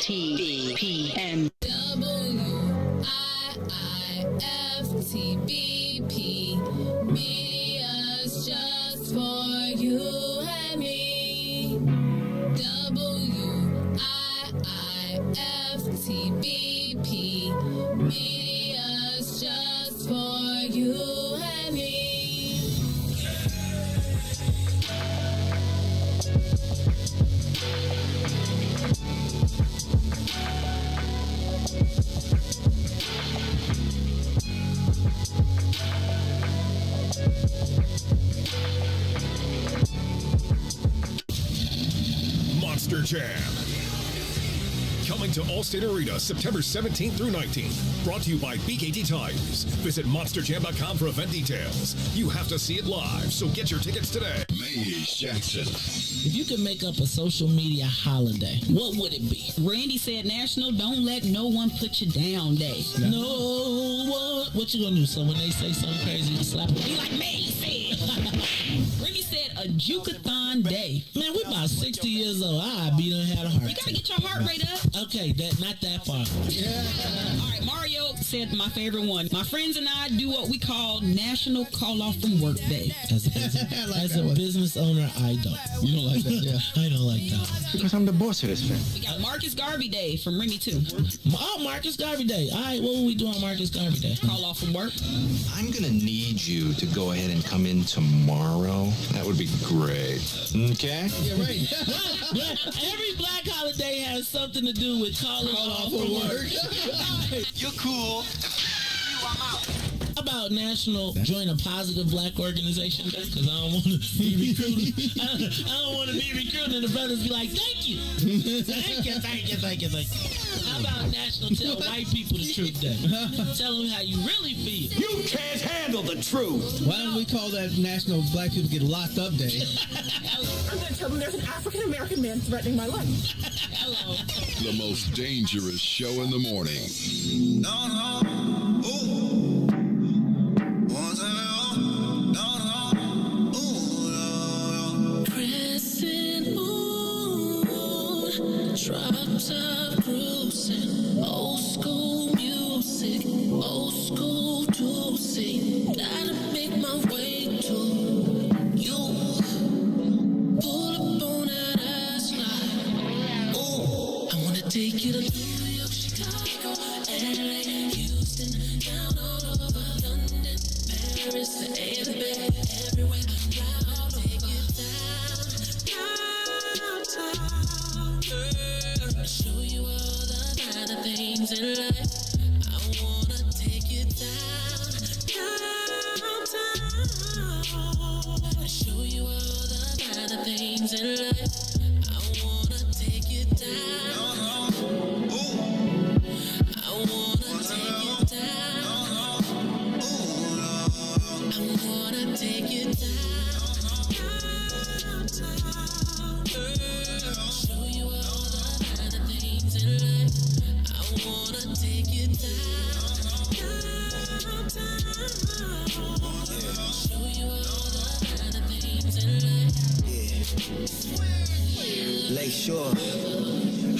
WIIFTBP. WIIFTBP. Media's just for you and me. WIIFTBP. Media's just for you and me. Monster Jam. Coming to Allstate Arena September 17th through 19th. Brought to you by BKT Tires. Visit monsterjam.com for event details. You have to see it live, so get your tickets today. Riis Jackson. If you could make up a social media holiday, what would it be? Randy said National Don't Let No One Put You Down Day. No one. What you gonna do? So when they say something crazy, you slap them. Be like me said. Ricky said a Jukathon Day. Man, we about about 60 years old, I'd be done had a heart You gotta attack. get your heart rate up. Okay, not that far. All right, Mario said my favorite one. My friends and I do what we call National Call Off from Work Day. As a business owner, I don't. You don't like that, yeah. I don't like that one. Because I'm the boss of this thing. We got Marcus Garvey Day from Remy too. Oh, Marcus Garvey Day. All right, what will we do on Marcus Garvey Day? Call off from work. I'm gonna need you to go ahead and come in tomorrow. That would be great. Okay? Yeah, right. Every black holiday has something to do with calling off from work. You're cool. How about National Join a Positive Black Organization Day? Because I don't want to be recruited. I don't want to be recruited and the brothers be like, thank you. Thank you. How about National Tell White People the Truth Day? Tell them how you really feel. You can't handle the truth. Why don't we call that National Black People Get Locked Up Day? I'm going to tell them there's an African-American man threatening my life. Hello. The most dangerous show in the morning. Crescent moon, drops of bruising, old school music, old school juicy. Gotta make my way to you. Pull up on that ass like, ooh, I wanna take you to New York, Chicago, LA, Houston, down all over London, Paris, the A to the B, everywhere. I'll take you downtown. Show you all the finer things in life. I wanna take you downtown. Show you all the finer things in life. I wanna take you down. I wanna take you down. I wanna take you down. Show you all the finer things in life. I wanna take you down. Show you all the finer things in life. Lake Shore,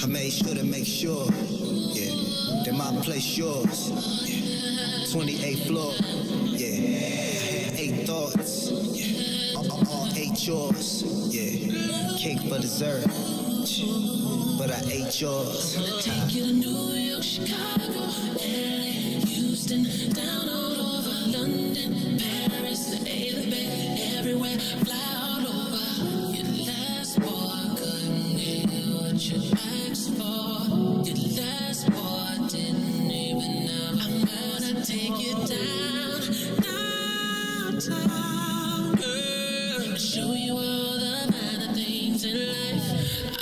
I made sure to make sure, that my place yours. 28th floor, I had 8 thoughts, all 8 yours, cake for dessert, but I ate yours. Take you to New York, Chicago, LA, Houston, down all over London, Paris, the A to the B, everywhere. Fly all over. Your last boy couldn't get what you asked for. Your last boy didn't even know. I'm gonna take you down, downtown. Show you all the finer things in life.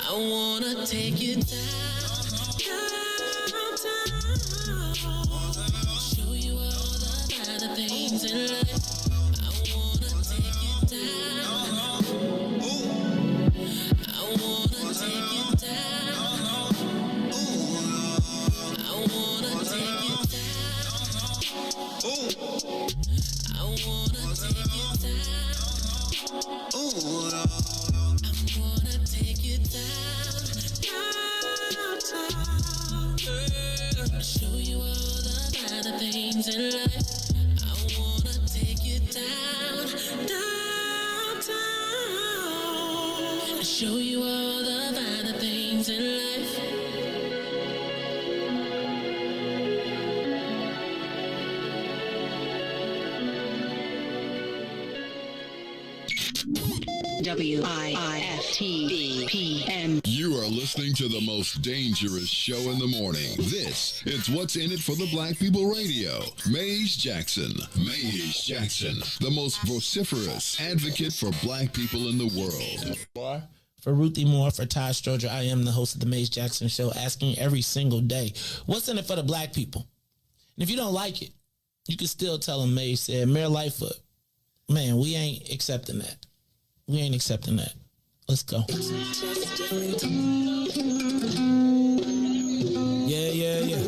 I wanna take you down, downtown. Show you all the finer things in life. I wanna take you down. I wanna take you down. I wanna take you down. I wanna take you down. I wanna take you down, downtown. Show you all the finer things in life. I wanna take you down, downtown. Show you all the finer things in life. WIIFTBP. You are listening to the most dangerous show in the morning. This is What's in It for the Black People Radio. Maze Jackson. Maze Jackson, the most vociferous advocate for black people in the world. For Ruthie Moore, for Todd Stoger, I am the host of the Maze Jackson Show, asking every single day, what's in it for the black people? And if you don't like it, you can still tell them Maze said, Mayor Lightfoot, man, we ain't accepting that. We ain't accepting that. Let's go. Yeah.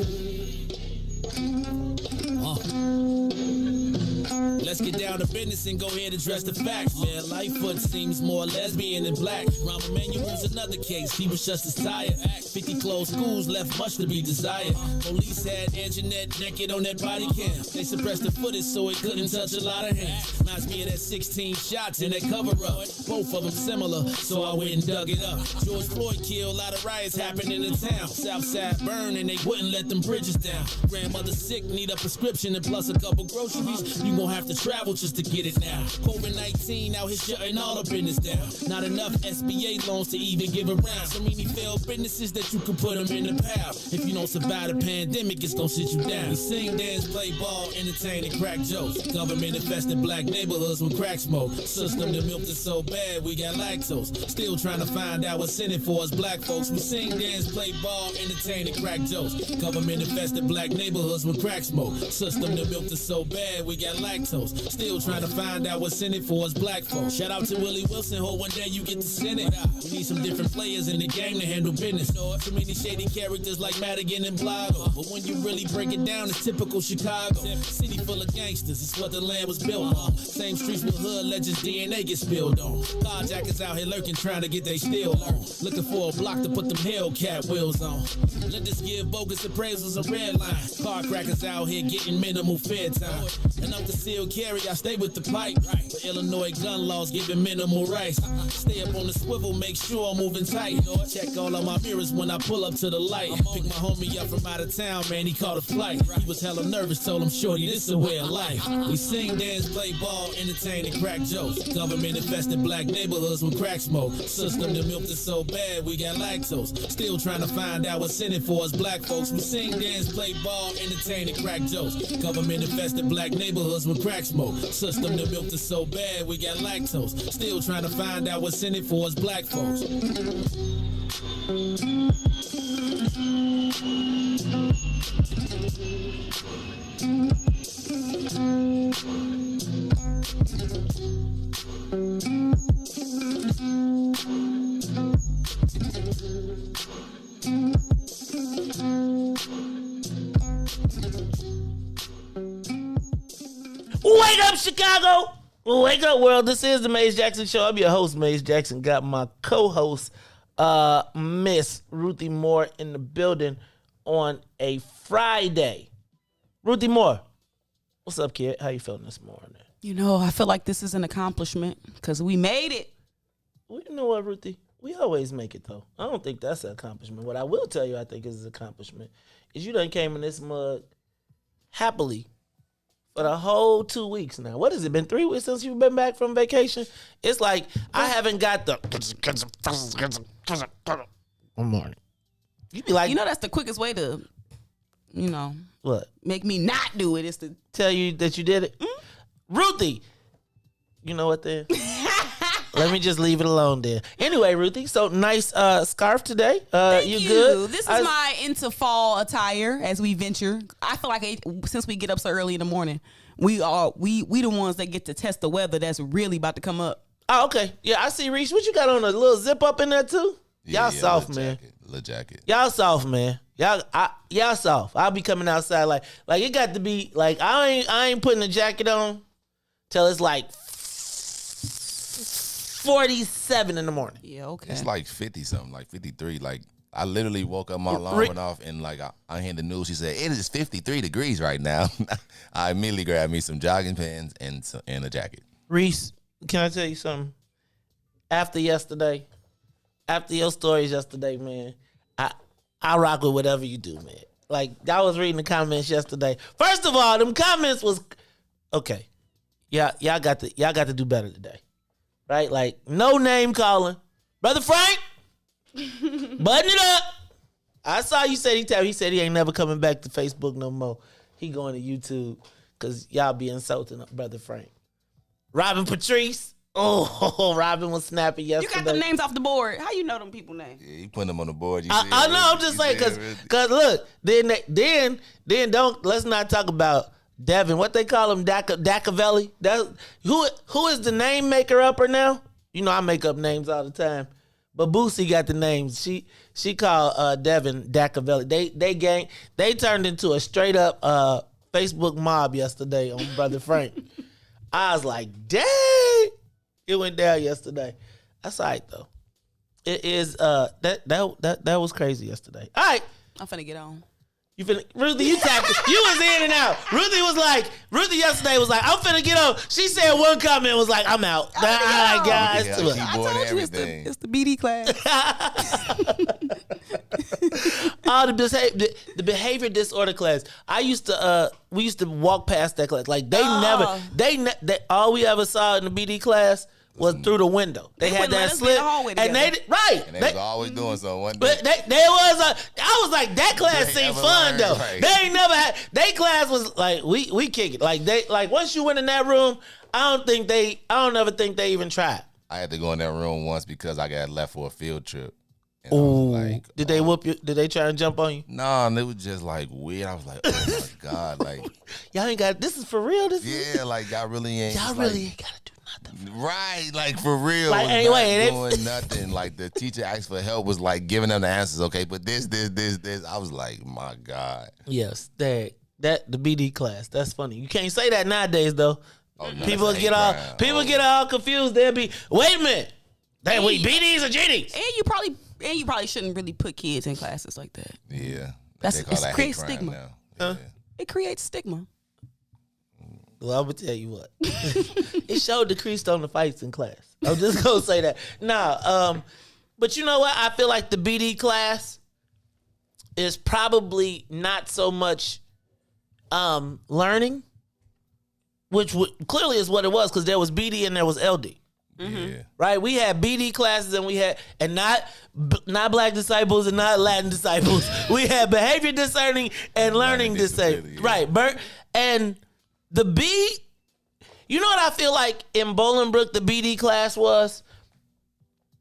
let's get down to business and go ahead and address the facts, man. Lightfoot seems more lesbian than black. Rahm Emanuel's another case, he was just as tired. 50 closed schools left much to be desired. Police had Anjanette naked on that body cam. They suppressed the footage so it couldn't touch a lot of hands. Reminds me of that 16 shots in that cover-up. Both of them similar, so I went and dug it up. George Floyd killed, a lot of riots happened in the town. Southside burned and they wouldn't let them bridges down. Grandmother sick, need a prescription and plus a couple groceries. You gon' have to travel just to get it now. COVID-19 out here shutting all the business down. Not enough SBA loans to even give around. So many failed businesses that you could put them in the pile. If you don't survive the pandemic, it's gon' sit you down. We sing, dance, play ball, entertain, and crack jokes. Government infested black neighborhoods with crack smoke. System that milked us so bad, we got lactose. Still trying to find out what's in it for us black folks. We sing, dance, play ball, entertain, and crack jokes. Government infested black neighborhoods with crack smoke. System that milked us so bad, we got lactose. Still trying to find out what's in it for us black folks. Shout out to Willie Wilson, hope one day you get to send it. We need some different players in the game to handle business. So many shady characters like Madigan and Blago. But when you really break it down, it's typical Chicago. City full of gangsters, it's what the land was built on. Same streets with hood legends, DNA get spilled on. Carjackers out here lurking, trying to get they steal on. Looking for a block to put them Hellcat wheels on. Let us give bogus appraisals a red line. Car crackers out here getting minimal fair time. And up the seal carry, I stay with the pipe. But Illinois gun laws giving minimal rights. Stay up on the swivel, make sure I'm moving tight. Check all of my mirrors when I pull up to the light. Pick my homie up from out of town, man, he caught a flight. He was hella nervous, told him, shorty, this a way of life. We sing, dance, play ball, entertain, and crack jokes. Government infested black neighborhoods with crack smoke. System that milked us so bad, we got lactose. Still trying to find out what's in it for us black folks. We sing, dance, play ball, entertain, and crack jokes. Government infested black neighborhoods with crack smoke. System that milked us so bad, we got lactose. Still trying to find out what's in it for us black folks. Wake up, Chicago! Wake up, world. This is the Maze Jackson Show. I'm your host, Maze Jackson. Got my co-host, Miss Ruthie Moore, in the building on a Friday. Ruthie Moore, what's up, kid? How you feeling this morning? You know, I feel like this is an accomplishment because we made it. Well, you know what, Ruthie? We always make it, though. I don't think that's an accomplishment. What I will tell you I think is an accomplishment is you done came in this mug happily for the whole 2 weeks now. What has it been, 3 weeks since you've been back from vacation? It's like I haven't got the one morning. You be like, you know, that's the quickest way to, you know, what? Make me not do it is to tell you that you did it. Ruthie, you know what then? Let me just leave it alone then. Anyway, Ruthie, so nice scarf today. Thank you good? This is my into fall attire as we venture. I feel like since we get up so early in the morning, we the ones that get to test the weather that's really about to come up. Oh, okay. Yeah, I see, Riis. What you got on, a little zip up in there too? Y'all soft, man. Little jacket. Y'all soft, man. Y'all soft. I'll be coming outside like it got to be like I ain't putting a jacket on till it's like 47 in the morning. Yeah, okay. It's like 50 something, like 53. Like I literally woke up, my alarm went off, and like I heard the news. She said it is 53 degrees right now. I immediately grabbed me some jogging pants and a jacket. Riis, can I tell you something? After your stories yesterday, man, I rock with whatever you do, man. Like I was reading the comments yesterday. First of all, them comments was okay. Yeah, y'all got to do better today. Right? Like, no name calling. Brother Frank, button it up. I saw you said he said he ain't never coming back to Facebook no more. He going to YouTube because y'all be insulting Brother Frank. Robin Patrice. Oh, Robin was snappy yesterday. You got the names off the board. How you know them people names? Yeah, you putting them on the board. I know. I'm just saying because look, then don't let's not talk about Devin. What they call him, Dacavelli. Who is the name maker upper now? You know I make up names all the time, but Boosie got the names. She called Devin Dacavelli. They turned into a straight up Facebook mob yesterday on Brother Frank. I was like, dang. It went down yesterday. That's all right though. It is that was crazy yesterday. All right. I'm finna get on. You finna, Ruthie, you tapped it. You was in and out. Ruthie yesterday was like, I'm finna get on. She said one comment was like, I'm out. All right, guys. I told you it's the BD class. The behavior disorder class. We used to walk past that class. Like all we ever saw in the BD class was through the window. They had that slit, and they was always doing something. One day, but I was like, that class seemed fun though. Right. They ain't never had. They class was like we kick it. Like once you went in that room, I don't ever think they even tried. I had to go in that room once because I got left for a field trip. Ooh, like, did they whoop you? Did they try and jump on you? No, it was just like weird. I was like, oh my God, like y'all ain't got this is for real. Like y'all really ain't gotta do nothing. Right, like for real. Like anyway, doing nothing. Like the teacher asked for help, was like giving them the answers. Okay, but this. I was like, my God. Yes, that the BD class. That's funny. You can't say that nowadays though. Oh, no, people get all confused. They'll be, wait a minute. Wait, BDs or GDs? And you probably shouldn't really put kids in classes like that. Yeah. It creates stigma. Yeah. It creates stigma. Well, I'm going to tell you what. It showed decreased on the fights in class. I'm just going to say that. But you know what? I feel like the BD class is probably not so much learning, which clearly is what it was because there was BD and there was LD. Mm-hmm. Yeah. Right, we had BD classes and not black disciples and not Latin disciples. We had behavior discerning and learning discerning. Yeah. Right, and the B. You know what I feel like in Bolingbrook the BD class was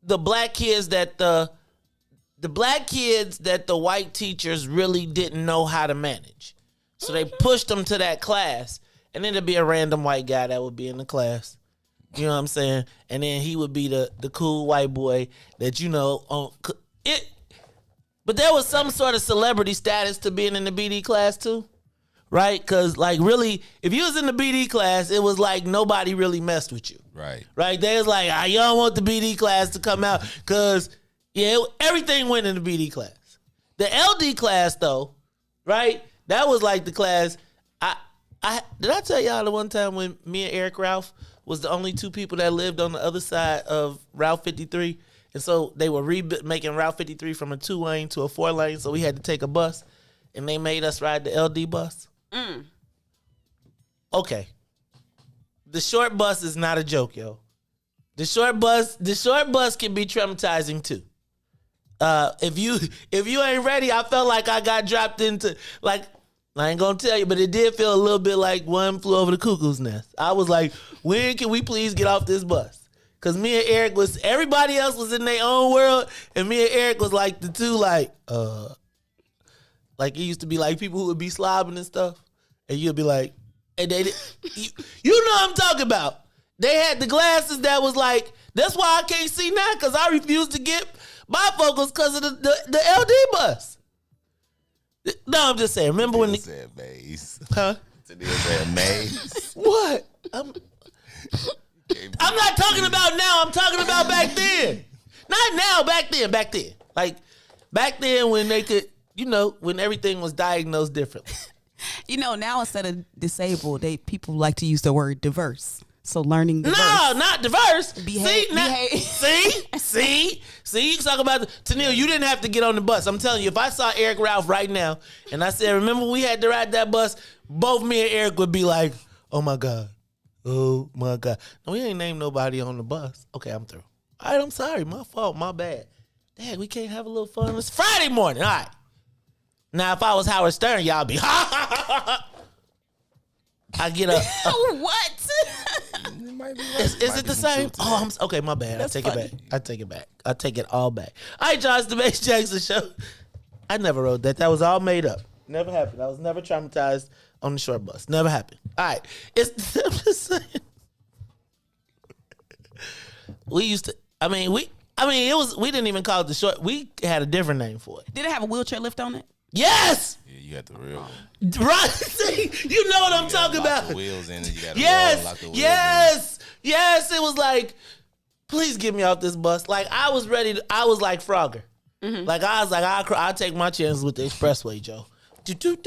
the black kids that the white teachers really didn't know how to manage, so they pushed them to that class, and then there'd be a random white guy that would be in the class. You know what I'm saying? And then he would be the cool white boy that But there was some sort of celebrity status to being in the BD class too, right? Because like really, if you was in the BD class, it was like nobody really messed with you. Right? They was like, you don't want the BD class to come out because everything went in the BD class. The LD class though, right? That was like the class. Did I tell y'all the one time when me and Eric Ralph was the only two people that lived on the other side of Route 53? And so they were making Route 53 from a 2-lane to a 4-lane, so we had to take a bus, and they made us ride the LD bus. Okay. The short bus is not a joke, yo. The short bus can be traumatizing too. If you ain't ready, I felt like I got dropped into, like, I ain't gonna tell you, but it did feel a little bit like One Flew Over the Cuckoo's Nest. I was like, when can we please get off this bus? Because me and Eric everybody else was in their own world, and me and Eric was like the two, like it used to be like people who would be slobbing and stuff, and you'd be like, and you know what I'm talking about. They had the glasses that was like, that's why I can't see now, because I refuse to get bifocals because of the LD bus. No, I'm just saying. Remember when said maze? Huh? Today said maze. What? I'm not talking about now. I'm talking about back then. Not now. Back then. Like back then when they could, when everything was diagnosed differently. Now instead of disabled, people like to use the word diverse. So learning diverse. No, not diverse. Behave. See, you talk about Tennille, you didn't have to get on the bus. I'm telling you, if I saw Eric Ralph right now and I said, remember we had to ride that bus, both me and Eric would be like, oh my God. Oh my God. No, we ain't named nobody on the bus. Okay, I'm through. All right, I'm sorry. My fault. My bad. Dad, we can't have a little fun. It's Friday morning. All right. Now, if I was Howard Stern, y'all be I get up. What? Is it the same? Oh, okay, my bad. I take it back. I take it all back. All right, y'all, it's the Mace Jackson Show. I never wrote that. That was all made up. Never happened. I was never traumatized on the short bus. Never happened. All right. I'm just saying. We didn't even call it the short. We had a different name for it. Did it have a wheelchair lift on it? Yes. Yeah, you got the real one. Right. See, you know what I'm talking about. The wheels in it. You got Yes. Yes. It was like, please get me off this bus. Like I was ready. I was like Frogger. Like I was like, I'll take my chances with the expressway, Joe. Do.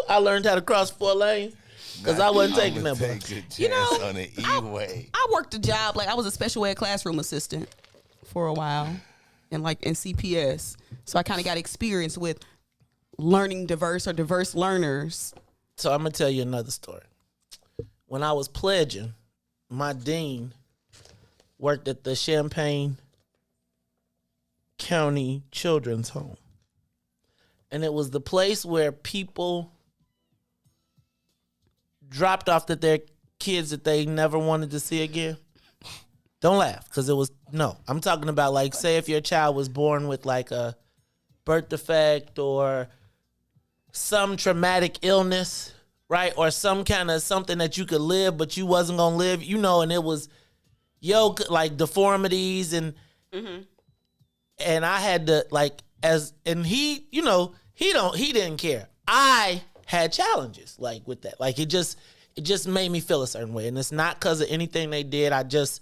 I learned how to cross 4 lanes because I wasn't taking that bus. You know, on the E-way. I worked a job, like I was a special ed classroom assistant for a while in CPS. So I kind of got experience with learning diverse learners. So I'm going to tell you another story. When I was pledging, my dean worked at the Champaign County Children's Home. And it was the place where people dropped off their kids that they never wanted to see again. Don't laugh, because it was, no. I'm talking about, like, say if your child was born with, like, a birth defect or some traumatic illness, right? Or some kind of something that you could live, but you wasn't going to live, you know, and it was, like, deformities and I had to, like, and he, you know, he didn't care. I had challenges, like, with that. Like, it just made me feel a certain way. And it's not because of anything they did. I just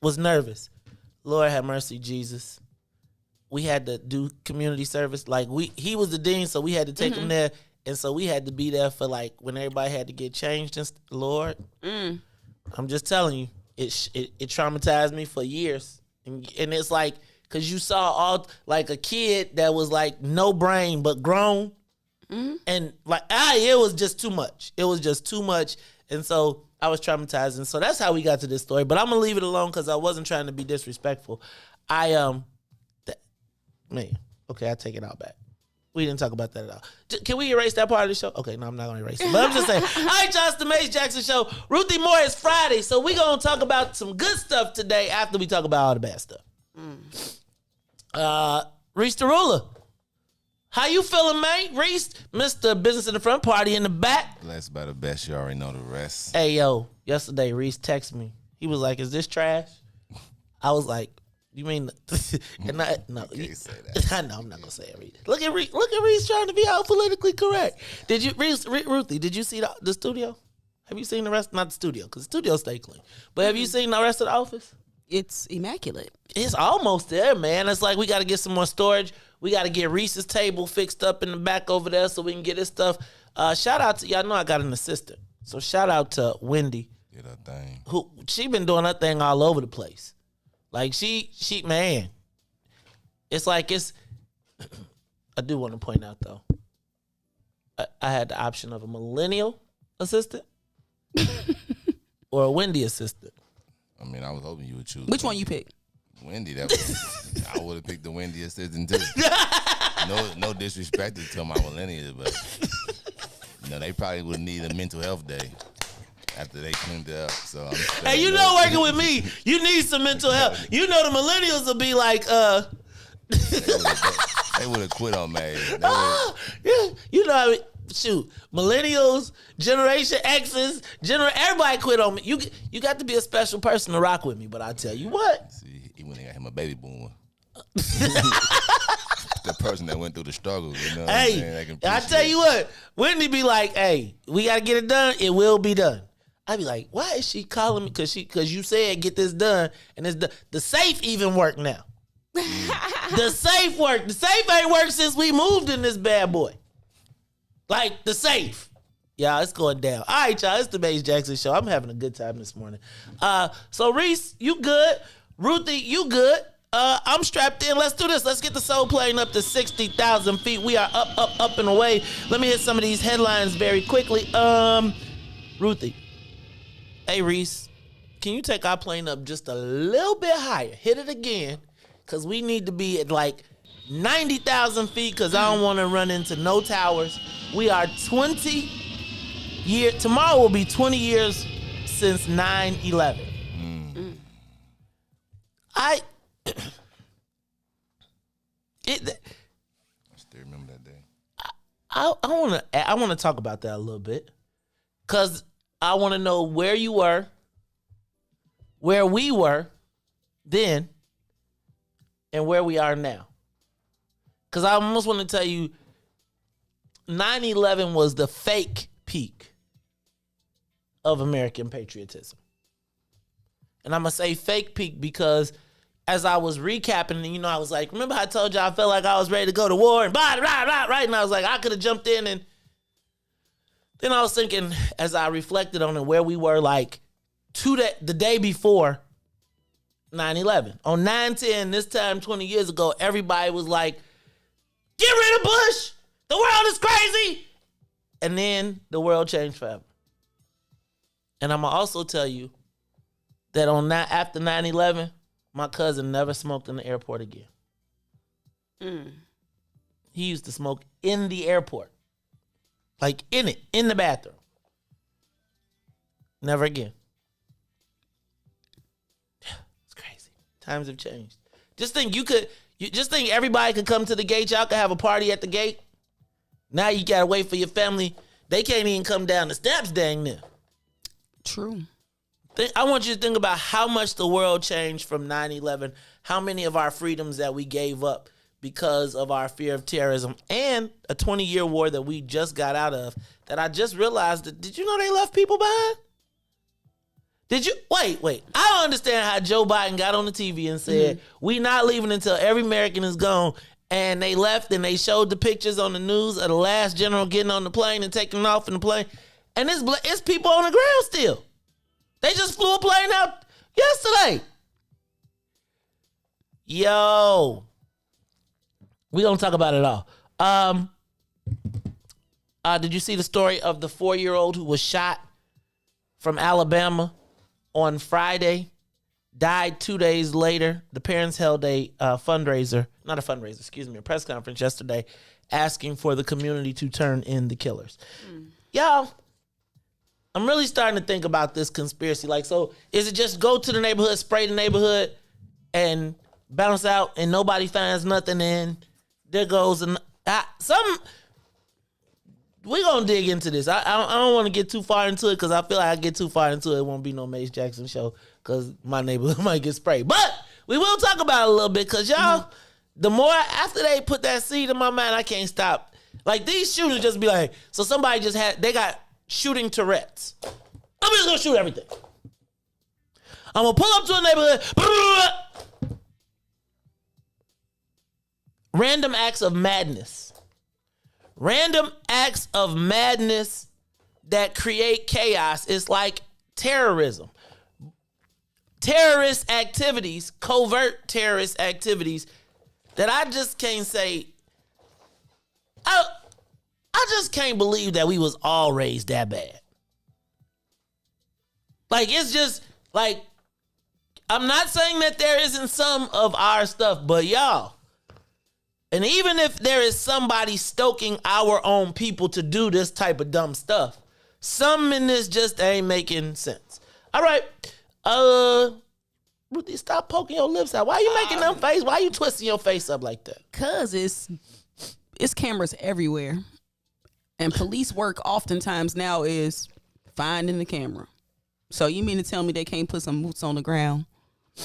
was nervous. Lord have mercy, Jesus. We had to do community service. Like, he was the dean, so we had to take him there. And so we had to be there for, like, when everybody had to get changed. And Lord, I'm just telling you, it traumatized me for years. And it's like, because you saw all, like, a kid that was, like, no brain but grown. And, like, it was just too much. It was just too much. And so I was traumatized. And so that's how we got to this story. But I'm going to leave it alone because I wasn't trying to be disrespectful. Man, okay, I take it all back. We didn't talk about that at all. Can we erase that part of the show? Okay, no, I'm not going to erase it. But I'm just saying. All right, y'all, it's the Mace Jackson Show. Ruthie Moore, it's Friday. So we're going to talk about some good stuff today after we talk about all the bad stuff. Riis the Ruler. How you feeling, man? Riis, Mr. Business in the front, party in the back. Blessed by the best. You already know the rest. Hey, yo, yesterday Riis texted me. He was like, is this trash? I was like, you mean, and I, no, you can't say that. I know, I'm not going to say it, Riis. Look at Riis trying to be all politically correct. Did you, Ruthie, did you see the studio? Have you seen the rest? Not the studio, because the studio stay clean. But have you seen the rest of the office? It's immaculate. It's almost there, man. It's like we got to get some more storage. We got to get Reese's table fixed up in the back over there so we can get his stuff. Shout out to, y'all know I got an assistant. So shout out to Wendy. Did her thing. Who, she been doing her thing all over the place. Like she, man. It's like I do want to point out though. I had the option of a millennial assistant or a Wendy assistant. I mean, I was hoping you would choose. Which one you pick? Wendy. I would have picked the Wendy assistant too. No disrespect to my millennials, but they probably would need a mental health day after they cleaned it up. So hey, you know, working with me, you need some mental health. You know, the millennials will be like, they would have quit on me. Yeah, you know. Shoot, millennials, Generation X's, everybody quit on me. You got to be a special person to rock with me, but I tell you what. See, he went and got him a baby boomer. The person that went through the struggle, you know. Hey, I tell you what, Wendy be like, "Hey, we got to get it done. It will be done." I be like, "Why is she calling me? Because you said get this done, and it's done." The safe even work now. The safe work. The safe ain't worked since we moved in this bad boy. Like, the safe. Y'all, it's going down. All right, y'all, it's the Mace Jackson Show. I'm having a good time this morning. So, Riis, you good. Ruthie, you good. I'm strapped in. Let's do this. Let's get the soul plane up to 60,000 feet. We are up and away. Let me hit some of these headlines very quickly. Ruthie. Hey, Riis, can you take our plane up just a little bit higher? Hit it again, because we need to be at, like, 90,000 feet, because I don't want to run into no towers. We are 20 years. Tomorrow will be 20 years since 9/11. I still remember that day. I want to talk about that a little bit, because I want to know where you were, where we were then, and where we are now. Because I almost want to tell you, 9/11 was the fake peak of American patriotism. And I'm going to say fake peak because as I was recapping, I was like, remember I told you I felt like I was ready to go to war and blah, blah, blah, right? And I was like, I could have jumped in. And then I was thinking, as I reflected on it, where we were like the day before 9/11. On 9/10, this time 20 years ago, everybody was like, get rid of Bush. The world is crazy. And then the world changed forever. And I'm going to also tell you that after 9/11, my cousin never smoked in the airport again. He used to smoke in the airport. Like in the bathroom. Never again. It's crazy. Times have changed. Just think everybody could come to the gate. Y'all could have a party at the gate. Now you gotta wait for your family. They can't even come down the steps dang near. True. I want you to think about how much the world changed from 9/11, how many of our freedoms that we gave up because of our fear of terrorism, and a 20-year war that we just got out of, that I just realized that, did you know they left people behind? Did you? Wait. I don't understand how Joe Biden got on the TV and said, we not leaving until every American is gone. And they left and they showed the pictures on the news of the last general getting on the plane and taking off in the plane. And it's people on the ground still. They just flew a plane out yesterday. Yo. We don't talk about it all. Did you see the story of the 4-year-old who was shot from Alabama on Friday? Died 2 days later. The parents held a press conference yesterday asking for the community to turn in the killers. Y'all, I'm really starting to think about this conspiracy. Like, so is it just go to the neighborhood, spray the neighborhood, and bounce out, and nobody finds nothing, and there goes we're going to dig into this. I don't want to get too far into it because I feel like I get too far into it won't be no Mace Jackson show because my neighborhood might get sprayed. But we will talk about it a little bit because, y'all, the more after they put that seed in my mind, I can't stop. Like, these shooters just be like, so somebody they got shooting Tourette's. I'm just going to shoot everything. I'm going to pull up to a neighborhood. Random acts of madness. Random acts of madness that create chaos is like terrorism. Terrorist activities, covert terrorist activities that I just can't say. I just can't believe that we was all raised that bad. Like, it's just like, I'm not saying that there isn't some of our stuff, but y'all, and even if there is somebody stoking our own people to do this type of dumb stuff, some in this just ain't making sense. All right. Ruthie, stop poking your lips out. Why are you making them face? Why are you twisting your face up like that? Because it's cameras everywhere. And police work oftentimes now is finding the camera. So you mean to tell me they can't put some boots on the ground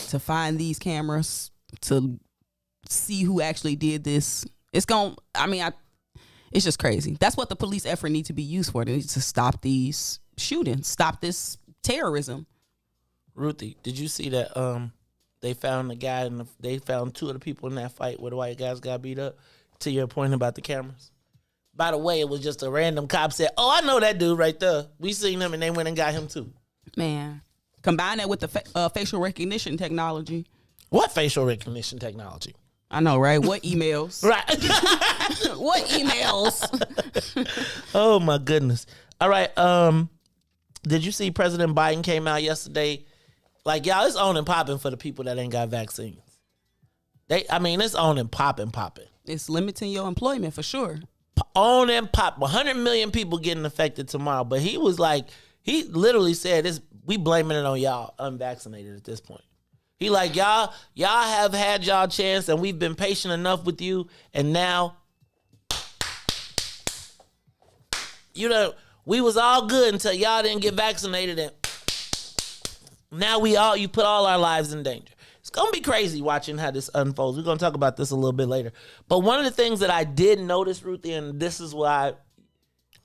to find these cameras, to see who actually did this? It's just crazy. That's what the police effort needs to be used for. They need to stop these shootings, stop this terrorism. Ruthie, did you see that they found the guy they found two of the people in that fight where the white guys got beat up? To your point about the cameras. By the way, it was just a random cop said, "Oh, I know that dude right there. We seen him," and they went and got him too. Man, combine that with the facial recognition technology. What facial recognition technology? I know, right? What emails? Right. What emails? Oh my goodness. All right. Did you see President Biden came out yesterday? Like, y'all, it's on and popping for the people that ain't got vaccines. It's on and popping. It's limiting your employment for sure. On and pop. 100 million people getting affected tomorrow. But he was like, he literally said, we blaming it on y'all unvaccinated at this point. He like, y'all have had y'all chance and we've been patient enough with you. And now, we was all good until y'all didn't get vaccinated. And now you put all our lives in danger. It's gonna be crazy watching how this unfolds. We're gonna talk about this a little bit later. But one of the things that I did notice, Ruthie, and this is why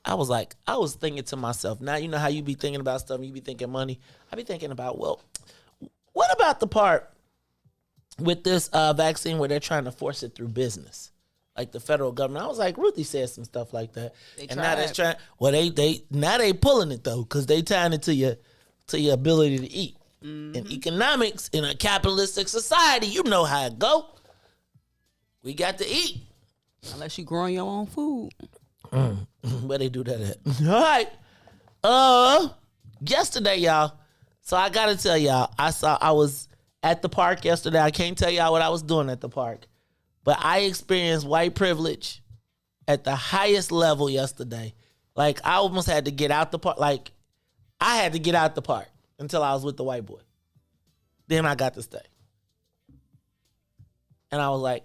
I was thinking to myself, now you know how you be thinking about stuff, you be thinking money. I be thinking about, well, what about the part with this vaccine where they're trying to force it through business? Like the federal government. I was like, Ruthie said some stuff like that. Now they're trying, well, they pulling it though, because they tying it to your ability to eat. In economics, in a capitalistic society, you know how it go. We got to eat. Unless you growing your own food. Where they do that at? All right. Yesterday, y'all. So I gotta tell y'all, I was at the park yesterday. I can't tell y'all what I was doing at the park, but I experienced white privilege at the highest level yesterday. Like I almost had to get out the park. Like I had to get out the park until I was with the white boy. Then I got to stay. And I was like,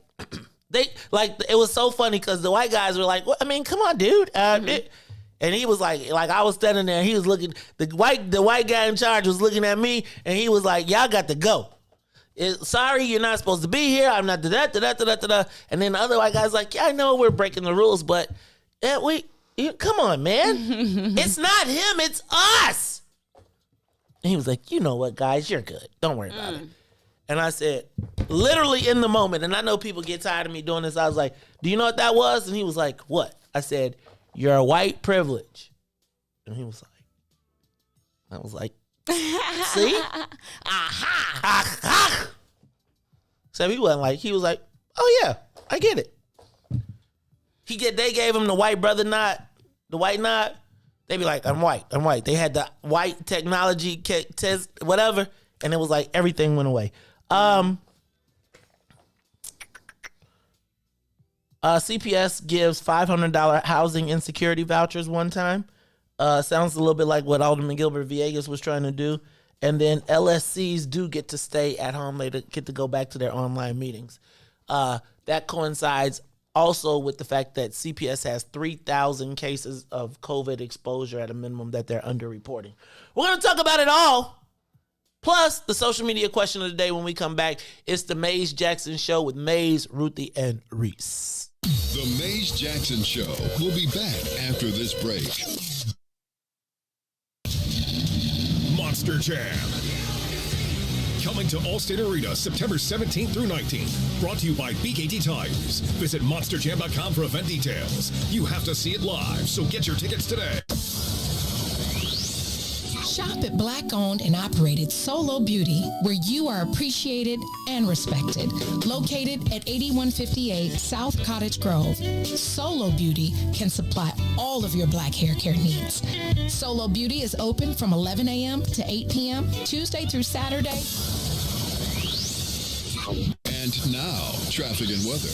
it was so funny because the white guys were like, well, I mean, come on, dude. And he was like I was standing there and he was looking, the white guy in charge was looking at me and he was like, y'all got to go. Sorry, you're not supposed to be here. I'm not da-da-da-da-da-da. And then the other white guy's like, yeah, I know we're breaking the rules, but come on, man. It's not him, it's us. And he was like, you know what, guys, you're good. Don't worry about it. And I said, literally in the moment, and I know people get tired of me doing this, I was like, do you know what that was? And he was like, what? I said, you're a white privilege. And he was like, I was like, see? Aha. So he was like, oh yeah, I get it. They gave him the white brother nod, the white nod. They be like, I'm white. They had the white technology test, whatever, and it was like everything went away. CPS gives $500 housing insecurity vouchers one time. Sounds a little bit like what Alderman Gilbert Villegas was trying to do. And then LSCs do get to stay at home. They get to go back to their online meetings. That coincides also with the fact that CPS has 3,000 cases of COVID exposure at a minimum that they're underreporting. We're going to talk about it all. Plus, the social media question of the day when we come back. It's the Maze Jackson Show with Maze, Ruthie, and Riis. The Maze Jackson Show will be back after this break. Monster Jam. Coming to Allstate Arena September 17th through 19th. Brought to you by BKT Tires. Visit monsterjam.com for event details. You have to see it live, so get your tickets today. Shop at Black-owned and operated Solo Beauty, where you are appreciated and respected. Located at 8158 South Cottage Grove, Solo Beauty can supply all of your black hair care needs. Solo Beauty is open from 11 a.m. to 8 p.m., Tuesday through Saturday. And now, traffic and weather.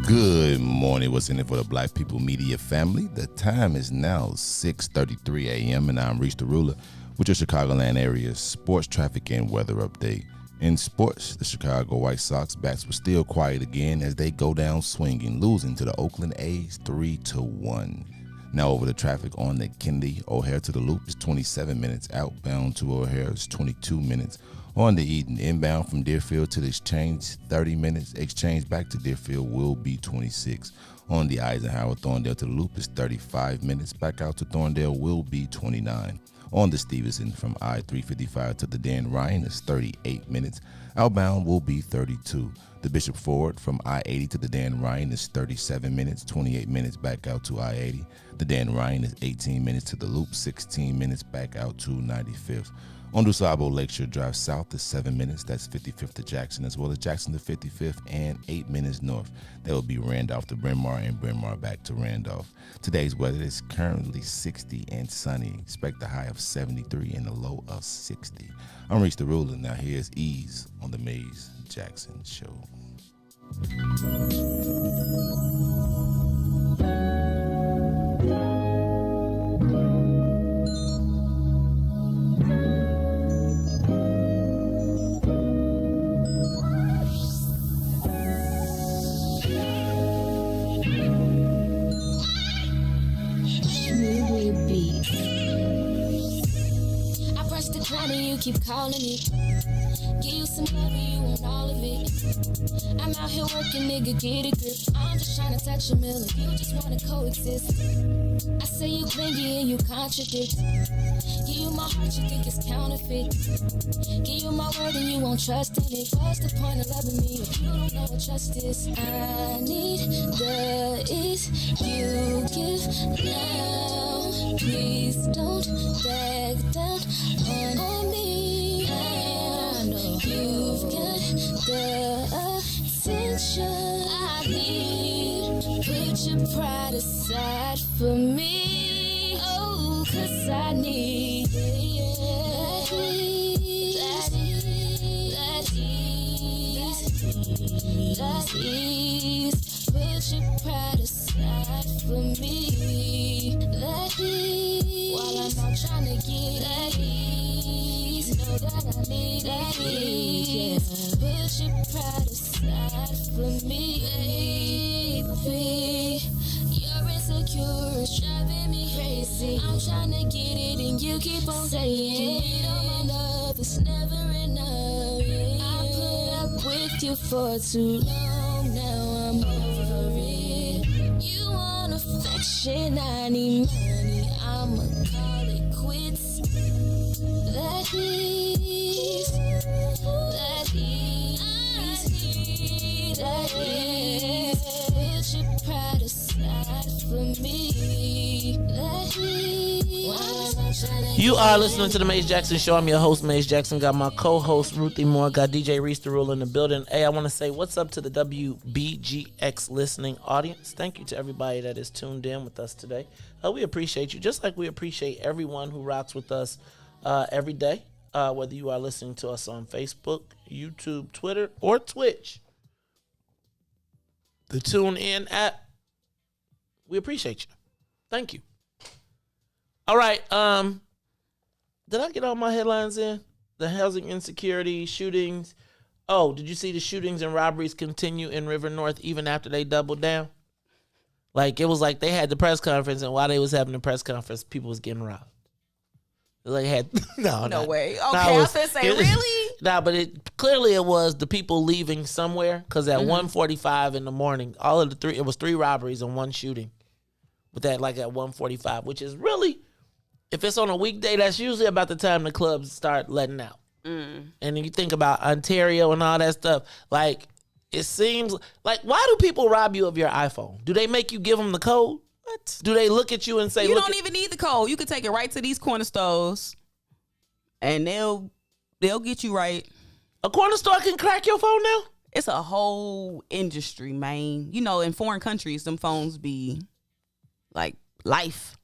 Good morning. What's in it for the Black People Media family? The time is now 6:33 a.m. and I'm Riis the Ruler with your Chicagoland area sports traffic and weather update. In sports, the Chicago White Sox bats were still quiet again as they go down swinging, losing to the Oakland A's 3-1. Now over the traffic on the Kennedy O'Hare to the Loop is 27 minutes. Outbound to O'Hare is 22 minutes. On the Eden, inbound from Deerfield to the Exchange, 30 minutes. Exchange back to Deerfield will be 26. On the Eisenhower, Thorndale to the Loop is 35 minutes. Back out to Thorndale will be 29. On the Stevenson from I-355 to the Dan Ryan is 38 minutes. Outbound will be 32. The Bishop Ford from I-80 to the Dan Ryan is 37 minutes, 28 minutes back out to I-80. The Dan Ryan is 18 minutes to the Loop, 16 minutes back out to 95th. On DuSable Lakeshore Drive south is 7 minutes. That's 55th to Jackson, as well as Jackson to 55th and 8 minutes north. That will be Randolph to Bryn Mawr and Bryn Mawr back to Randolph. Today's weather is currently 60 and sunny. Expect a high of 73 and a low of 60. I'm Riis the Ruler. Now here's Ease on the Maze Jackson Show. keep calling it. Give you some love and you want all of it. I'm out here working, nigga, get a grip. I'm just trying to touch a million, you just wanna coexist. I say you clingy and you contradict. Give you my heart, you think it's counterfeit. Give you my word and you won't trust in it. What's the point of loving me if you don't know what trust is? I need the is you give now. Please don't back down on me. I know you've got the attention I need. Put your pride aside for me. Oh, 'cause I need that ease. Put your pride aside for me. That ease. While I'm not trying to get that ease, know that I need that ease. Put your pride aside for me, baby. You're insecure, it's driving me crazy. I'm trying to get it and you keep on saying, you know my love is never enough. I put up with you for too long, now I'm over it. You want affection, I need money, I'ma call it quits. That is, that is, that is. Put your pride aside for me. That is. You are listening to the Maze Jackson Show. I'm your host, Maze Jackson. Got my co-host, Ruthie Moore. Got DJ Riis the Rule in the building. Hey, I want to say what's up to the WBGX listening audience. Thank you to everybody that is tuned in with us today. We appreciate you, just like we appreciate everyone who rocks with us every day, whether you are listening to us on Facebook, YouTube, Twitter, or Twitch. The TuneIn app. We appreciate you. Thank you. All right. Did I get all my headlines in? The housing insecurity, shootings. Oh, did you see the shootings and robberies continue in River North even after they doubled down? Like, it was like they had the press conference, and while they was having the press conference, people was getting robbed. They had no way. Okay, I was gonna say, really? Nah, but it was the people leaving somewhere, because at 1:45 in the morning, it was 3 robberies and 1 shooting. But that like at 1:45, which is really, if it's on a weekday, that's usually about the time the clubs start letting out. And then you think about Ontario and all that stuff. Like, it seems like, why do people rob you of your iPhone? Do they make you give them the code? What? Do they look at you and say, you don't even need the code. You can take it right to these corner stores, and they'll get you right. A corner store can crack your phone now? It's a whole industry, man. You know, in foreign countries, them phones be like life.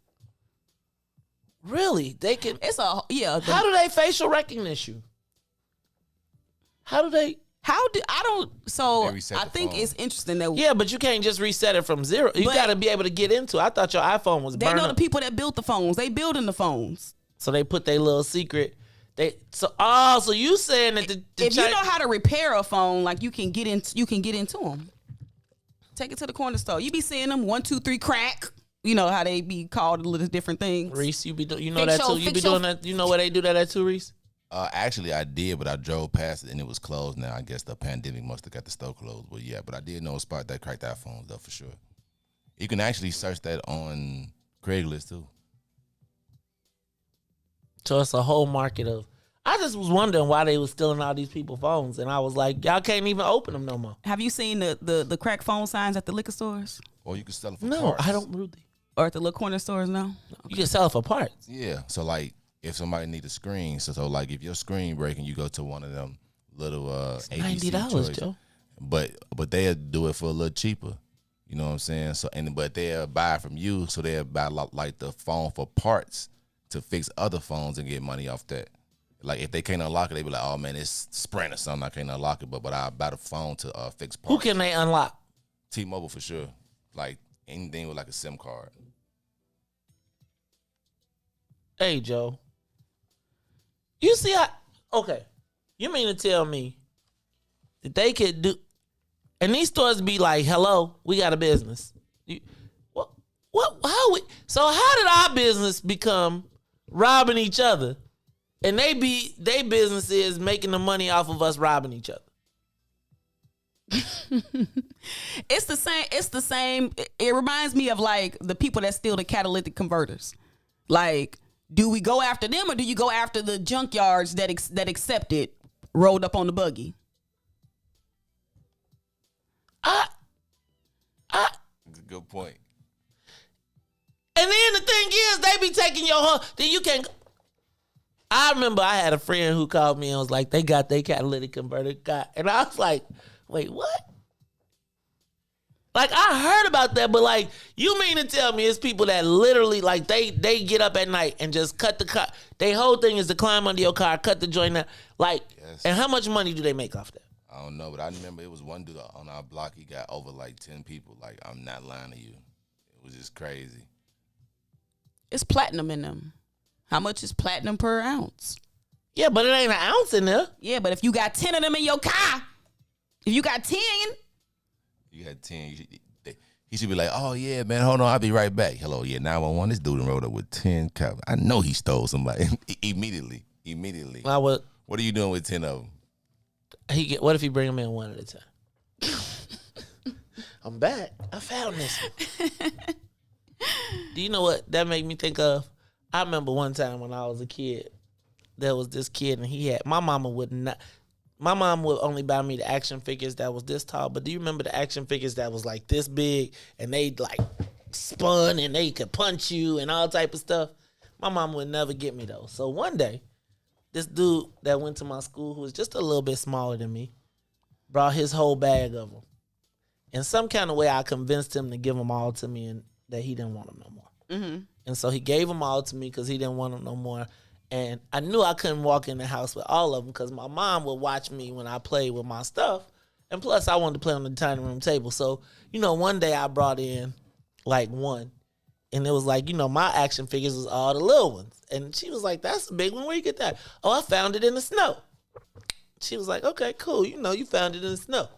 Really? They can. It's a how do they facial recognize you? So I think it's interesting that but you can't just reset it from 0. You got to be able to get into it. I thought your iPhone was They know the people that built the phones. They building the phones. So they put their little secret. So you saying that if you know how to repair a phone, like you can get into them. Take it to the corner store. You be seeing them 1, 2, 3 crack. You know how they be called a little different things. Riis, you know that too. You be doing that. You know where they do that at too, Riis? Actually, I did, but I drove past it and it was closed. Now I guess the pandemic must have got the store closed. But yeah, but I did know a spot that cracked iPhones though for sure. You can actually search that on Craigslist too. So it's a whole market of. I just was wondering why they was stealing all these people's phones, and I was like, y'all can't even open them no more. Have you seen the crack phone signs at the liquor stores? Or you can sell it for parts. No, I don't really. Or at the little corner stores, no? You can sell it for parts. Yeah. So like if somebody need a screen, so like if your screen breaking, you go to one of them little $90, Joe. But they'll do it for a little cheaper. You know what I'm saying? So but they'll buy from you, so they'll buy like the phone for parts to fix other phones and get money off that. Like if they can't unlock it, they be like, oh man, it's Sprint or something. I can't unlock it, but I'll buy the phone to fix parts. Who can they unlock? T-Mobile for sure. Like anything with like a SIM card. Hey Joe, you see how? Okay, you mean to tell me that they could do, and these stores be like, hello, we got a business. So how did our business become robbing each other And they business is making the money off of us robbing each other. It's the same. It reminds me of like the people that steal the catalytic converters. Like, do we go after them or do you go after the junkyards that accept it rolled up on the buggy? That's a good point. And then the thing is, they be taking your whole. Then you can't. I remember I had a friend who called me and was like, they got their catalytic converter got, and I was like, wait, what? Like, I heard about that, but like, you mean to tell me it's people that literally like they get up at night and just cut the car. Their whole thing is to climb under your car, cut the joint out. Like, yes. And how much money do they make off that? I don't know, but I remember it was one dude on our block. He got over like 10 people. Like, I'm not lying to you. It was just crazy. It's platinum in them. How much is platinum per ounce? Yeah, but it ain't an ounce in there. Yeah, but if you got 10 of them in your car, if you got 10. You got 10. He should be like, oh, yeah, man, hold on, I'll be right back. Hello, yeah, 911. This dude rode up with 10 cops. I know he stole somebody. Immediately. What are you doing with 10 of them? What if he bring them in one at a time? I'm back. I found this. Do you know what that made me think of? I remember one time when I was a kid, there was this kid and he had, my mom would only buy me the action figures that was this tall, but do you remember the action figures that was like this big and they like spun and they could punch you and all type of stuff? My mom would never get me those. So one day, this dude that went to my school who was just a little bit smaller than me brought his whole bag of them. In some kind of way, I convinced him to give them all to me and that he didn't want them no more. Mm-hmm. And so he gave them all to me because he didn't want them no more. And I knew I couldn't walk in the house with all of them because my mom would watch me when I played with my stuff. And plus, I wanted to play on the dining room table. So, one day I brought in like one. And it was like, my action figures was all the little ones. And she was like, that's a big one. Where you get that? Oh, I found it in the snow. She was like, okay, cool. You found it in the snow.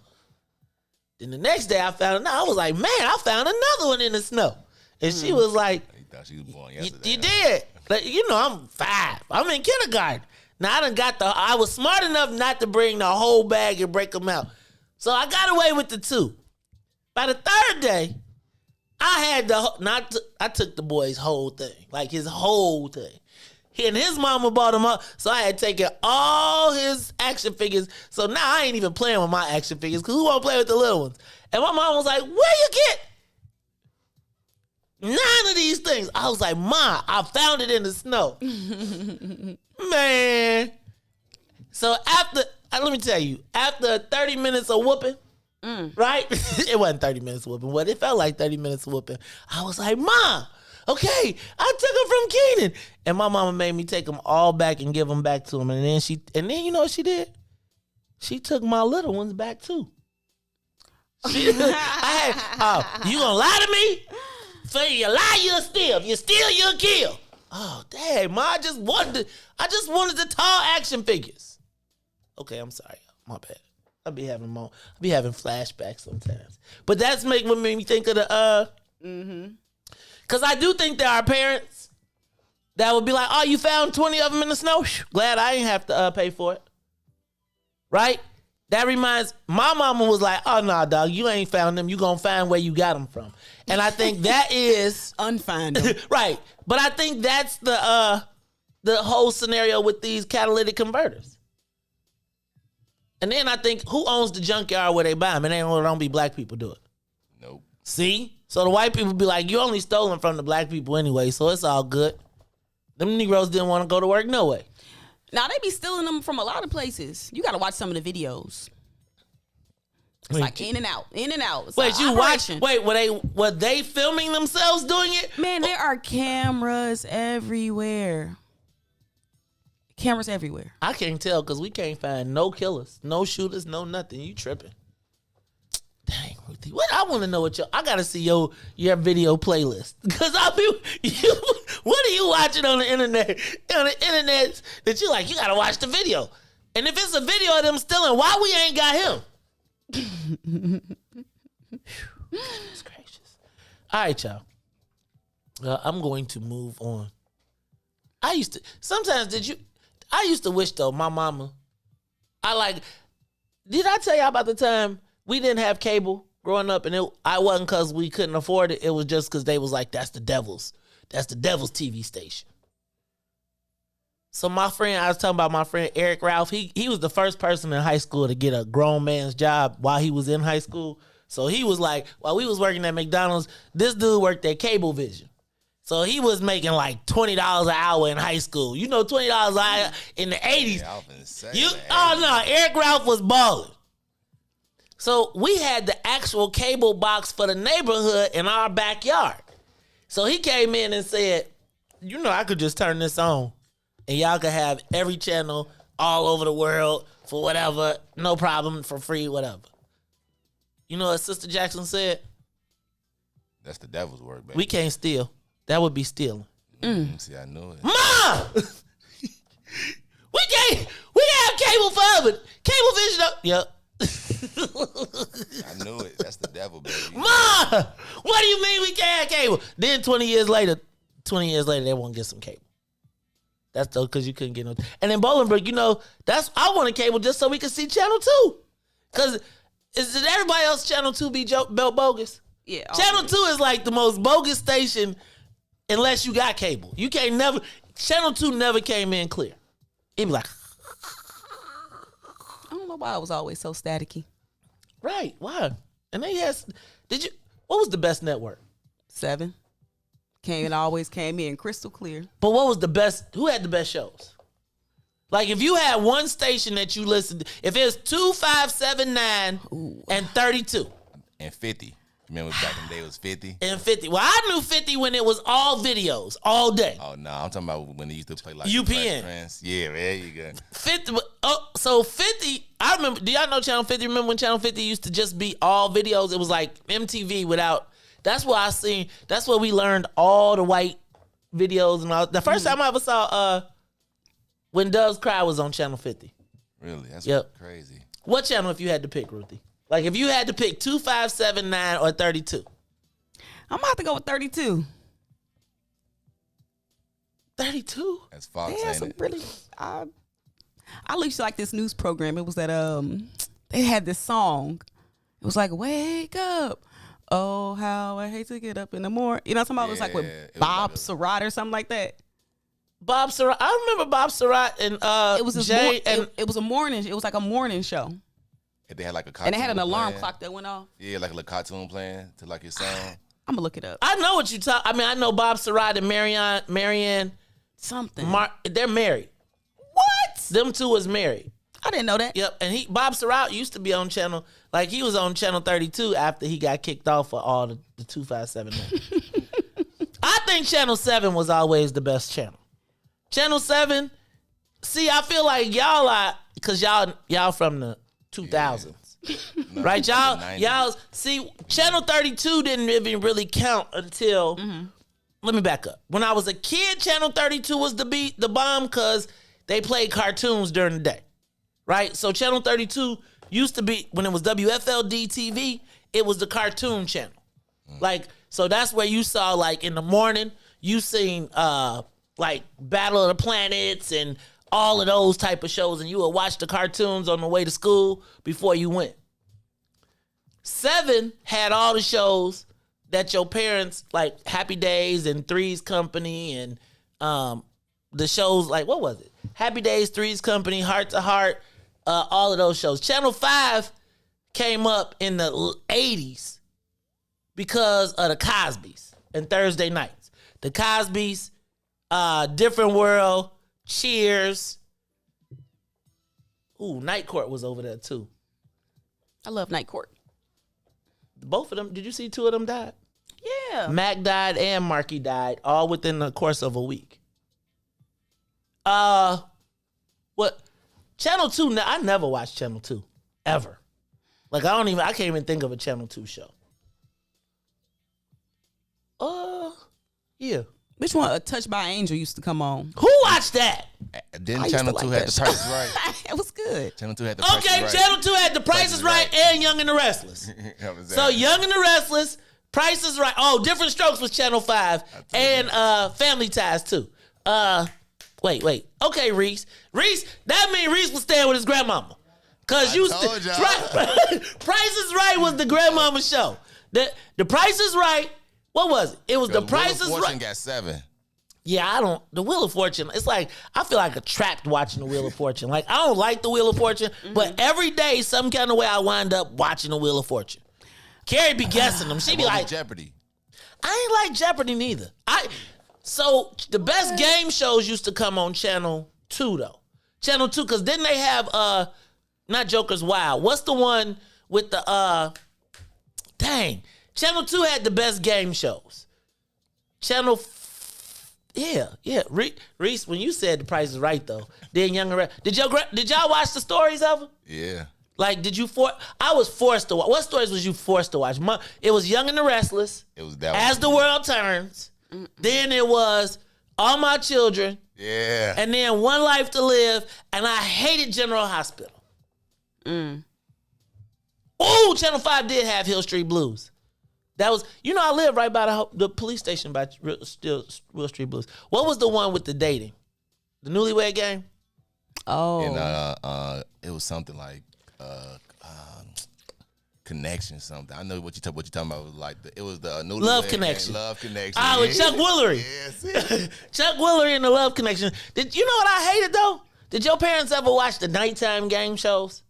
Then the next day I found it. I was like, man, I found another one in the snow. And she was like, you thought she was born yesterday. You did. But, I'm 5. I'm in kindergarten. Now, I was smart enough not to bring the whole bag and break them out. So I got away with the 2. By the third day, I took the boy's whole thing, like his whole thing. And his mama bought him up, so I had taken all his action figures. So now I ain't even playing with my action figures because who won't play with the little ones? And my mom was like, where you get 9 of these things? I was like, Ma, I found it in the snow. Man. So let me tell you, after 30 minutes of whooping, right? It wasn't 30 minutes of whooping, but it felt like 30 minutes of whooping. I was like, Ma, okay, I took them from Keenan. And my mama made me take them all back and give them back to him. And then you know what she did? She took my little ones back too. You gonna lie to me? So you lie, you'll steal. If you steal, you'll kill. Oh, dang, Ma, I just wanted the tall action figures. Okay, I'm sorry. My bad. I be having flashbacks sometimes. But that's what made me think of the because I do think there are parents that would be like, oh, you found 20 of them in the snow? Glad I ain't have to pay for it. Right? That reminds, my mama was like, oh, no, dog, you ain't found them. You gonna find where you got them from. And I think that is... Unfind them. Right. But I think that's the whole scenario with these catalytic converters. And then I think, who owns the junkyard where they buy them? And they don't be black people do it. Nope. See? So the white people be like, you only stolen from the black people anyway, so it's all good. Them Negroes didn't want to go to work no way. Now, they be stealing them from a lot of places. You got to watch some of the videos. It's like in and out. It's wait, you operation. Watch? Wait, were they filming themselves doing it? Man, there are cameras everywhere. Cameras everywhere. I can't tell because we can't find no killers, no shooters, no nothing. You tripping. Dang, Ruthie. What I want to know I gotta see your video playlist. Because what are you watching on the internet? On the internet that you like, you gotta watch the video. And if it's a video of them stealing, why we ain't got him? Goodness gracious. All right, y'all. I'm going to move on. Sometimes I used to wish though, my mama. Did I tell y'all about the time we didn't have cable growing up, and I wasn't because we couldn't afford it. It was just because they was like, that's the devil's TV station. So my friend, I was talking about my friend Eric Ralph. He was the first person in high school to get a grown man's job while he was in high school. So he was like, while we was working at McDonald's, this dude worked at Cablevision. So he was making like $20 an hour in high school. You know, $20 an hour in the 80s. Eric Ralph was balling. So we had the actual cable box for the neighborhood in our backyard. So he came in and said, you know, I could just turn this on and y'all could have every channel all over the world for whatever, no problem, for free, whatever. You know what Sister Jackson said? That's the devil's work, baby. We can't steal. That would be stealing. See, I knew it. Mom! we have cable forever. Cablevision. Yep. I knew it. That's the devil, baby. Mom! What do you mean we can't have cable? Then 20 years later, they won't get some cable. That's though because you couldn't get no. And in Bolingbrook, you know, I want a cable just so we can see Channel 2. Because did everybody else Channel 2 be bogus? Yeah. Channel 2 is like the most bogus station unless you got cable. You can't never. Channel 2 never came in clear. It be like. I don't know why it was always so staticky. Right. Why? And they asked, what was the best network? 7. Always came in crystal clear. But what was the best? Who had the best shows? Like if you had one station that you listened, if it was 2, 5, 7, 9, and 32. And 50. Remember back in the day it was 50? And 50. Well, I knew 50 when it was all videos, all day. Oh, no. I'm talking about when they used to play like UPN. Yeah, there you go. 50. So 50, I remember, do y'all know Channel 50? Remember when Channel 50 used to just be all videos? It was like MTV without, that's where we learned all the white videos and all. The first time I ever saw When Doves Cry was on Channel 50. Really? That's crazy. What channel if you had to pick, Ruthie? Like if you had to pick 2, 5, 7, 9, or 32? I'm about to go with 32. 32? That's Fox, ain't it? Really, I used to like this news program. It was that they had this song. It was like, wake up. Oh, how I hate to get up in the morning. You know what I'm talking about? It was like with Bob Surratt or something like that. Bob Surratt. I remember Bob Surratt and it was Jay. It was a morning. It was like a morning show. They had like a cartoon and they had an alarm playing. Clock that went off. Yeah, like a little cartoon playing to like your song. I'm gonna look it up. I know what you talk. I mean, I know Bob Surratt and Marianne. Something. They're married. What? Them two was married. I didn't know that. Yep. And Bob Surratt used to be on channel. Like he was on Channel 32 after he got kicked off for all the 257. I think Channel 7 was always the best channel. Channel 7. See, I feel like y'all are, because y'all from the 2000s. Yeah. Right? Y'all see, Channel 32 didn't even really count until, let me back up. When I was a kid, Channel 32 was the bomb because they played cartoons during the day. Right? So Channel 32 used to be, when it was WFLD TV, it was the cartoon channel. Like, so that's where you saw, like, in the morning, you seen, like, Battle of the Planets and all of those type of shows, and you would watch the cartoons on the way to school before you went. 7 had all the shows that your parents, like Happy Days and Three's Company and the shows, like, what was it? Happy Days, Three's Company, Heart to Heart, all of those shows. Channel 5 came up in the 80s because of the Cosbys and Thursday nights. The Cosbys, Different World, Cheers. Ooh, Night Court was over there too. I love Night Court. Both of them, did you see 2 of them died? Yeah. Mac died and Marky died, all within the course of a week. What? Channel 2, I never watched Channel 2, ever. Like, I can't even think of a Channel 2 show. Yeah. Which one? Touched by Angel used to come on. Who watched that? Didn't Channel 2 have The Price is Right? It was good. Channel 2 had The Price is Right. Okay, Channel 2 had The Price is Right and Young and the Restless. So Young and the Restless, Price is Right. Oh, Different Strokes was Channel 5 and Family Ties too. Wait. Okay, Riis. That means Riis was staying with his grandmama. Cause told y'all. Price is Right was the grandmama show. The Price is Right. What was it? It was The Price is Right. Got 7. Yeah, the Wheel of Fortune. It's like I feel like a trapped watching the Wheel of Fortune. Like I don't like the Wheel of Fortune, but every day, some kind of way, I wind up watching the Wheel of Fortune. Carrie be guessing them. She be like Jeopardy. I ain't like Jeopardy neither. So the best game shows used to come on Channel 2 though. Channel 2, because didn't they have not Joker's Wild? What's the one with the Channel 2 had the best game shows. Yeah. Riis, when you said The Price is Right though, then Young and Restless. Did y'all watch the stories of them? Yeah. Like, I was forced to watch. What stories was you forced to watch? It was Young and the Restless. It was that As the World Turns. Then it was All My Children. Yeah. And then One Life to Live. And I hated General Hospital. Oh, Channel 5 did have Hill Street Blues. That was, I live right by the police station by Will Street Blues. What was the one with the dating? The Newlywed Game? Oh. And it was something like Connection something. I know what you're talking about. It was the Newlywed Love Game. Connection. Love Connection. With Chuck Woolery. Yes. Chuck Woolery and the Love Connection. Did you know what I hated though? Did your parents ever watch the nighttime game shows?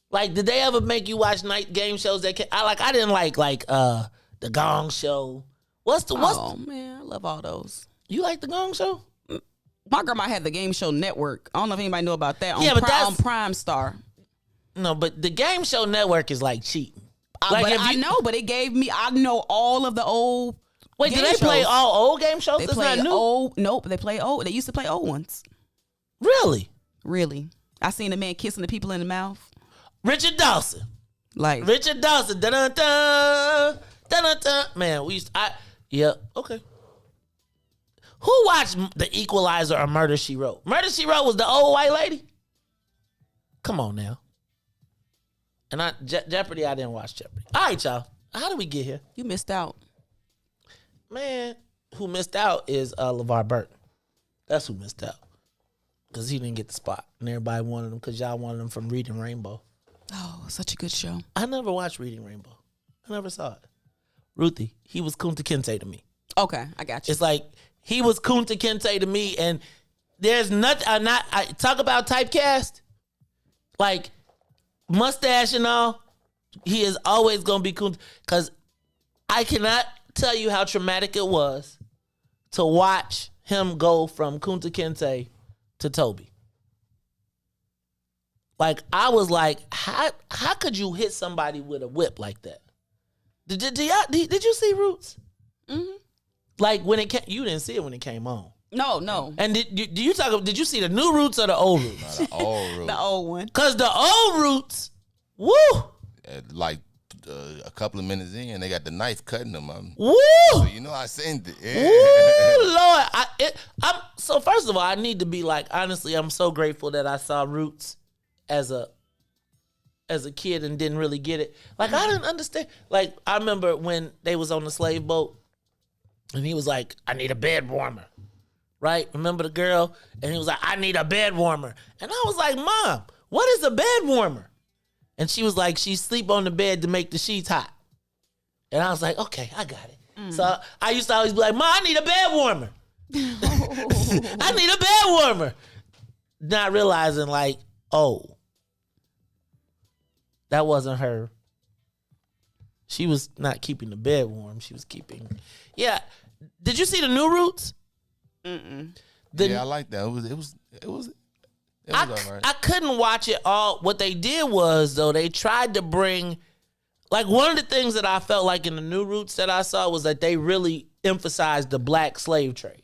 Like, did they ever make you watch night game shows I didn't like the Gong Show. Oh man, I love all those. You like the Gong Show? My grandma had the Game Show Network. I don't know if anybody know about that. On Prime Star. No, but the Game Show Network is like cheating. But it gave me. I know all of the old. Wait, do they play all old game shows? They That's play not new. old. Nope, they play old. They used to play old ones. Really? I seen a man kissing the people in the mouth. Richard Dawson. Richard Dawson. Da-da-da. Da-da-da. Man, okay. Who watched The Equalizer or Murder, She Wrote? Murder, She Wrote was the old white lady? Come on now. And Jeopardy, I didn't watch Jeopardy. All right, y'all. How did we get here? You missed out. Man, who missed out is LeVar Burton. That's who missed out. Because he didn't get the spot. And everybody wanted him because y'all wanted him from Reading Rainbow. Oh, such a good show. I never watched Reading Rainbow. I never saw it. Ruthie, he was Kunta Kinte to me. Okay, I got you. It's like, he was Kunta Kinte to me, and there's nothing, I talk about typecast, like, mustache and all, he is always going to be Kunta, because I cannot tell you how traumatic it was to watch him go from Kunta Kinte to Toby. Like, I was like, how could you hit somebody with a whip like that? Did you see Roots? Mm-hmm. Like, when it came, you didn't see it when it came on. No. And did you see the new Roots or the old Roots? No, the old Roots. The old one. Because the old Roots, woo! A couple of minutes in, they got the knife cutting them. Woo! So I seen it. Yeah. Woo, Lord. So first of all, I need to be like, honestly, I'm so grateful that I saw Roots as a kid and didn't really get it. Like, I didn't understand. Like, I remember when they was on the slave boat and he was like, I need a bed warmer. Right? Remember the girl? And he was like, I need a bed warmer. And I was like, Mom, what is a bed warmer? And she was like, she sleep on the bed to make the sheets hot. And I was like, okay, I got it. So I used to always be like, Mom, I need a bed warmer. I need a bed warmer. Not realizing like, oh, that wasn't her. She was not keeping the bed warm. She was keeping. Yeah. Did you see the new Roots? Mm-mm. Yeah, I like that. It was all right. I couldn't watch it all. What they did was, though, they tried to bring, like, one of the things that I felt like in the new Roots that I saw was that they really emphasized the black slave trade.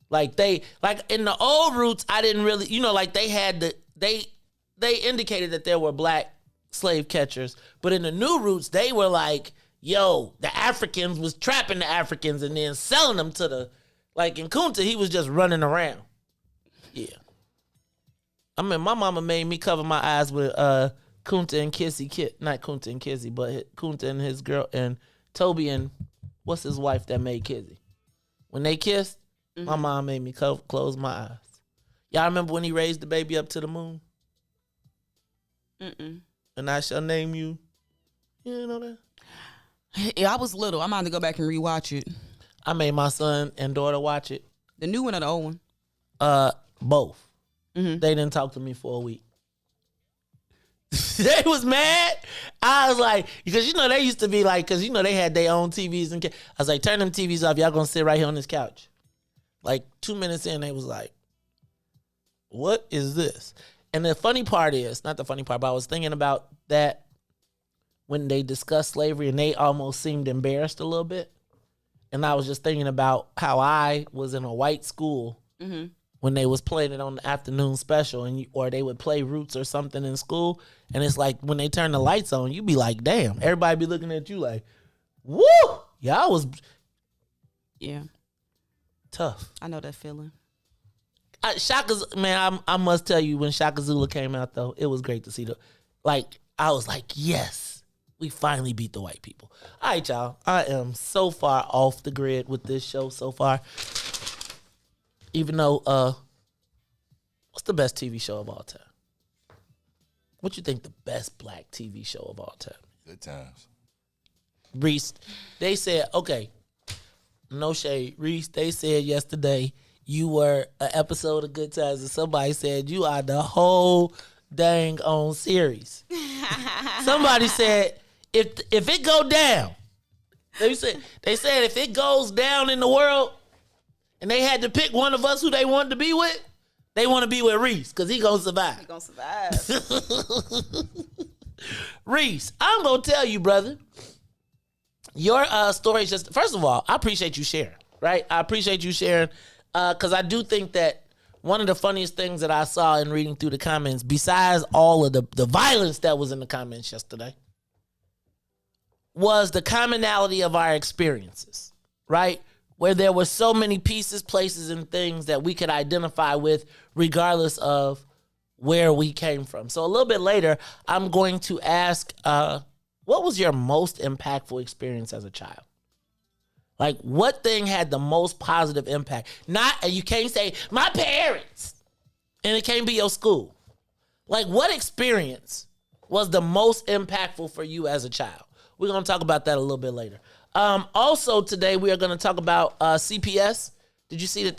Like in the old Roots, I didn't really, like they had they indicated that there were black slave catchers, but in the new Roots, they were like, yo, the Africans was trapping the Africans and then selling them to the, like in Kunta, he was just running around. Yeah. I mean, my mama made me cover my eyes with Kunta and Kissy, not Kunta and Kissy, but Kunta and his girl, and Toby and what's his wife that made Kizzy. When they kissed, My mom made me close my eyes. Y'all remember when he raised the baby up to the moon? And I shall name you. You didn't know that? Yeah, I was little. I'm going to go back and rewatch it. I made my son and daughter watch it. The new one or the old one? Both. They didn't talk to me for a week. They was mad. I was like, because they used to be like, because they had their own TVs and I was like, turn them TVs off. Y'all gonna sit right here on this couch. Like 2 minutes in, they was like, what is this? And the funny part is, not the funny part, but I was thinking about that when they discussed slavery and they almost seemed embarrassed a little bit. And I was just thinking about how I was in a white school when they was playing it on the afternoon special, or they would play Roots or something in school. And it's like when they turn the lights on, you be like, damn, everybody be looking at you like, woo! Y'all was tough. I know that feeling. Shaka's, man, I must tell you, when Shaka Zulu came out, though, it was great to see I was like, yes, we finally beat the white people. All right, y'all. I am so far off the grid with this show so far. Even though, what's the best TV show of all time? What you think the best black TV show of all time? Good Times. Riis, they said, okay, no shade. Riis, they said yesterday you were an episode of Good Times, and somebody said you are the whole dang on series. Somebody said if it go down, they said if it goes down in the world, and they had to pick one of us who they wanted to be with, they want to be with Riis because he gonna survive. He gonna survive. Riis, I'm gonna tell you, brother. Your story is just, first of all, I appreciate you sharing. Right, I appreciate you sharing because I do think that one of the funniest things that I saw in reading through the comments, besides all of the violence that was in the comments yesterday, was the commonality of our experiences. Right. Where there were so many pieces, places, and things that we could identify with regardless of where we came from. So a little bit later, I'm going to ask, what was your most impactful experience as a child? Like, what thing had the most positive impact? You can't say, my parents, and it can't be your school. Like, what experience was the most impactful for you as a child? We're going to talk about that a little bit later. Also today we are going to talk about CPS. Did you see that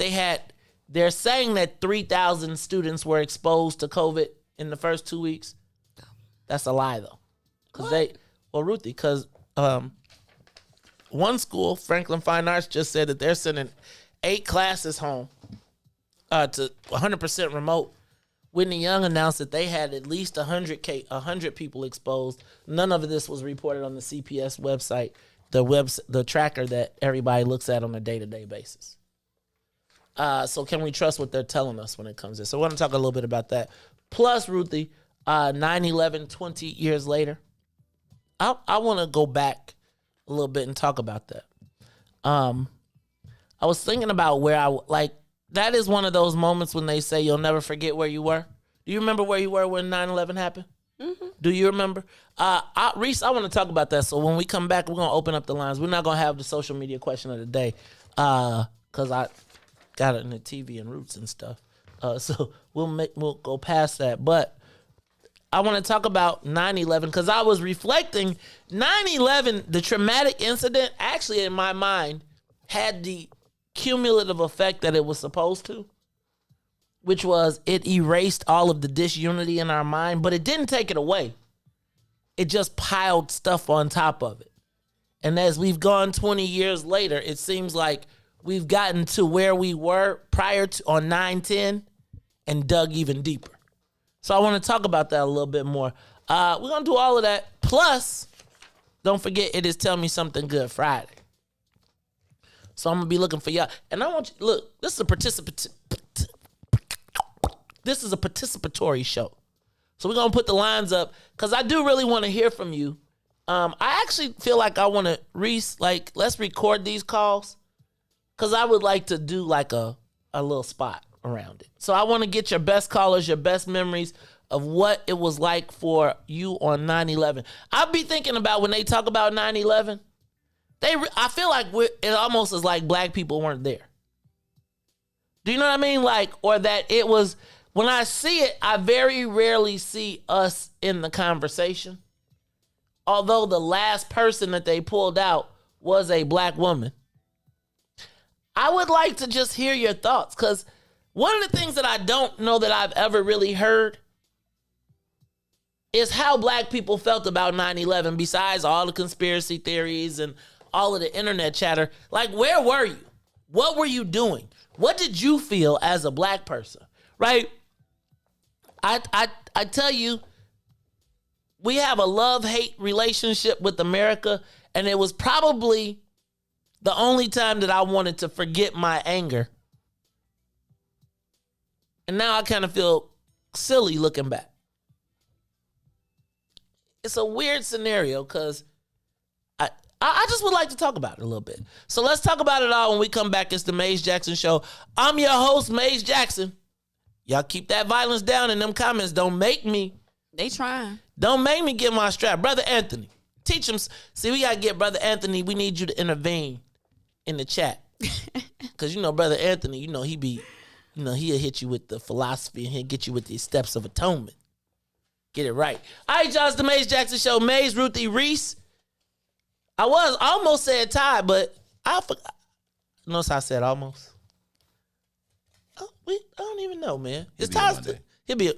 they're saying that 3,000 students were exposed to COVID in the first 2 weeks? That's a lie though. Ruthie, because one school, Franklin Fine Arts, just said that they're sending 8 classes home to 100% remote. Whitney Young announced that they had at least 100 people exposed. None of this was reported on the CPS website. The tracker that everybody looks at on a day-to-day basis. So can we trust what they're telling us when it comes to? So I want to talk a little bit about that. Plus, Ruthie, 9/11, 20 years later. I want to go back a little bit and talk about that. I was thinking about where that is one of those moments when they say you'll never forget where you were. Do you remember where you were when 9/11 happened? Mm-hmm. Do you remember? Riis, I want to talk about that. So when we come back, we're going to open up the lines. We're not going to have the social media question of the day because I got it in the TV and Roots and stuff. So we'll go past that. But I want to talk about 9/11 because I was reflecting. 9/11, the traumatic incident, actually in my mind, had the cumulative effect that it was supposed to, which was it erased all of the disunity in our mind, but it didn't take it away. It just piled stuff on top of it. And as we've gone 20 years later, it seems like we've gotten to where we were prior to on 9/10 and dug even deeper. So I want to talk about that a little bit more. We're going to do all of that. Plus, don't forget, it is Tell Me Something Good Friday. So I'm going to be looking for y'all. And I want you, look, this is a participatory show. So we're going to put the lines up because I do really want to hear from you. I actually feel like I want to, Riis, let's record these calls because I would like to do a little spot around it. So I want to get your best callers, your best memories of what it was like for you on 9/11. I'll be thinking about when they talk about 9/11, I feel like it almost is like black people weren't there. Do you know what I mean? Like, or that it was, when I see it, I very rarely see us in the conversation. Although the last person that they pulled out was a black woman. I would like to just hear your thoughts, because one of the things that I don't know that I've ever really heard is how black people felt about 9/11, besides all the conspiracy theories and all of the internet chatter. Like, where were you? What were you doing? What did you feel as a black person? Right? I tell you, we have a love-hate relationship with America, and it was probably the only time that I wanted to forget my anger. And now I kind of feel silly looking back. It's a weird scenario because I just would like to talk about it a little bit. So let's talk about it all when we come back. It's the Maze Jackson Show. I'm your host, Maze Jackson. Y'all keep that violence down in them comments. Don't make me. They trying. Don't make me get my strap. Brother Anthony, teach him. See, we got to get Brother Anthony. We need you to intervene in the chat. Because, Brother Anthony, he'll hit you with the philosophy and he'll get you with the steps of atonement. Get it right. All right, y'all, it's the Maze Jackson Show. Maze, Ruthie, Riis. I almost said Todd, but I forgot. Notice how I said almost. I don't even know, man. It's Todd's. He'll be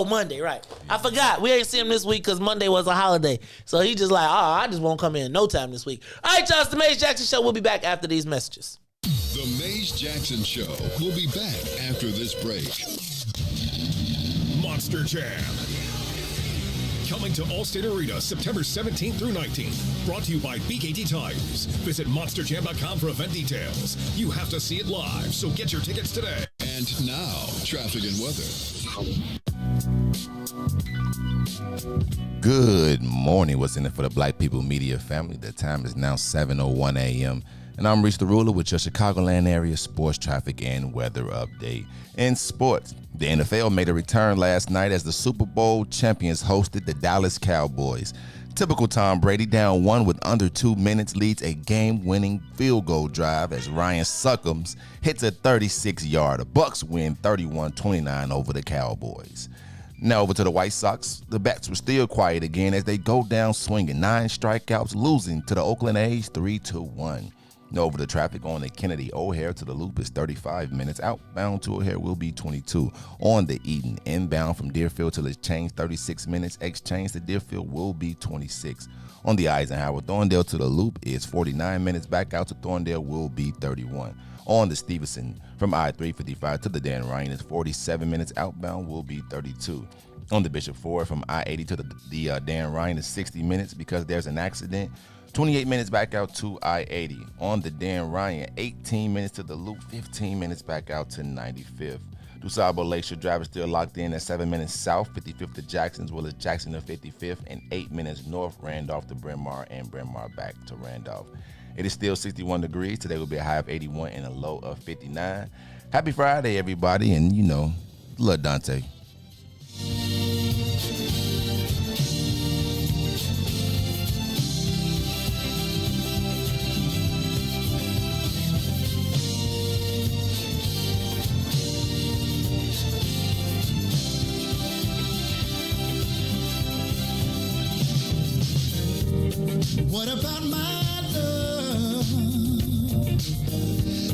Monday, right? Yeah. I forgot. We ain't see him this week because Monday was a holiday. So he just like, I just won't come in no time this week. All right, y'all, it's the Maze Jackson Show. We'll be back after these messages. The Maze Jackson Show will be back after this break. Monster Jam. Coming to Allstate Arena September 17th through 19th. Brought to you by BKT Tires. Visit monsterjam.com for event details. You have to see it live, so get your tickets today. And now, traffic and weather. Good morning. What's in it for the Black People Media family? The time is now 7:01 a.m. And I'm Riis the Ruler with your Chicagoland area sports traffic and weather update. In sports, the NFL made a return last night as the Super Bowl champions hosted the Dallas Cowboys. Typical Tom Brady, down one with under 2 minutes, leads a game-winning field goal drive as Ryan Succums hits a 36-yarder. Bucks win 31-29 over the Cowboys. Now over to the White Sox. The bats were still quiet again as they go down swinging. 9 strikeouts, losing to the Oakland A's 3-1. Now over the traffic on the Kennedy O'Hare to the Loop is 35 minutes. Outbound to O'Hare will be 22. On the Eden, inbound from Deerfield to Exchange, 36 minutes. Exchange to Deerfield will be 26. On the Eisenhower, Thorndale to the Loop is 49 minutes. Back out to Thorndale will be 31. On the Stevenson, from I-355 to the Dan Ryan is 47 minutes. Outbound will be 32. On the Bishop Ford, from I-80 to the Dan Ryan is 60 minutes because there's an accident. 28 minutes back out to I-80. On the Dan Ryan, 18 minutes to the Loop, 15 minutes back out to 95th. DuSable Lakeshore Drive is still locked in at 7 minutes south, 55th to Jacksonville is Jackson to 55th, and 8 minutes north, Randolph to Bryn Mawr, and Bryn Mawr back to Randolph. It is still 61 degrees. Today will be a high of 81 and a low of 59. Happy Friday, everybody, and love Dante. What about my love?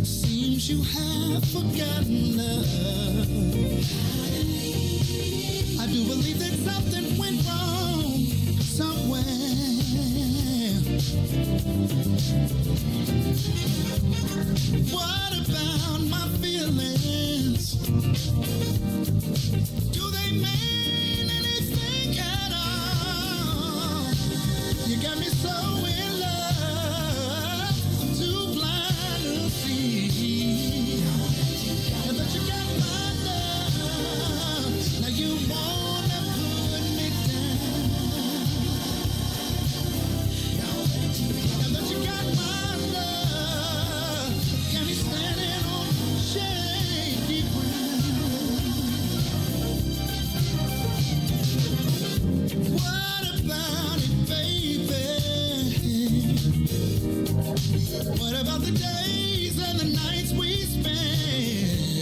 Seems you have forgotten love. I do believe that something went wrong somewhere. What about my feelings? Do they mean anything at all? You got me so in love, I'm too blind to see. But you got my love, now you wanna put me down. But you got my love, got me standing on shaky ground. What about it, baby? What about the days and the nights we spend?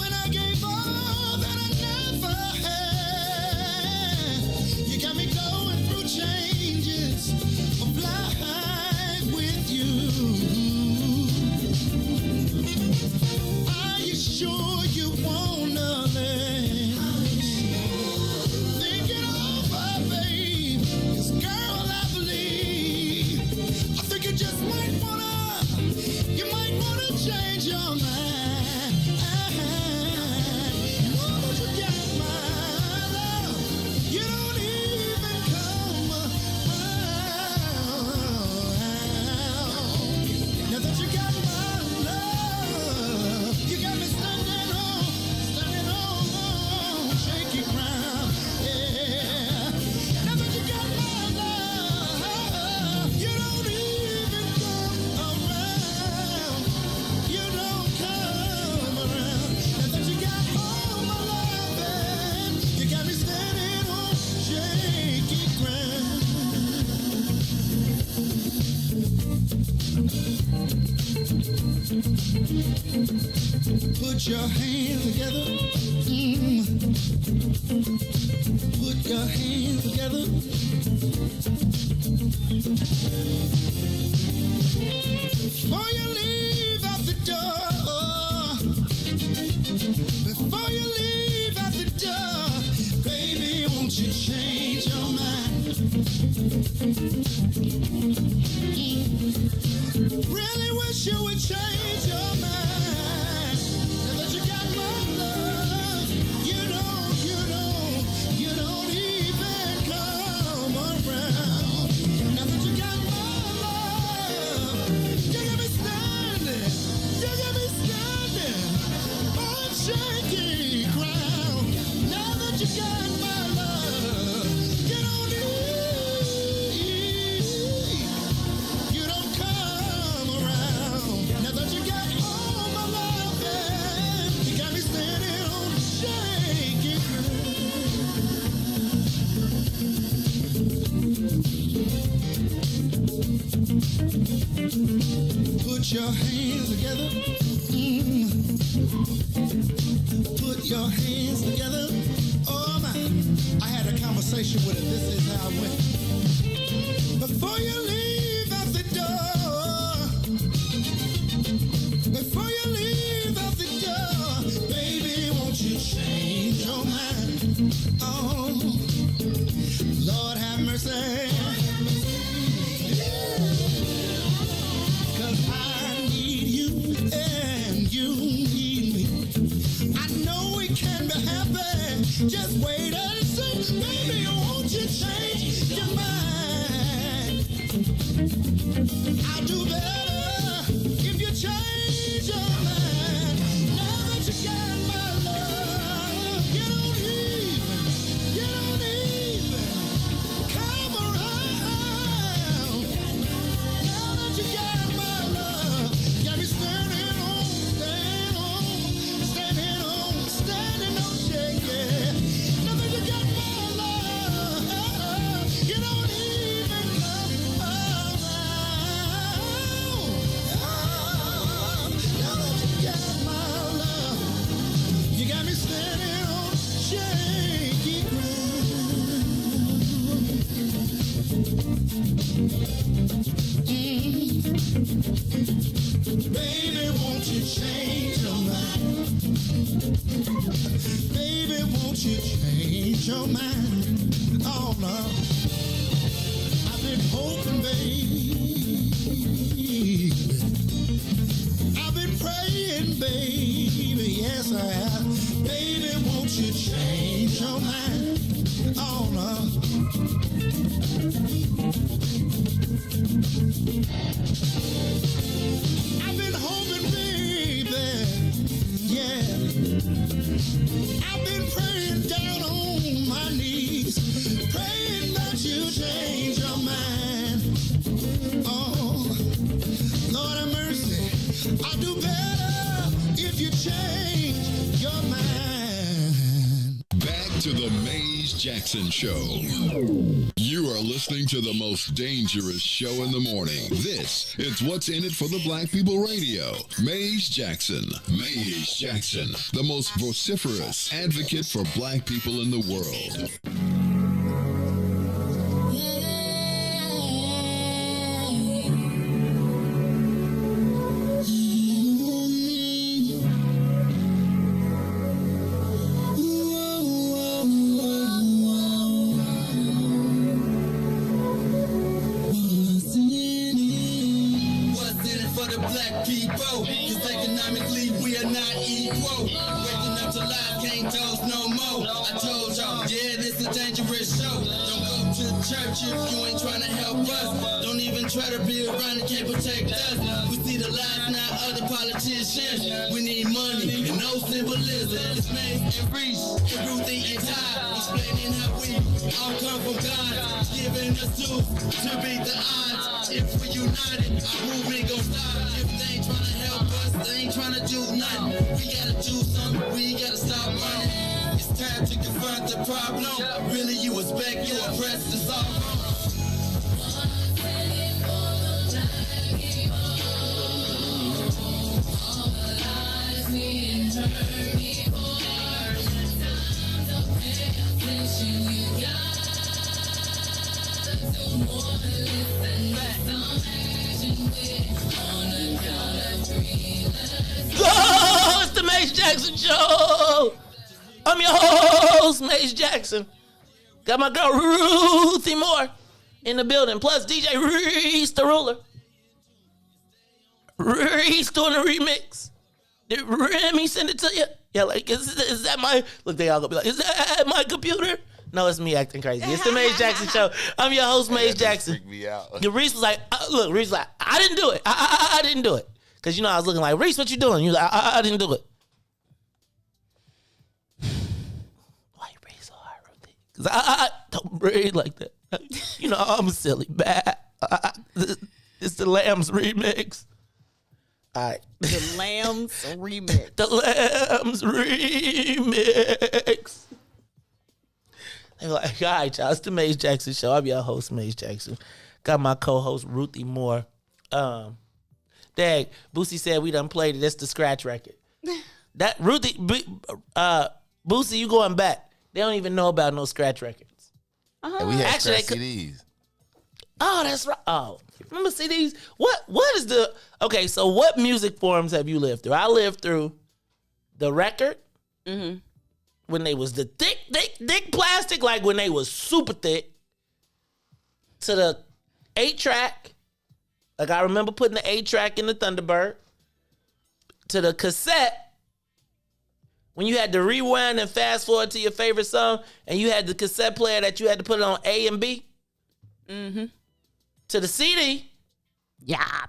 when I gave all that I never had. You got me going through changes of life with you. Are you sure you wanna live? Think it over, babe. 'Cause girl, I believe. I think you just might wanna change your mind. Now that you got my love, you don't even come around. Now that you got my love, you got me standing on shaky ground. Yeah. Now that you got my love, you don't even come around. You don't come around. Now that you got all my loving, you got me standing on shaky ground. Put your hands together. Put your hands together. Before you leave out the door, before you leave out the door, baby, won't you change your mind? Really wish you would change your mind. Now that you got my love, you don't even come around. Now that you got my love, you got me standing on shaky ground. Now that you got my love, you don't come around. Now that you got all my loving, you got me standing on shaky ground. Put your hands together. Put your hands together. Oh my, I had a conversation with her. This is how it went. Before you leave out the door, before you leave out the door, baby, won't you change your mind? Oh, Lord have mercy. 'Cause I need you and you need me. I know it can be happy. Just wait and see. Baby, won't you change your mind? I'll do better if you change your mind. Now that you got my love, you don't even come around. Now that you got my love, got me standing on shaky. Now that you got my love, you don't even come around. Now that you got my love, you got me standing on shaky ground. Baby, won't you change your mind? Baby, won't you change your mind? Oh no, I've been hoping, baby. I've been praying, baby. Yes, I have. Baby, won't you change your mind? Oh no. I've been hoping, baby, yeah. I've been praying down on my knees, praying that you change your mind. Oh, Lord have mercy, I'll do better if you change your mind. Back to the Maze Jackson Show. You are listening to the most dangerous show in the morning. This is What's in It for the Black People Radio. Maze Jackson. Maze Jackson, the most vociferous advocate for black people in the world. Church if you ain't trying to help us. Don't even try to be around and can't protect us. We see the lies now of the politicians. We need money and no symbolism. It's Maze and Riis and Ruthie and Todd explaining how we all come from God, giving us tools to beat the odds. If we united, our movement gon' stop. If they ain't trying to help us, they ain't trying to do nothing. We gotta do something. We gotta stop running. It's time to confront the problem. Really, you expect you oppressed to solve wrong. Go! It's the Maze Jackson Show. I'm your host, Maze Jackson. Got my girl Ruthie Moore in the building. Plus DJ Riis the Ruler. Riis doing a remix. Did Remy send it to you? Yeah, like, is that my... Look, they all gonna be like, is that my computer? No, it's me acting crazy. It's the Maze Jackson Show. I'm your host, Maze Jackson. Freak me out. Riis was like, look, Riis was like, I didn't do it. I didn't do it. Because, you know, I was looking like, Riis, what you doing? You like, I didn't do it. Why you breathe so hard, Ruthie? Because I don't breathe like that. You know, I'm silly. Bad. It's the Lambs remix. All right. The Lambs remix. The Lambs remix. They were like, all right, y'all, it's the Maze Jackson Show. I'm your host, Maze Jackson. Got my co-host, Ruthie Moore. Dang, Boosie said we done played it. That's the scratch record. That Ruthie, Boosie, you going back. They don't even know about no scratch records. And we had scratch CDs. Oh, that's right. Oh, remember CDs? What is the... Okay, so what music forms have you lived through? I lived through the record. Mm-hmm. When they was the thick plastic, like when they was super thick, to the 8-track. Like I remember putting the 8-track in the Thunderbird. To the cassette, when you had to rewind and fast forward to your favorite song, and you had the cassette player that you had to put it on A and B. Mm-hmm. To the CD. Yeah.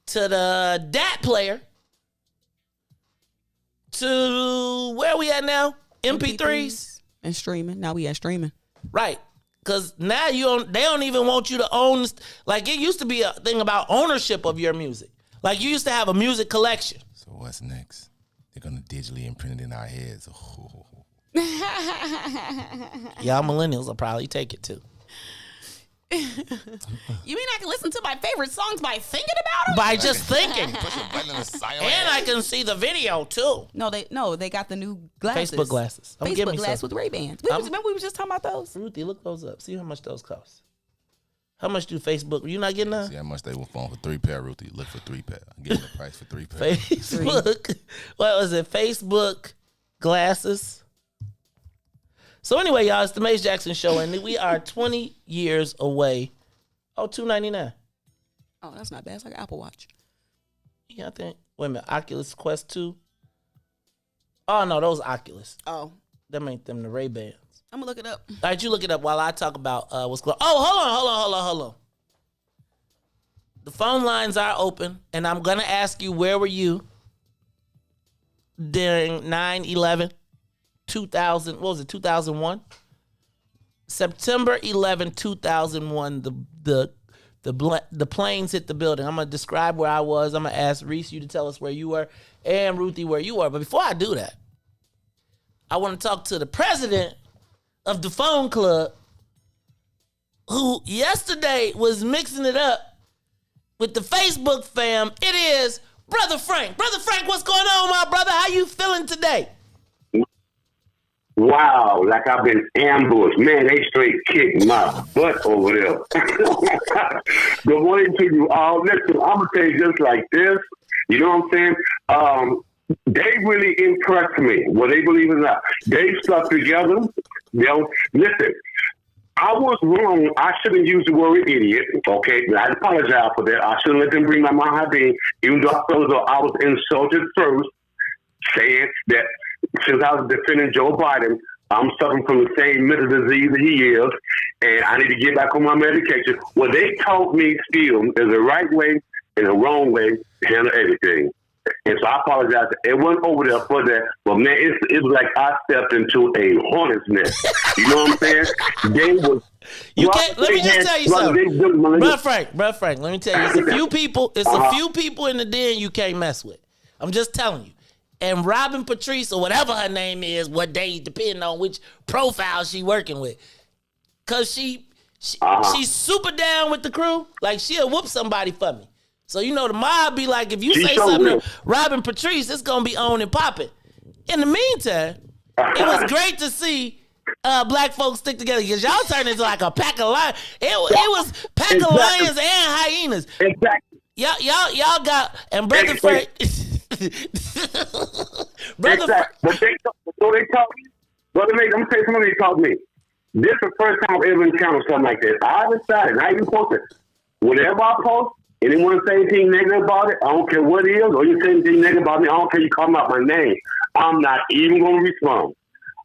To the DAT player. To where we at now? MP3s and streaming. Now we at streaming. Right. Because now they don't even want you to own. Like it used to be a thing about ownership of your music. Like you used to have a music collection. So what's next? They're going to digitally imprint it in our heads. Oh. Y'all millennials will probably take it too. You mean I can listen to my favorite songs by thinking about them? By just thinking. Push a button on the side. And I can see the video too. No, they got the new glasses. Facebook glasses. Facebook glasses with Ray-Bans. Remember we were just talking about those? Ruthie, look those up. See how much those cost. How much do Facebook? You not getting that? See how much they will phone for 3 pair, Ruthie. Look for 3 pair. I'm getting the price for 3 pair. Facebook. What was it? Facebook glasses. So anyway, y'all, it's the Maze Jackson Show, and we are 20 years away. Oh, $299. Oh, that's not bad. It's like an Apple Watch. Yeah, I think. Wait a minute. Oculus Quest 2. Oh, no, those Oculus. Oh. Them ain't them, the Ray-Bans. I'm going to look it up. All right, you look it up while I talk about what's going on. Oh, hold on. The phone lines are open, and I'm going to ask you, where were you during 9/11? 2000, what was it, 2001? September 11, 2001, the planes hit the building. I'm going to describe where I was. I'm going to ask Riis you to tell us where you were, and Ruthie where you were. But before I do that, I want to talk to the president of the phone club, who yesterday was mixing it up with the Facebook fam. It is Brother Frank. Brother Frank, what's going on, my brother? How you feeling today? Wow, like I've been ambushed. Man, they straight kicked my butt over there. Good morning to you all. Listen, I'm going to tell you just like this. You know what I'm saying? They really impressed me. Whether they believe it or not. They stuck together. You know, listen, I was wrong. I shouldn't use the word idiot. Okay, I apologize for that. I shouldn't let them bring my mind in, even though I was insulted first, saying that since I was defending Joe Biden, I'm suffering from the same mental disease that he is, and I need to get back on my medication. Well, they taught me still there's a right way and a wrong way to handle everything. And so I apologize. It wasn't over there for that. But, man, it was like I stepped into a hornet's nest. You know what I'm saying? They was... You can't... Let me just tell you something. Brother Frank, let me tell you. It's a few people. It's a few people in the den you can't mess with. I'm just telling you. And Robin Patrice, or whatever her name is, what day, depending on which profile she working with. Because she's super down with the crew. Like, she'll whoop somebody for me. So, you know, the mob be like, if you say something to Robin Patrice, it's going to be on and popping. In the meantime, it was great to see black folks stick together because y'all turned into like a pack of lions. It was pack of lions and hyenas. Exactly. Y'all got, and Brother Frank... Brother exactly. But they taught me, Brother Nate, I'm going to tell you something they taught me. This is the first time I've ever encountered something like this. I decided, not even posted, whatever I post, anyone say anything negative about it, I don't care what it is, or you say anything negative about me, I don't care you call out my name. I'm not even going to respond.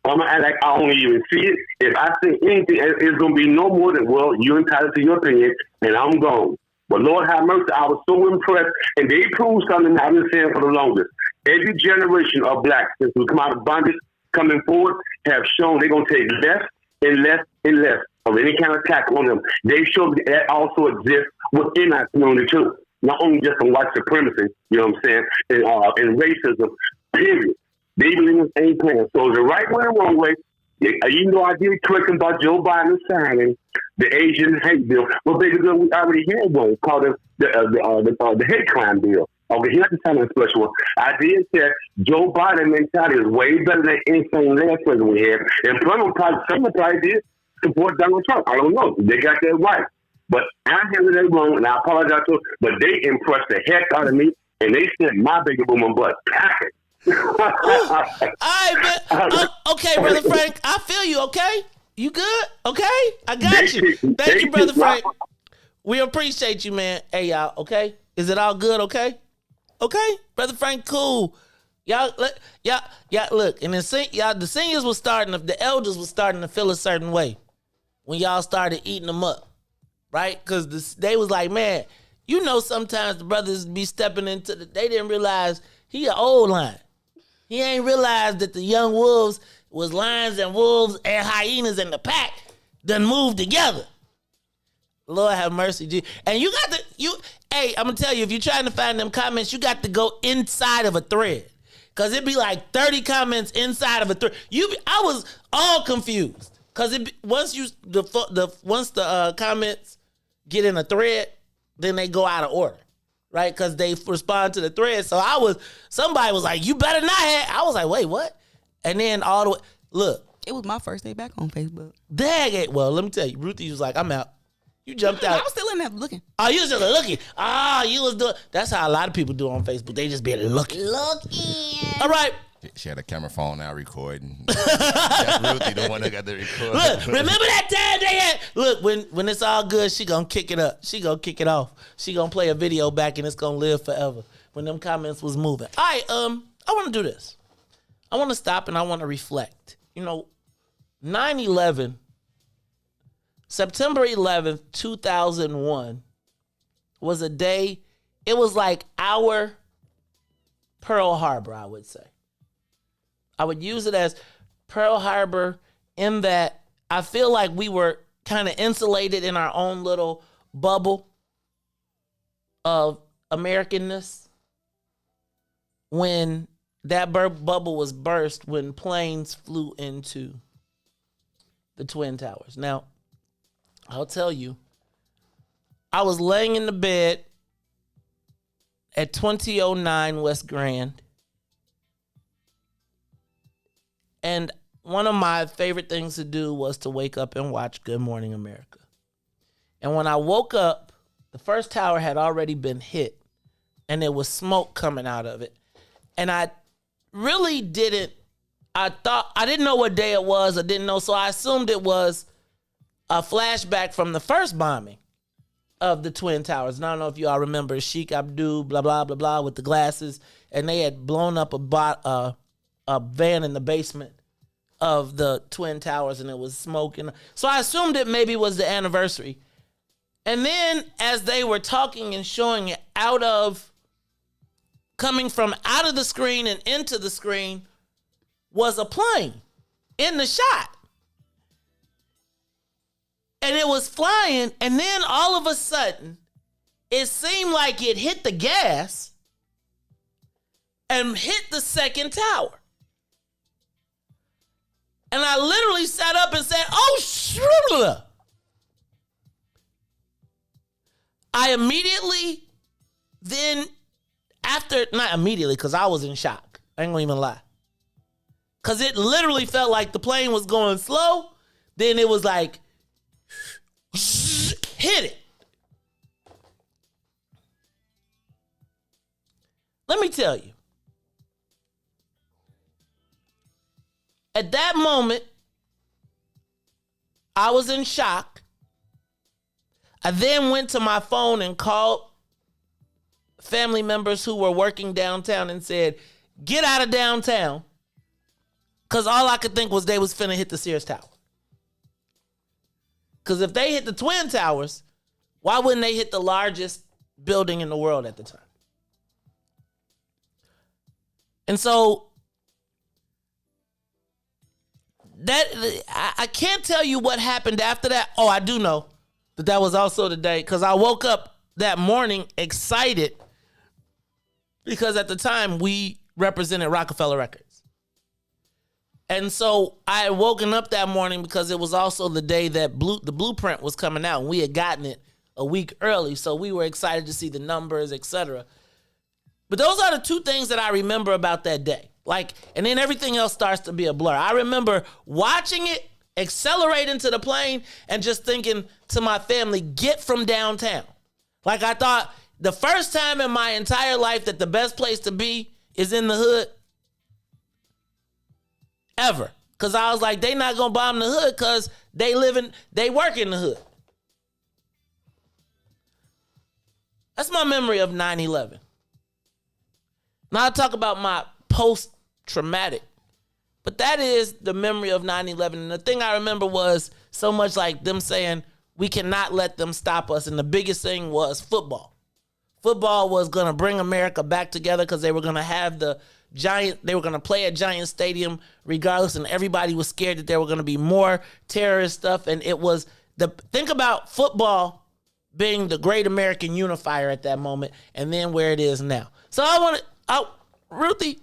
I'm going to act like I don't even see it. If I say anything, it's going to be no more than, well, you're entitled to your opinion, and I'm gone. But Lord have mercy, I was so impressed, and they proved something I've been saying for the longest. Every generation of blacks, since we come out of bondage, coming forward, have shown they're going to take less and less and less of any kind of attack on them. They showed that also exists within our community too. Not only just on white supremacy, you know what I'm saying, and racism, period. They believe in the same plan. So the right way or wrong way, even though I did correct about Joe Biden signing the Asian hate bill, well, baby girl, we already had one called the hate crime bill. Okay, here's the sign of a special one. I did say Joe Biden mentality is way better than anything last president we had. And some probably did support Donald Trump. I don't know. They got that right. But I handled that wrong, and I apologize to them. But they impressed the heck out of me, and they sent my baby boomer butt packing. All right, man. Okay, Brother Frank, I feel you, okay? You good? Okay? I got you. Thank you, Brother Frank. We appreciate you, man. Hey, y'all, okay? Is it all good, okay? Okay? Brother Frank, cool. Y'all, look, and the seniors was the elders was starting to feel a certain way when y'all started eating them up, right? Because they was like, man, you know sometimes the brothers be stepping into they didn't realize he an old lion. He ain't realized that the young wolves was lions and wolves and hyenas in the pack done moved together. Lord have mercy, G. And you got hey, I'm gonna tell you, if you're trying to find them comments, you got to go inside of a thread. Cause it'd be like 30 comments inside of a thread. I was all confused. Cause once the comments get in a thread, then they go out of order. Right? Cause they respond to the thread. So somebody was like, you better not have. I was like, wait, what? And then all the way, look. It was my first day back on Facebook. Dang it. Well, let me tell you, Ruthie was like, I'm out. You jumped out. I was still in there looking. Oh, you was just looking. you was doing. That's how a lot of people do on Facebook. They just be looking. All right. She had a camera phone now recording. That's Ruthie, the one that got the record. Look, remember that time they had? Look, when it's all good, she gonna kick it up. She gonna kick it off. She gonna play a video back and it's gonna live forever. When them comments was moving. All right, I want to do this. I want to stop and I want to reflect. 9/11. September 11th, 2001 was a day, it was like our Pearl Harbor, I would say. I would use it as Pearl Harbor in that I feel like we were kind of insulated in our own little bubble of Americanness when that bubble was burst when planes flew into the Twin Towers. Now, I'll tell you. I was laying in the bed at 2009 West Grand. And one of my favorite things to do was to wake up and watch Good Morning America. And when I woke up, the first tower had already been hit and there was smoke coming out of it. And I really didn't know what day it was. I didn't know. So I assumed it was a flashback from the first bombing of the Twin Towers. And I don't know if you all remember Sheikh Abdul, blah, blah, blah, blah, with the glasses. And they had blown up a van in the basement of the Twin Towers and it was smoking. So I assumed it maybe was the anniversary. And then as they were talking and showing it coming from out of the screen and into the screen was a plane in the shot. And it was flying, and then all of a sudden, it seemed like it hit the gas and hit the second tower. And I literally sat up and said, oh, shribbler. I immediately then, not immediately, because I was in shock. I ain't gonna even lie. Because it literally felt like the plane was going slow. Then it was like, hit it. Let me tell you. At that moment, I was in shock. I then went to my phone and called family members who were working downtown and said, get out of downtown. Because all I could think was they was finna hit the Sears Tower. Because if they hit the Twin Towers, why wouldn't they hit the largest building in the world at the time? And so that I can't tell you what happened after that. Oh, I do know that was also the day, because I woke up that morning excited because at the time we represented Rockefeller Records. And so I had woken up that morning because it was also the day that the blueprint was coming out, and we had gotten it a week early. So we were excited to see the numbers, etc. But those are the two things that I remember about that day. And then everything else starts to be a blur. I remember watching it accelerate into the plane and just thinking to my family, get from downtown. I thought the first time in my entire life that the best place to be is in the hood ever. Because I was like, they not going to bomb the hood because they work in the hood. That's my memory of 9/11. Now I talk about my post-traumatic, but that is the memory of 9/11. And the thing I remember was so much like them saying, we cannot let them stop us. And the biggest thing was football. Football was going to bring America back together because they were going to have they were going to play at Giant Stadium regardless. And everybody was scared that there were going to be more terrorist stuff. And it was think about football being the great American unifier at that moment, and then where it is now. So Ruthie,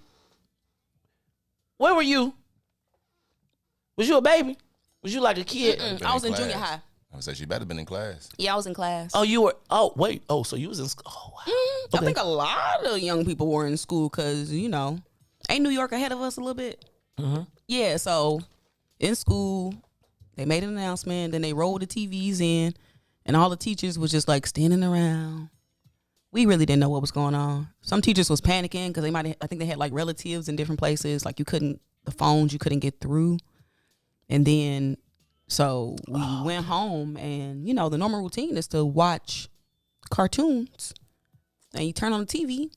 where were you? Was you a baby? Was you like a kid? I was in junior high. I was like, she better been in class. Yeah, I was in class. Oh, you were? Oh, wait. Oh, so you was in school? Oh, wow. Okay. I think a lot of young people were in school because, ain't New York ahead of us a little bit? Mm-hmm. Yeah, so in school, they made an announcement, then they rolled the TVs in, and all the teachers was just standing around. We really didn't know what was going on. Some teachers was panicking because I think they had relatives in different places. The phones you couldn't get through. And then, so we went home and, the normal routine is to watch cartoons. And you turn on the TV,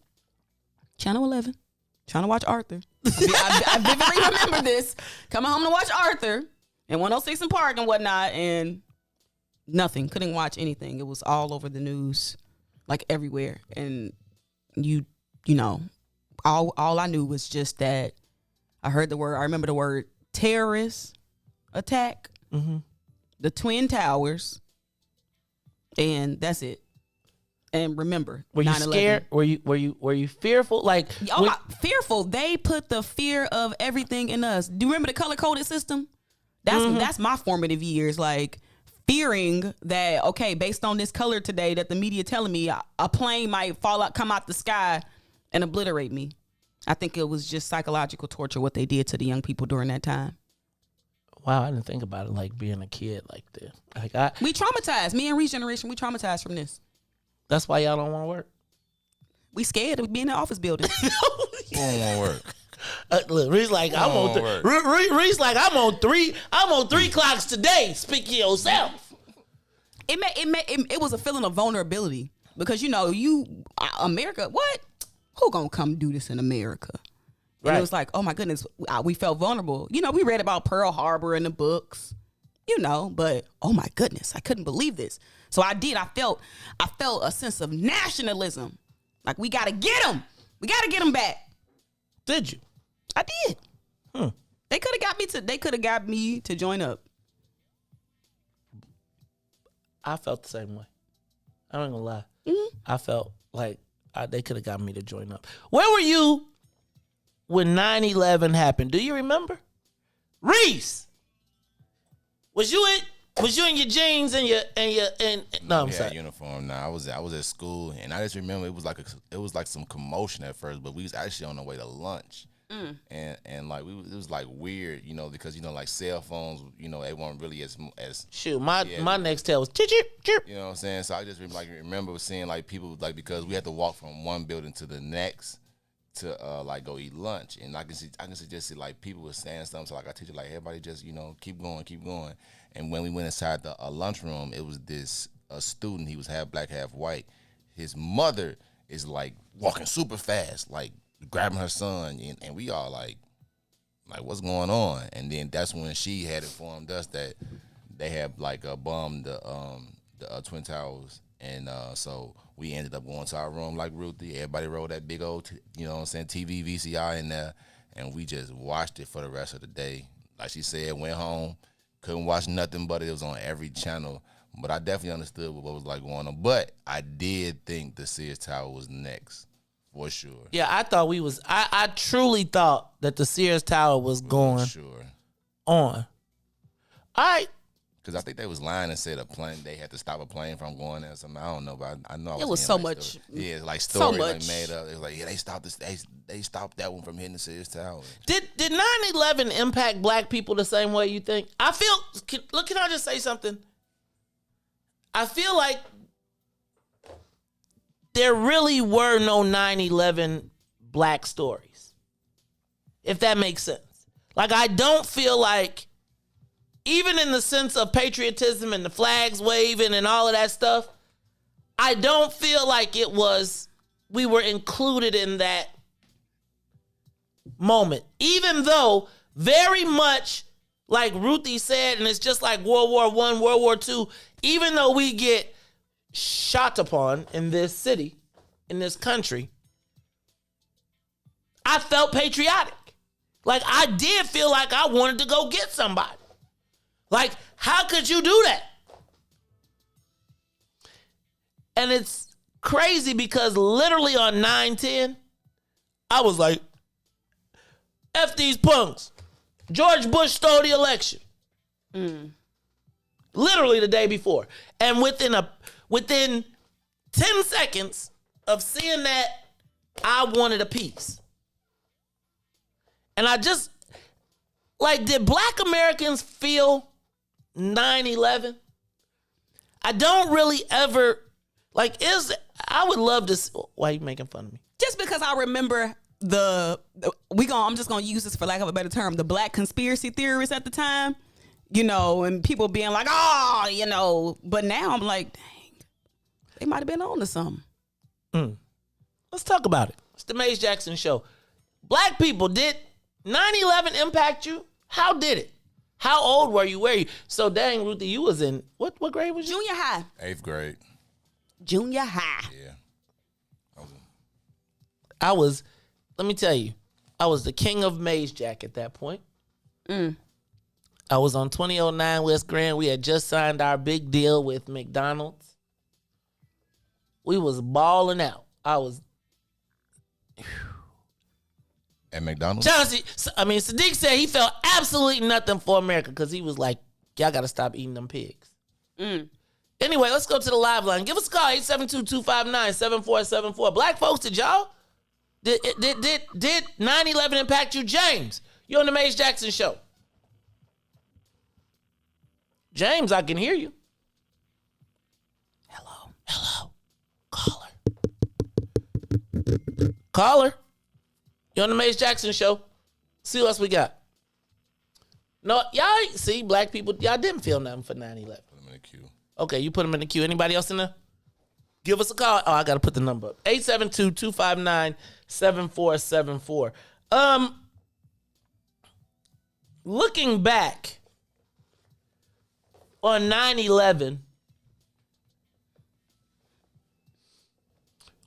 channel 11, trying to watch Arthur. I vividly remember this. Coming home to watch Arthur and 106 in Park and whatnot, and nothing. Couldn't watch anything. It was all over the news, everywhere. And all I knew was just that I remember the word terrorist attack, the Twin Towers, and that's it. And remember, were you 9/11. scared? Were you fearful? Fearful. They put the fear of everything in us. Do you remember the color coded system? That's my formative years. fearing that, okay, based on this color today that the media telling me, a plane might come out the sky and obliterate me. I think it was just psychological torture what they did to the young people during that time. Wow, I didn't think about it like being a kid like this. Like we traumatized. Me and Riis generation, we traumatized from this. That's why y'all don't want to work? We scared of being in the office building. We don't want to work. Look, Riis like I'm on Riis like I'm on three clocks today. Speak for yourself. It was a feeling of vulnerability because America, what? Who gonna come do this in America? And Right. It was like, oh my goodness, we felt vulnerable. We read about Pearl Harbor in the books, but oh my goodness, I couldn't believe this. So I felt a sense of nationalism. Like we gotta get them. We gotta get them back. Did you? I did. They could have got me to join up. I felt the same way. I ain't gonna lie. I felt like they could have got me to join up. Where were you when 9/11 happened? Do you remember? Riis, was you in your jeans and no, I'm sorry. Uniform. Nah, I was at school, and I just remember it was like some commotion at first, but we was actually on the way to lunch. And like it was like weird, because like cell phones, they weren't really as shoot. My next tail was chirp chirp. You know what I'm saying? So I just remember seeing like people like because we had to walk from one building to the next to like go eat lunch, and I can just see like people were saying something. So like I teach you like everybody just keep going. And when we went inside the lunchroom, it was a student. He was half black, half white. His mother is like walking super fast, like grabbing her son, and we all like what's going on? And then that's when she had informed us that they had like bombed the Twin Towers, and so we ended up going to our room like Ruthie. Everybody rolled that big old TV VCR in there, and we just watched it for the rest of the day. Like she said, went home, couldn't watch nothing but it was on every channel. But I definitely understood what was like going on. But I did think the Sears Tower was next. For sure. Yeah, I thought I truly thought that the Sears Tower was going on. All right. Because I think they was lying and said they had to stop a plane from going there or something. I don't know, but I know it was so much. Story. Yeah, it's like story like made up. It was like, yeah, they stopped this. They stopped that one from hitting the Sears Tower. Did 9/11 impact black people the same way you think? I feel. Look, can I just say something? I feel like there really were no 9/11 black stories, if that makes sense. Like, I don't feel like, even in the sense of patriotism and the flags waving and all of that stuff, I don't feel like we were included in that moment. Even though very much, like Ruthie said, and it's just like World War I, World War II, even though we get shot upon in this city, in this country, I felt patriotic. Like, I did feel like I wanted to go get somebody. Like, how could you do that? And it's crazy because literally on 9/10, I was like, F these punks. George Bush stole the election. Literally the day before. And within 10 seconds of seeing that, I wanted a piece. And I just, like, did black Americans feel 9/11? I don't really ever, like, I would love to, why are you making fun of me? Just because I remember I'm just gonna use this for lack of a better term, the black conspiracy theorists at the time, and people being like, but now I'm like, dang, they might have been on to something. Let's talk about it. It's the Maze Jackson Show. Black people, did 9/11 impact you? How did it? How old were you? Where are you? So dang, Ruthie, you was in, what grade was you? Junior high. 8th grade. Junior high. Yeah. Let me tell you, I was the king of Maze Jack at that point. I was on 2009 West Grand. We had just signed our big deal with McDonald's. We was balling out. At McDonald's? Sadiq said he felt absolutely nothing for America because he was like, y'all got to stop eating them pigs. Anyway, let's go to the live line. Give us a call, 872-259-7474. Black folks, did 9/11 impact you? James, you're on the Maze Jackson Show. James, I can hear you. Hello. Caller. You're on the Maze Jackson Show. See what else we got. No, y'all see, black people, y'all didn't feel nothing for 9/11. Put them in the queue. Okay, you put them in the queue. Anybody else in there? Give us a call. Oh, I got to put the number up. 872-259-7474. Looking back on 9/11,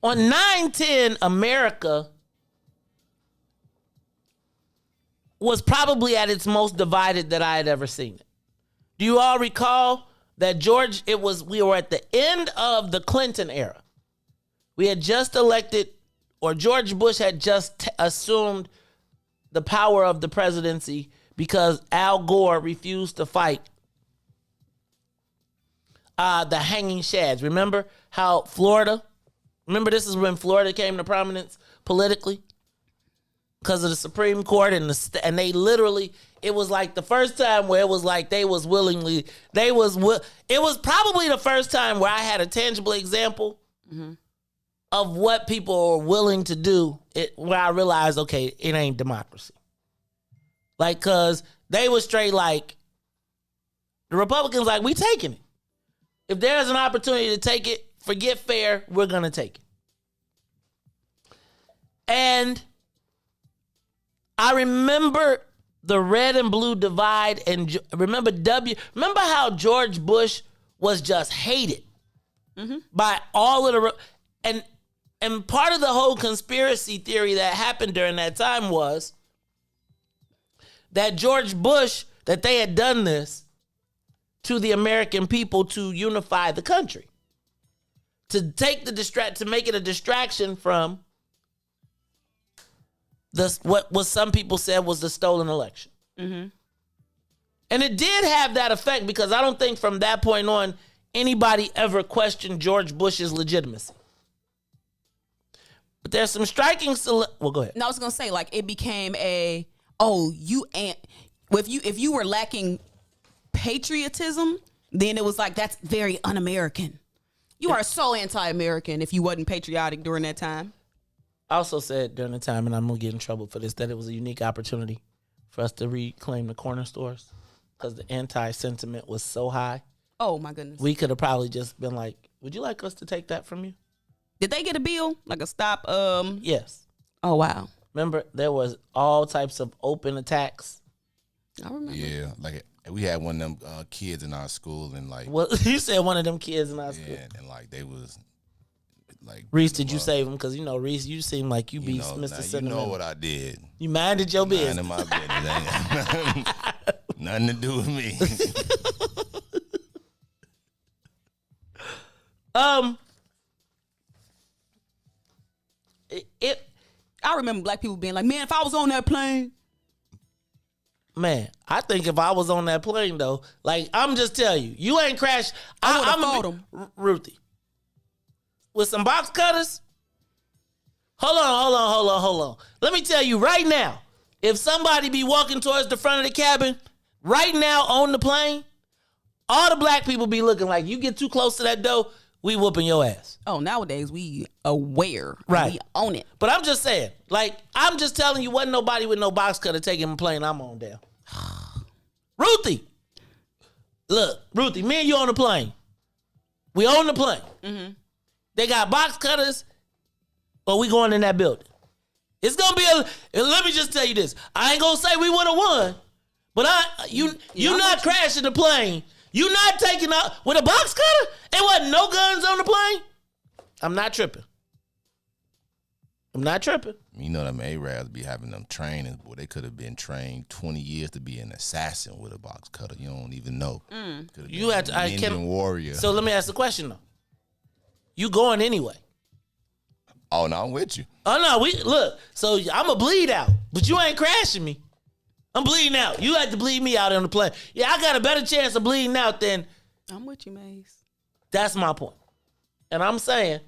on 9/10, America was probably at its most divided that I had ever seen it. Do you all recall that we were at the end of the Clinton era. We had just elected, or George Bush had just assumed the power of the presidency because Al Gore refused to fight the hanging chads. Remember how remember this is when Florida came to prominence politically? Because of the Supreme Court and they literally, it was like the first time where it was like it was probably the first time where I had a tangible example of what people are willing to do, where I realized, okay, it ain't democracy. Like, cause they was straight like, the Republicans like, we taking it. If there's an opportunity to take it, forget fair, we're gonna take it. And I remember the red and blue divide, and remember how George Bush was just hated by all of the, and part of the whole conspiracy theory that happened during that time was that George Bush, that they had done this to the American people to unify the country, to make it a distraction from what some people said was the stolen election. And it did have that effect, because I don't think from that point on anybody ever questioned George Bush's legitimacy. But there's some striking well, go ahead. No, I was gonna say, like, it became if you were lacking patriotism, then it was like, that's very un-American. You are so anti-American if you wasn't patriotic during that time. I also said during the time, and I'm going to get in trouble for this, that it was a unique opportunity for us to reclaim the corner stores because the anti-sentiment was so high. Oh, my goodness. We could have probably just been like, would you like us to take that from you? Did they get a bill? Like a stop? Yes. Oh, wow. Remember, there was all types of open attacks. I remember. Yeah, like we had one of them kids in our school, and like... Well, you said one of them kids in our school. Yeah, and like they was... Like, Reese, did you save him? Because, you know, Reese, you seem like you be Mr. Sentimental. You know what I did. You minded your business. Minding my business. Nothing to do with me. I remember black people being like, man, if I was on that plane. Man, I think if I was on that plane, though, like, I'm just telling you, you ain't crashed. I would have fought him. Ruthie. With some box cutters? Hold on. Let me tell you right now, if somebody be walking towards the front of the cabin right now on the plane, all the black people be looking like, you get too close to that door, we whooping your ass. Oh, nowadays we aware. Right. We own it. But I'm just saying, like, I'm just telling you, wasn't nobody with no box cutter taking the plane I'm on down. Ruthie. Look, Ruthie, me and you on the plane. We on the plane. They got box cutters, but we going in that building. It's going to be let me just tell you this. I ain't going to say we would have won, but you not crashing the plane. You not taking out with a box cutter? There wasn't no guns on the plane? I'm not tripping. You know them Arabs be having them trainings, boy. They could have been trained 20 years to be an assassin with a box cutter. You don't even know. You have to. Indian warrior. So let me ask the question though. You going anyway? Oh no, I'm with you. Oh no, look. So I'm a bleed out, but you ain't crashing me. I'm bleeding out. You had to bleed me out on the plane. Yeah, I got a better chance of bleeding out than I'm with you, Maze. That's my point. And I'm saying,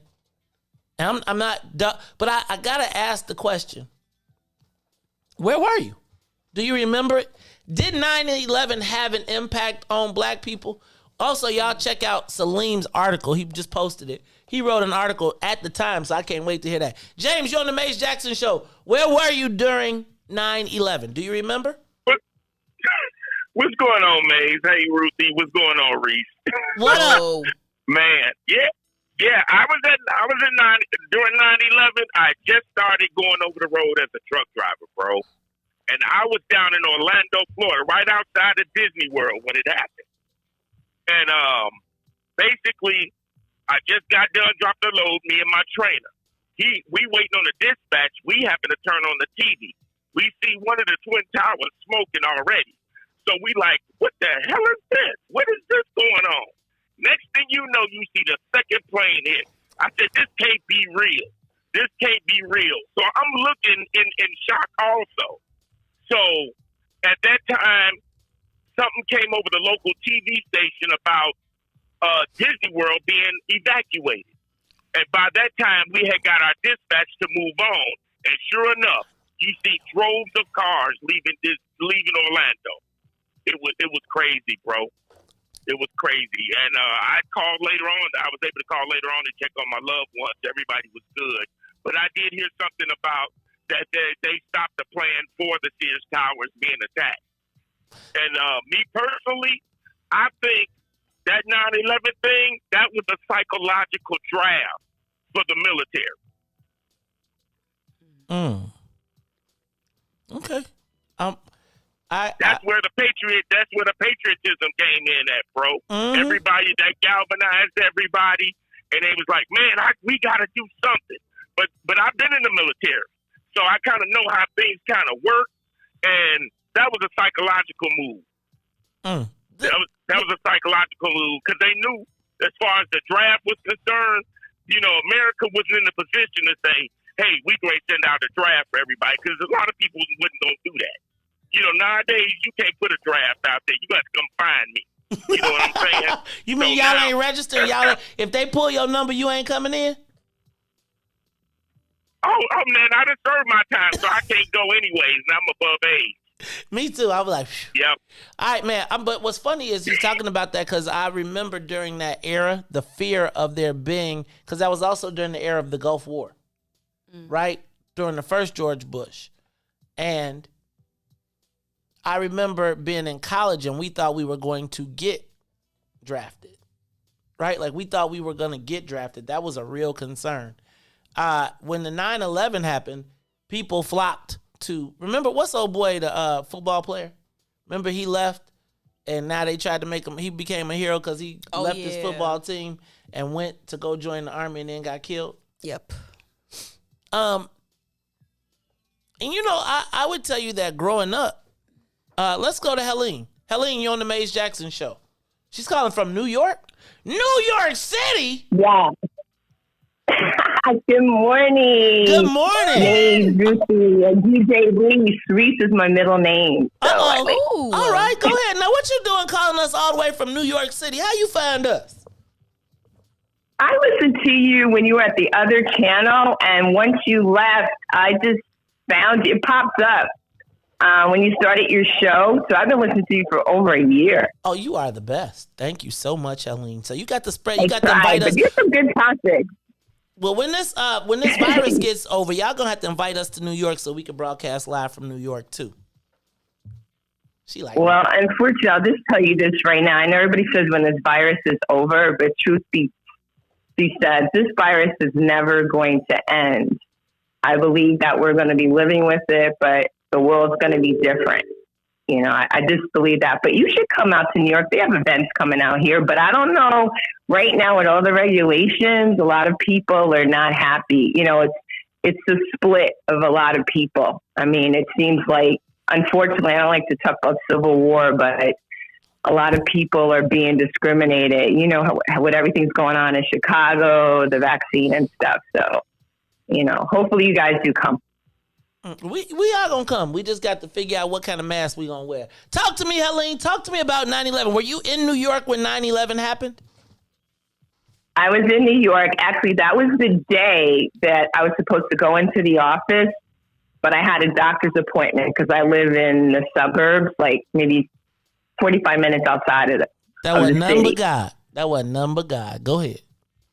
and I'm not, but I got to ask the question, where were you? Do you remember it? Did 9/11 have an impact on black people? Also, y'all check out Salim's article. He just posted it. He wrote an article at the time, so I can't wait to hear that. James, you're on the Mace Jackson Show. Where were you during 9/11? Do you remember? What's going on, Maze? Hey, Ruthie. What's going on, Reese? What up? Man, yeah. I was during 9/11. I just started going over the road as a truck driver, bro. And I was down in Orlando, Florida, right outside of Disney World when it happened. And basically, I just got done dropping the load, me and my trainer. We waiting on the dispatch. We happen to turn on the TV. We see one of the Twin Towers smoking already. So we like, what the hell is this? What is this going on? Next thing you know, you see the second plane hit. I said, this can't be real. This can't be real. So I'm looking in shock also. So at that time, something came over the local TV station about Disney World being evacuated. And by that time, we had got our dispatch to move on. And sure enough, you see droves of cars leaving Orlando. It was crazy, bro. It was crazy. And I called later on. I was able to call later on to check on my loved ones. Everybody was good. But I did hear something about that they stopped the plan for the Sears Towers being attacked. And me personally, I think that 9/11 thing, that was a psychological draft for the military. Okay. That's where the patriotism came in at, bro. Mm-hmm. Everybody, that galvanized everybody, and they was like, man, we got to do something. But I've been in the military, so I kind of know how things kind of work, and that was a psychological move. That was a psychological move because they knew, as far as the draft was concerned, America wasn't in a position to say, hey, we going to send out a draft for everybody, because a lot of people wouldn't do that. Nowadays, you can't put a draft out there. You got to come find me. You know what I'm saying? You mean y'all ain't registered? If they pull your number, you ain't coming in? Oh man, I done served my time, so I can't go anyways, and I'm above age. Me too. I was like, phew. Yep. All right, man. But what's funny is he's talking about that because I remember during that era, the fear of there being, because that was also during the era of the Gulf War, right? During the first George Bush. And I remember being in college and we thought we were going to get drafted, right? Like we thought we were going to get drafted. That was a real concern. When the 9/11 happened, people flocked to, remember, what's old boy, the football player? Remember he left and now they tried to make him, he became a hero because he left his football team and went to go join the army and then got killed? Yep. And I would tell you that growing up, let's go to Helene. Helene, you're on the Mace Jackson Show. She's calling from New York? New York City? Yeah. Good morning. Good morning. Hey, Ruthie, DJ Riis. Riis is my middle name. So all right, go ahead. Now, what you doing calling us all the way from New York City? How you find us? I listened to you when you were at the other channel, and once you left, I just found you. It popped up when you started your show. So I've been listening to you for over a year. Oh, you are the best. Thank you so much, Helene. So you got the spread. You got to invite us. But you're some good topics. Well, when this virus gets over, y'all gonna have to invite us to New York so we can broadcast live from New York too. Well, unfortunately, I'll just tell you this right now. I know everybody says when this virus is over, but truth be said, this virus is never going to end. I believe that we're going to be living with it, but the world's going to be different. I just believe that. But you should come out to New York. They have events coming out here, but I don't know. Right now, with all the regulations, a lot of people are not happy. It's a split of a lot of people. I mean, it seems like, unfortunately, I don't like to talk about civil war, but a lot of people are being discriminated. With everything's going on in Chicago, the vaccine and stuff. So, hopefully you guys do come. We are gonna come. We just got to figure out what kind of mask we gonna wear. Talk to me, Helene. Talk to me about 9/11. Were you in New York when 9/11 happened? I was in New York. Actually, that was the day that I was supposed to go into the office, but I had a doctor's appointment because I live in the suburbs, like maybe 45 minutes outside of the That was none city. but God. That was none but God. Go ahead.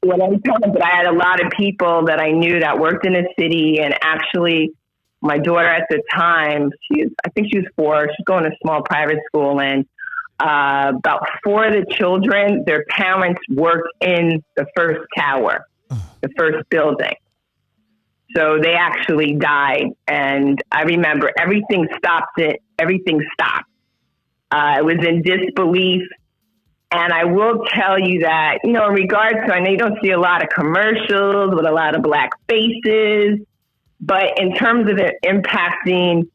But I had a lot of people that I knew that worked in the city, and actually, my daughter at the time, I think she was 4. She's going to small private school, and about 4 of the children, their parents worked in the first tower, the first building. So they actually died, and I remember everything stopped. Everything stopped. I was in disbelief. And I will tell you that, in regards to, I know you don't see a lot of commercials with a lot of black faces, but in terms of it impacting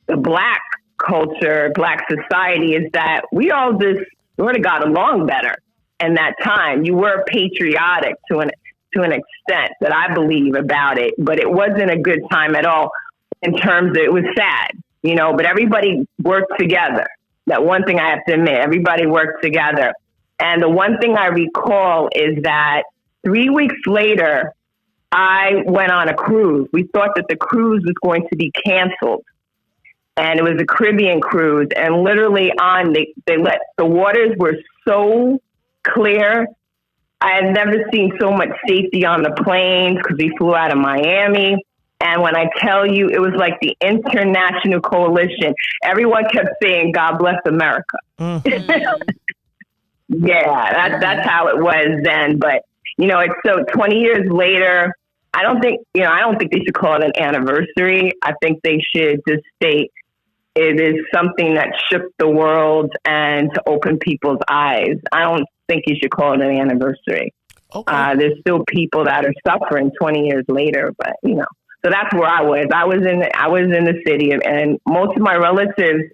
the black culture, black society, is that we all just sort of got along better in that time. You were patriotic to an extent that I believe about it, but it wasn't a good time at all in terms of, it was sad, but everybody worked together. That one thing I have to admit, everybody worked together. And the one thing I recall is that 3 weeks later, I went on a cruise. We thought that the cruise was going to be canceled. And it was a Caribbean cruise. And literally the waters were so clear. I had never seen so much safety on the planes because we flew out of Miami. And when I tell you, it was like the international coalition. Everyone kept saying, "God bless America." Mm-hmm. Yeah, that's how it was then. But, it's so 20 years later, I don't think they should call it an anniversary. I think they should just state it is something that shook the world and to open people's eyes. I don't think you should call it an anniversary. Okay. There's still people that are suffering 20 years later, but, So that's where I was. I was in the city, and most of my relatives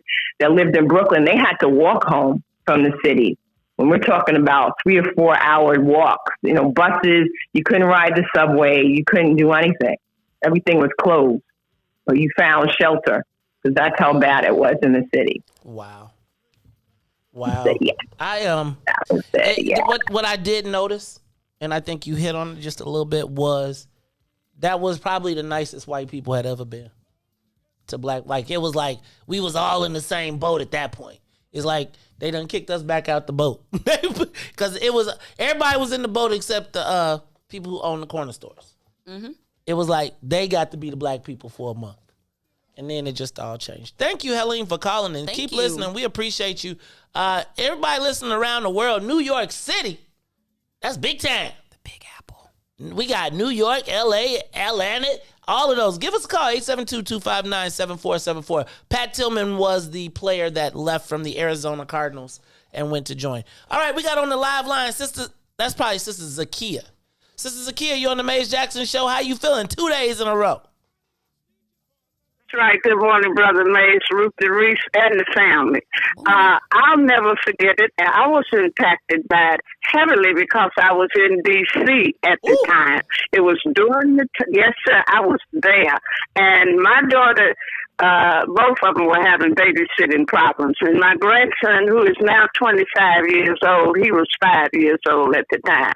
that lived in Brooklyn, they had to walk home from the city. When we're talking about 3 or 4 hour walks, buses, you couldn't ride the subway, you couldn't do anything. Everything was closed, or you found shelter, because that's how bad it was in the city. Wow. Wow. So, yeah. What I did notice, and I think you hit on it just a little bit, was that was probably the nicest white people had ever been to black. Like, it was like we was all in the same boat at that point. It's like they done kicked us back out the boat. Because everybody was in the boat except the people who own the corner stores. Mm-hmm. It was like they got to be the black people for a month. And then it just all changed. Thank you, Helene, for calling, and keep listening. We appreciate you. Everybody listening around the world, New York City, that's big time. We got New York, L.A., Atlanta, all of those. Give us a call, 872-259-7474. Pat Tillman was the player that left from the Arizona Cardinals and went to join. All right, we got on the live line, that's probably Sister Zakia. Sister Zakia, you on the Maze Jackson Show. How you feeling 2 days in a row? That's right. Good morning, Brother Maze, Ruthie, Riis, and the family. I'll never forget it. I was impacted by it heavily because I was in D.C. at the time. It was during yes, sir, I was there. And my daughter, both of them were having babysitting problems. And my grandson, who is now 25 years old, he was 5 years old at the time.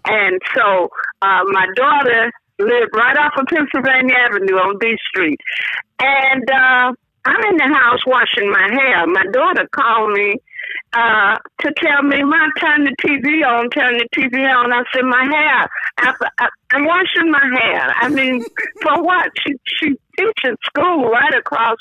And so my daughter lived right off of Pennsylvania Avenue on B Street. And I'm in the house washing my hair. My daughter called me to tell me, "Mom, turn the TV on, turn the TV on." I said, "My hair. I'm washing my hair." I mean, for what? She teaches school right across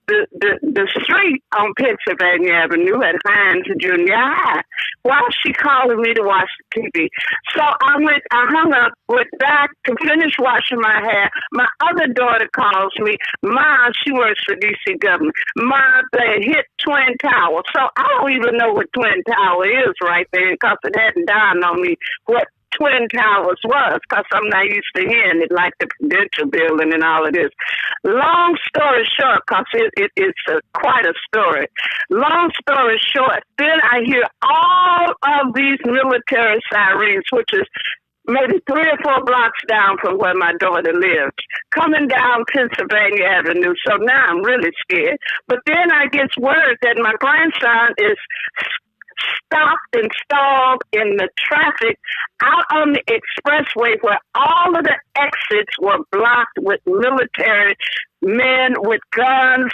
the street on Pennsylvania Avenue at Hines Junior High. Why was she calling me to watch the TV? So I hung up, went back to finish washing my hair. My other daughter calls me. Mom, she works for D.C. government. Mom, they hit Twin Tower. So I don't even know what Twin Tower is right there because it hadn't dawned on me what Twin Towers was, because I'm not used to hearing it like the Prudential Building and all of this. Long story short, because it's quite a story. Long story short, then I hear all of these military sirens, which is maybe 3 or 4 blocks down from where my daughter lives, coming down Pennsylvania Avenue. So now I'm really scared. But then I get word that my grandson is stopped and stalled in the traffic out on the expressway where all of the exits were blocked with military men with guns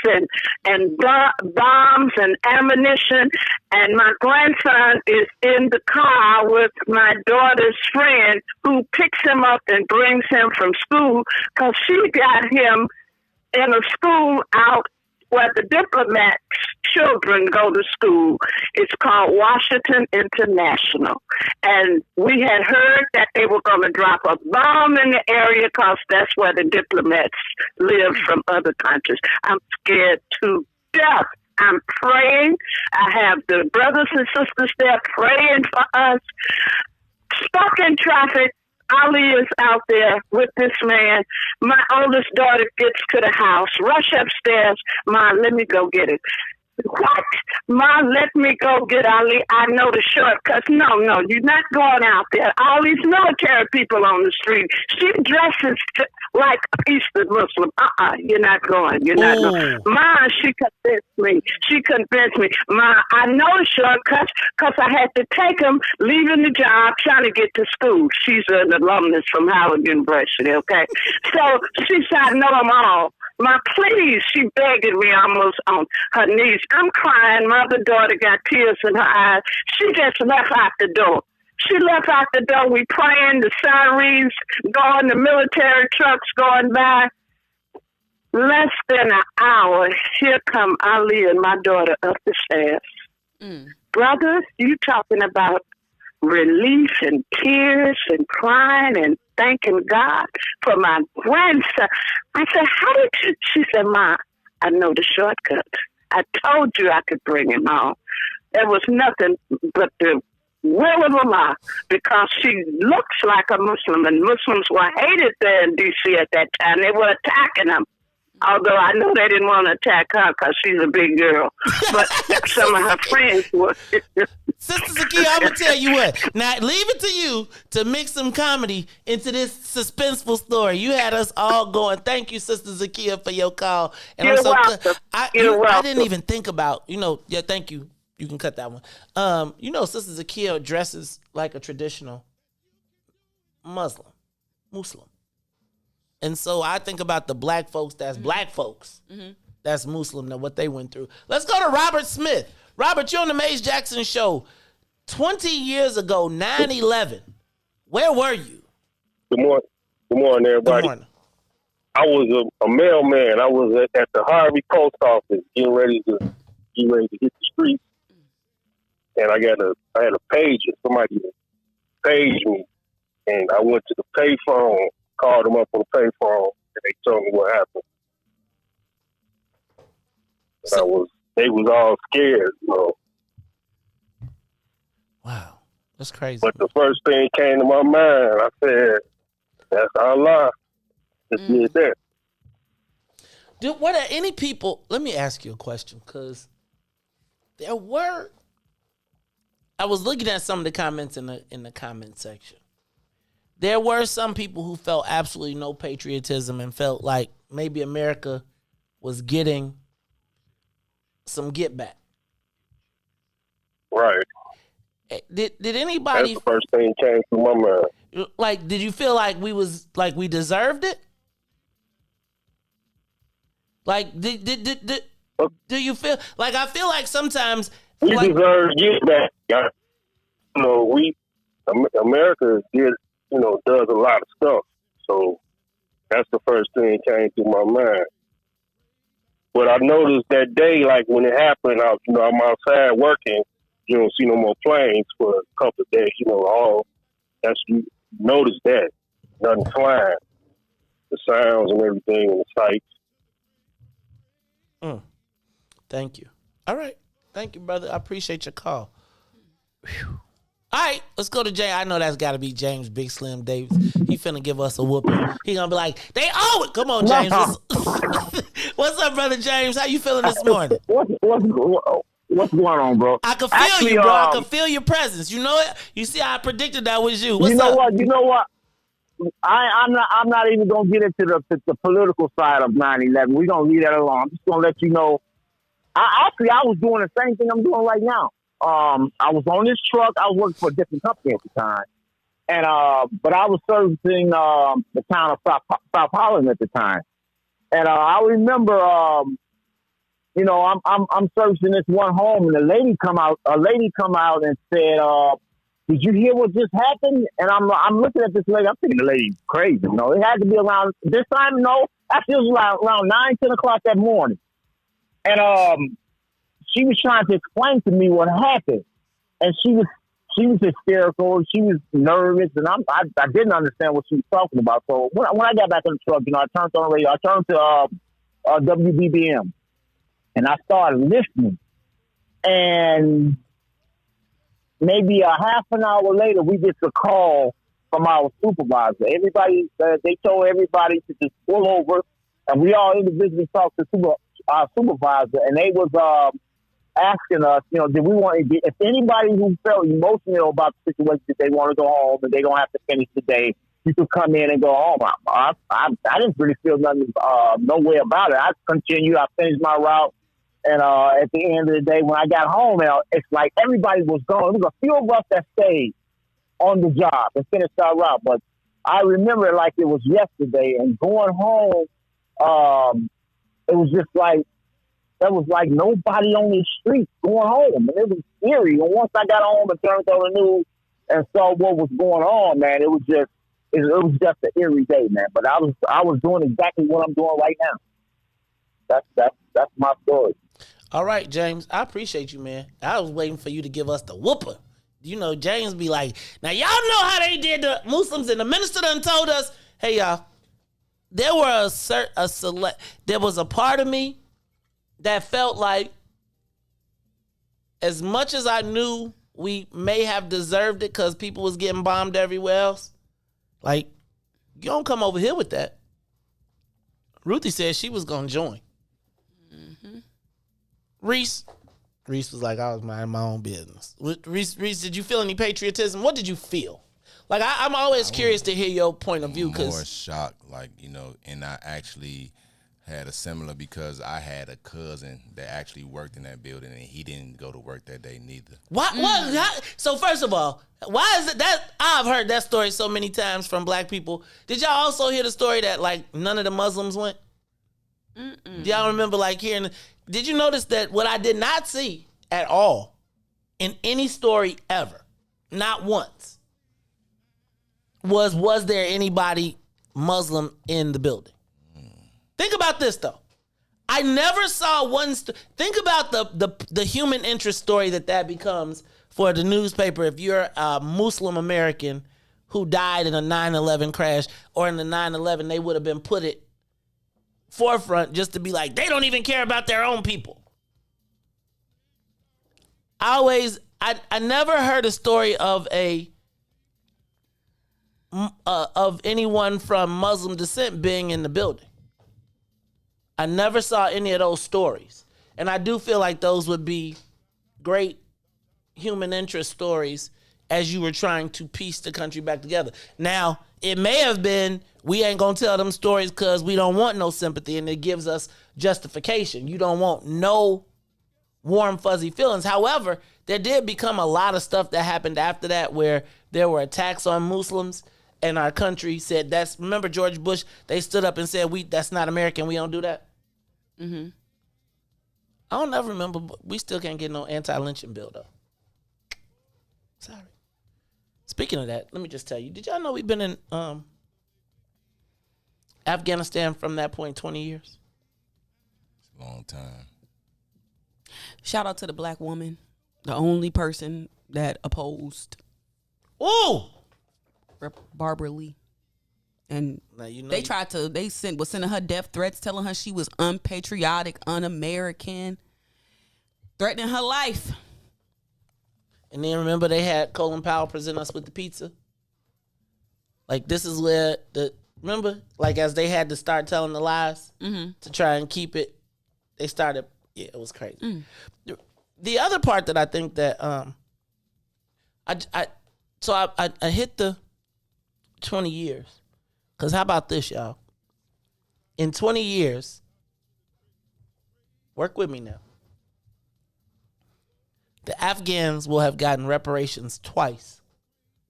and bombs and ammunition. And my grandson is in the car with my daughter's friend who picks him up and brings him from school because she got him in a school out where the diplomats' children go to school. It's called Washington International. And we had heard that they were going to drop a bomb in the area because that's where the diplomats live from other countries. I'm scared to death. I'm praying. I have the brothers and sisters there praying for us. Stuck in traffic. Ali is out there with this man. My oldest daughter gets to the house, rush upstairs. Mom, let me go get it. What? Mom, let me go get Ali. I know the shortcuts. No, you're not going out there. All these military people on the street. She dresses like a Eastern Muslim. You're not going. You're not going. Mom, she convinced me. Mom, I know the shortcuts because I had to take him leaving the job, trying to get to school. She's an alumnus from Howard University, okay? So she said, I know them all. Ma, please, she begging me almost on her knees. I'm crying. My other daughter got tears in her eyes. She just left out the door. She left out the door. We praying, the sirens going, the military trucks going by. Less than an hour, here come Ali and my daughter up the stairs. Brother, you talking about relief and tears and crying and thanking God for my grandson. I said, how did you? She said, Ma, I know the shortcut. I told you I could bring him home. There was nothing but the will of Allah because she looks like a Muslim, and Muslims were hated there in D.C. at that time. They were attacking them. Although I know they didn't want to attack her because she's a big girl. But some of her friends were. Sister Zakia, I'm going to tell you what. Now, leave it to you to mix some comedy into this suspenseful story. You had us all going. Thank you, Sister Zakia, for your call. And You're welcome. You're welcome. I didn't even think about, thank you. You can cut that one. Sister Zakia dresses like a traditional Muslim. And so I think about the black folks that's black folks. That's Muslim, and what they went through. Let's go to Robert Smith. Robert, you're on the Maze Jackson Show. 20 years ago, 9/11. Where were you? Good morning, everybody. Good morning. I was a mailman. I was at the Harvey Post Office getting ready to hit the streets. And I had a pager. Somebody paged me. And I went to the payphone, called them up on the payphone, and they told me what happened. They was all scared, Wow, that's crazy. But the first thing came to my mind, I said, that's Allah. Just did that. Dude, what are any people, let me ask you a question, because I was looking at some of the comments in the comment section. There were some people who felt absolutely no patriotism and felt like maybe America was getting some get back. Right. Did anybody? That's the first thing that came through my mind. Like, did you feel like we deserved it? Like, do you feel like? I feel like sometimes we deserve get back. America does a lot of stuff. So that's the first thing that came through my mind. But I noticed that day, like when it happened, I'm outside working. You don't see no more planes for a couple of days. You notice that nothing flying, the sounds and everything, and the sights. Thank you. All right, thank you, brother. I appreciate your call. Whew. All right, let's go to Jay. I know that's got to be James Big Slim Davis. He finna give us a whooping. He gonna be like, they owe it. Come on, James. What's up, brother James? How you feeling this morning? What's going on, bro? I can feel you, bro. I can feel your presence. You know it. You see, I predicted that was you. What's you know up? what? You know what? I'm not even gonna get into the political side of 9/11. We're gonna leave that alone. I'm just gonna let you know. I was doing the same thing I'm doing right now. I was on this truck. I was working for a different company at the time, and but I was servicing the town of South Holland at the time, and I remember, I'm servicing this one home, and a lady come out and said, "Did you hear what just happened?" And I'm looking at this lady. I'm thinking the lady's crazy. You know, it had to be around this time. No, actually it was around 9-10 o'clock that morning, and she was trying to explain to me what happened, and she was hysterical. She was nervous, and I didn't understand what she was talking about. So when I got back in the truck, I turned on the radio. I turned to WBBM, and I started listening. And maybe a half an hour later, we get a call from our supervisor. Everybody, they told everybody to just pull over, and we all individually talked to our supervisor, and they was asking us, did we want to, if anybody who felt emotional about the situation, that they want to go home and they don't have to finish the day, you could come in and go home. I didn't really feel nothing, no way about it. I continued. I finished my route. And at the end of the day, when I got home, it's like everybody was gone. It was a few of us that stayed on the job and finished our route. But I remember it like it was yesterday. And going home, it was just like, there was like nobody on the street going home. And it was eerie. And once I got home and turned on the news and saw what was going on, man, it was just an eerie day, man. But I was doing exactly what I'm doing right now. That's my story. All right, James. I appreciate you, man. I was waiting for you to give us the whooper. James be like, now y'all know how they did the Muslims, and the minister done told us, hey y'all, there was a part of me that felt like, as much as I knew we may have deserved it because people was getting bombed everywhere else, like, you don't come over here with that. Ruthie said she was going to join. Mm-hmm. Riis was like, I was minding my own business. Riis, did you feel any patriotism? What did you feel? Like, I'm always curious to hear your point of view. More shocked, and I actually had a similar, because I had a cousin that actually worked in that building, and he didn't go to work that day neither. What? So first of all, why is it that I've heard that story so many times from black people? Did y'all also hear the story that none of the Muslims went? Mm-mm. Do y'all remember hearing? Did you notice that what I did not see at all in any story ever, not once, was there anybody Muslim in the building? Think about this, though. I never saw one. Think about the human interest story that becomes for the newspaper if you're a Muslim American who died in a 9/11 crash, or in the 9/11, they would have been put at forefront just to be like, they don't even care about their own people. I never heard a story of of anyone from Muslim descent being in the building. I never saw any of those stories. And I do feel like those would be great human interest stories as you were trying to piece the country back together. Now, it may have been, we ain't gonna tell them stories because we don't want no sympathy, and it gives us justification. You don't want no warm, fuzzy feelings. However, there did become a lot of stuff that happened after that where there were attacks on Muslims, and our country said remember George Bush, they stood up and said, that's not American, we don't do that. Mm-hmm. I don't ever remember, but we still can't get no anti-lynching bill though. Sorry. Speaking of that, let me just tell you, did y'all know we've been in Afghanistan from that point 20 years? It's a long time. Shout out to the black woman, the only person that opposed Barbara Lee. And they tried to, was sending her death threats, telling her she was unpatriotic, un-American, threatening her life. And then remember they had Colin Powell present us with the pizza? This is where remember? As they had to start telling the lies to try and keep it, they started, it was crazy. the other part that I think that I hit the 20 years. Because how about this, y'all? In 20 years, work with me now. The Afghans will have gotten reparations twice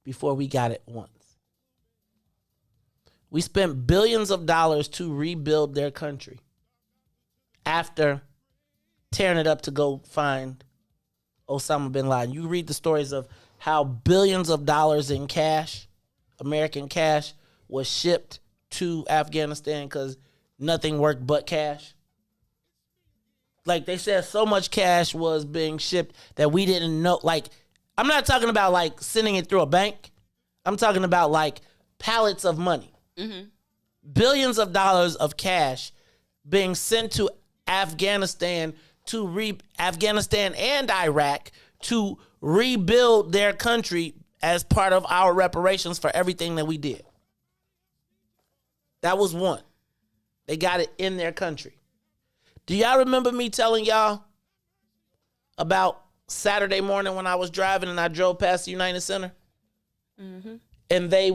before we got it once. We spent billions of dollars to rebuild their country after tearing it up to go find Osama bin Laden. You read the stories of how billions of dollars in cash, American cash, was shipped to Afghanistan because nothing worked but cash. Like they said, so much cash was being shipped that we didn't know. Like, I'm not talking about like sending it through a bank. I'm talking about like pallets of money. Mm-hmm. Billions of dollars of cash being sent to Afghanistan Afghanistan and Iraq to rebuild their country as part of our reparations for everything that we did. That was one. They got it in their country. Do y'all remember me telling y'all about Saturday morning when I was driving and I drove past the United Center? Mm-hmm. And there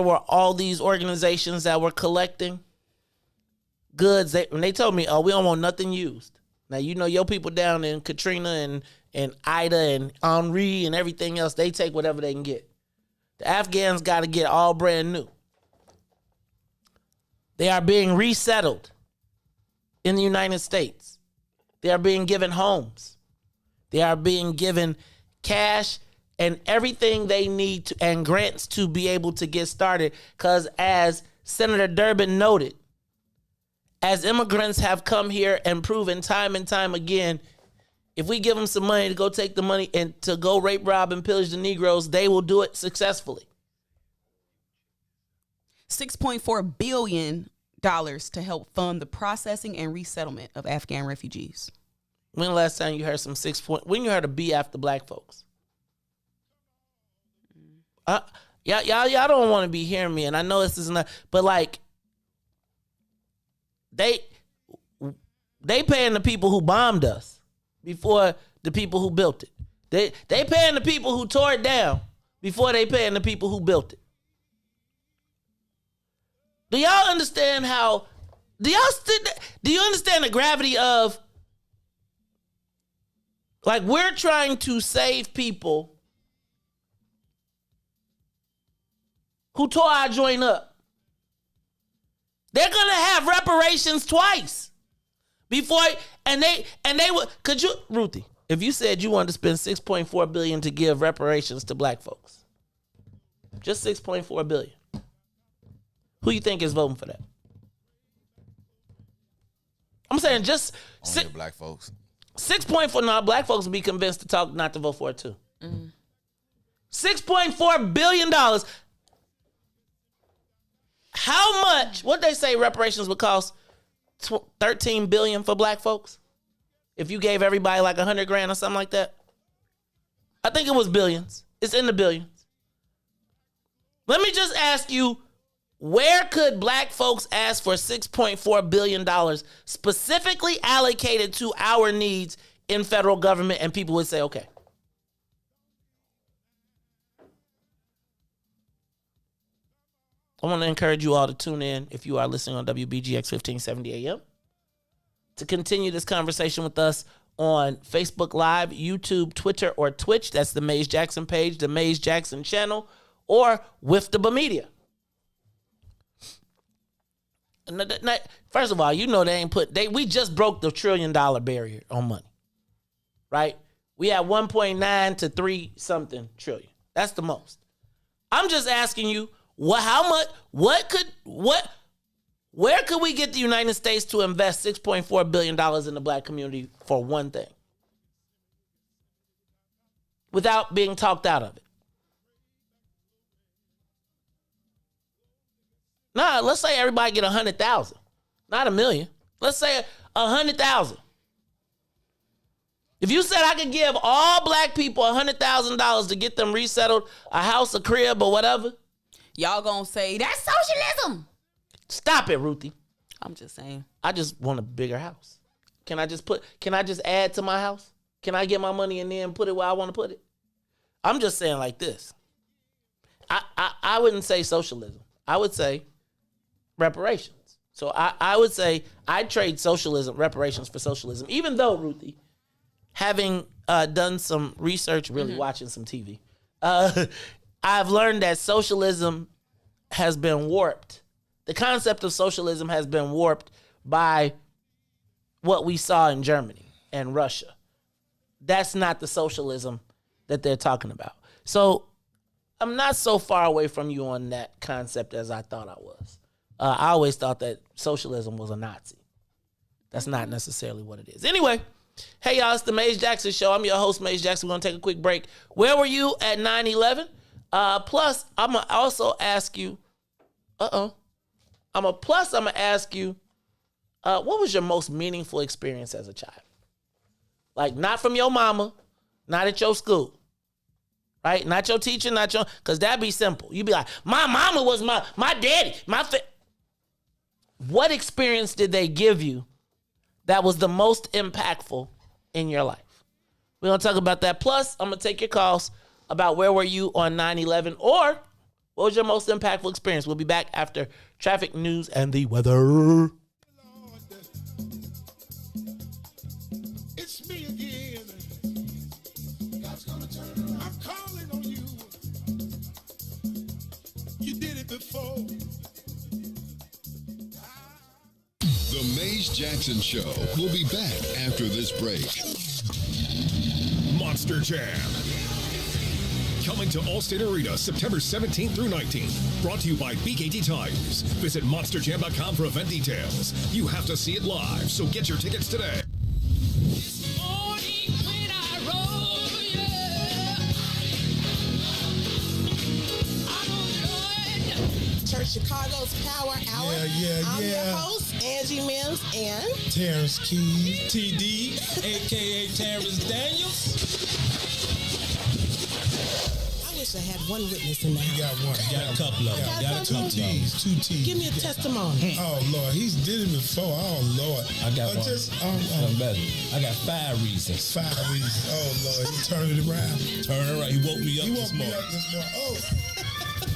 were all these organizations that were collecting goods. And they told me, oh, we don't want nothing used. Now, you know, your people down in Katrina and Ida and Henri and everything else, they take whatever they can get. The Afghans got to get all brand new. They are being resettled in the United States. They are being given homes. They are being given cash and everything they need to, and grants to be able to get started. Because as Senator Durbin noted, as immigrants have come here and proven time and time again, if we give them some money to go take the money and to go rape, rob, and pillage the Negroes, they will do it successfully. $6.4 billion to help fund the processing and resettlement of Afghan refugees. When the last time you heard when you heard a B after black folks? Y'all don't want to be hearing me, and I know this is not, but like they paying the people who bombed us before the people who built it. They paying the people who tore it down before they paying the people who built it. Do y'all understand do you understand the gravity of, like, we're trying to save people who tore our joint up. They're going to have reparations twice before, and they would, could you, Ruthie, if you said you wanted to spend $6.4 billion to give reparations to black folks, just $6.4 billion. Who you think is voting for that? I'm saying just only black folks. 6.4. No, black folks will be convinced to talk not to vote for it too. Mm. $6.4 billion. How much? What they say reparations would cost? $13 billion for black folks. If you gave everybody like $100,000 or something like that. I think it was billions. It's in the billions. Let me just ask you. Where could black folks ask for $6.4 billion specifically allocated to our needs in federal government and people would say, okay? I want to encourage you all to tune in if you are listening on WBGX 1570 AM to continue this conversation with us on Facebook Live, YouTube, Twitter, or Twitch. That's the Maze Jackson page, the Maze Jackson channel, or WIIFTBP Media. First of all, you know we just broke the $1 trillion barrier on money, right? We had 1.9 to 3 something trillion. That's the most. I'm just asking you, where could we get the United States to invest $6.4 billion in the black community for one thing without being talked out of it? Nah, let's say everybody get 100,000, not 1 million. Let's say 100,000. If you said I could give all black people $100,000 to get them resettled, a house, a crib, or whatever, y'all gonna say that's socialism. Stop it, Ruthie. I'm just saying. I just want a bigger house. Can I just add to my house? Can I get my money and then put it where I want to put it? I'm just saying like this. I wouldn't say socialism. I would say reparations. So I would say I'd trade reparations for socialism, even though, Ruthie, having done some research, really watching some TV, I've learned that socialism has been warped. The concept of socialism has been warped by what we saw in Germany and Russia. That's not the socialism that they're talking about. So I'm not so far away from you on that concept as I thought I was. I always thought that socialism was a Nazi. That's not necessarily what it is. Anyway, hey y'all, it's the Maze Jackson Show. I'm your host, Maze Jackson. We're going to take a quick break. Where were you at 9/11? Plus, I'm going to also ask you, I'm going to ask you, what was your most meaningful experience as a child? Like, not from your mama, not at your school, right? Not your teacher, because that'd be simple. You'd be like, my mama was my daddy, What experience did they give you that was the most impactful in your life? We're going to talk about that. Plus, I'm going to take your calls about where were you on 9/11 or what was your most impactful experience. We'll be back after traffic news and the weather. It's me again. God's gonna turn around. I'm calling on you. You did it before. The Maze Jackson Show will be back after this break. Monster Jam. Coming to Allstate Arena September 17th through 19th. Brought to you by BKT Tires. Visit monsterjam.com for event details. You have to see it live, so get your tickets today. Church Chicago's Power Hour. I'm your host, Angie Mims, and Terrence Keys, TD, a.k.a. Terrence Daniels. I wish I had one witness in the house. You got one. You got a couple of them. Got two T's. Give me a testimony. Oh, Lord. He's did it before. Oh, Lord. I got one. Something better. I got 5 reasons. 5 reasons. Oh, Lord. He turned it around. Turned it around. He woke me up this morning. Oh.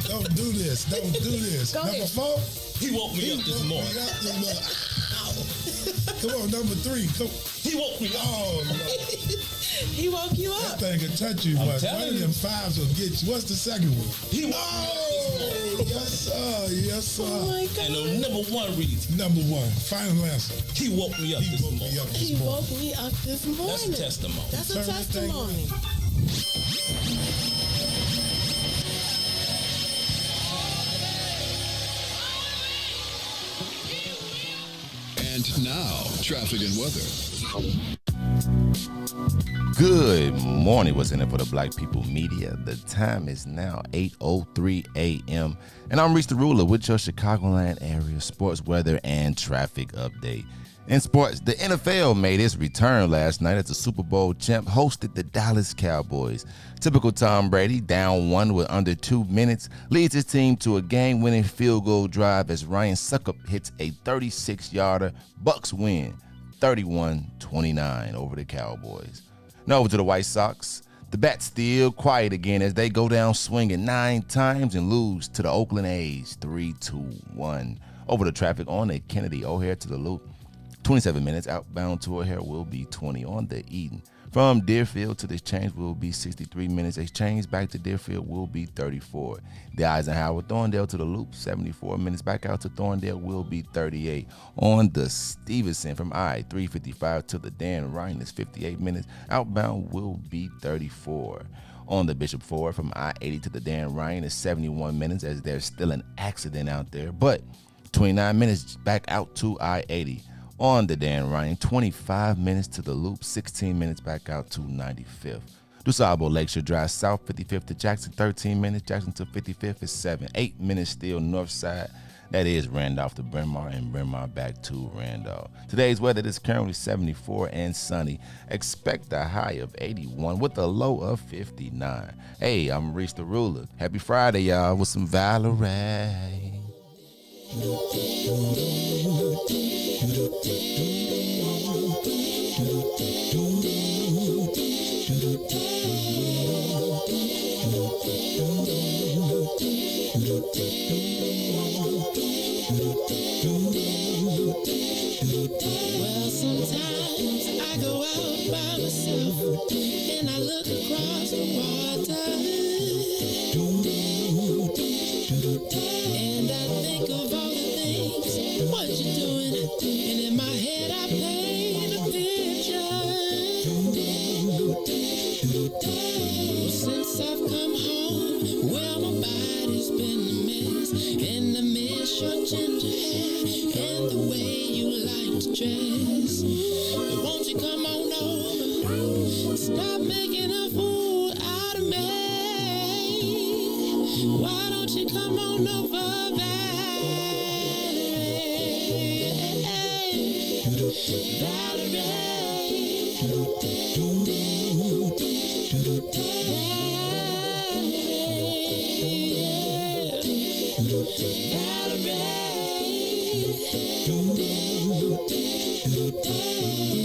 Don't do this. Don't do this. Go number ahead. 4, he woke me up this morning. Come on, number 3. Come. He woke me up. Oh, Lord. He woke you up. That thing can touch you, but one of them 5s will get you. What's the second one? He woke me up. Yes, sir. Yes, sir. Oh, my God. And the number 1 reason. Number 1. Final answer. He woke me up this morning. He woke me up this morning. That's a testimony. That's a testimony. And now, traffic and weather. Good morning. What's in it for the Black People Media? The time is now 8:03 a.m. And I'm Riis the Ruler with your Chicagoland area sports weather and traffic update. In sports, the NFL made its return last night as the Super Bowl champ hosted the Dallas Cowboys. Typical Tom Brady, down 1 with under 2 minutes, leads his team to a game-winning field goal drive as Ryan Suckup hits a 36-yarder. Bucks win 31-29 over the Cowboys. Now over to the White Sox. The Bats still quiet again as they go down swinging 9 times and lose to the Oakland A's 3-1. Over the traffic on the Kennedy O'Hare to the Loop. 27 minutes outbound to O'Hare will be 20 on the Eden. From Deerfield to the Exchange will be 63 minutes. Exchange back to Deerfield will be 34. The Eisenhower Thorndale to the Loop, 74 minutes. Back out to Thorndale will be 38. On the Stevenson from I-355 to the Dan Ryan is 58 minutes. Outbound will be 34. On the Bishop Ford from I-80 to the Dan Ryan is 71 minutes as there's still an accident out there. But 29 minutes back out to I-80. On the Dan Ryan, 25 minutes to the Loop, 16 minutes back out to 95th. DuSable Lakeshore Drive South, 55th to Jackson, 13 minutes. Jackson to 55th is 7. 8 minutes still north side. That is Randolph to Bryn Mawr and Bryn Mawr back to Randolph. Today's weather is currently 74 and sunny. Expect a high of 81 with a low of 59. Hey, I'm Riis the Ruler. Happy Friday, y'all, with some Valerie. Did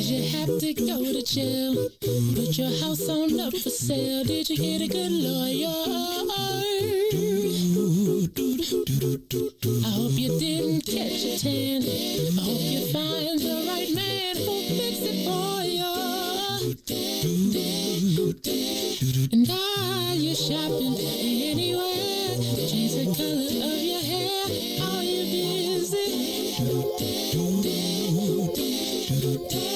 you have to go to jail? Put your house on up for sale. Did you get a good lawyer? I hope you didn't catch a tan. I hope you find the right man who'll fix it for you. And are you shopping anywhere? Change the color of your hair. Are you busy?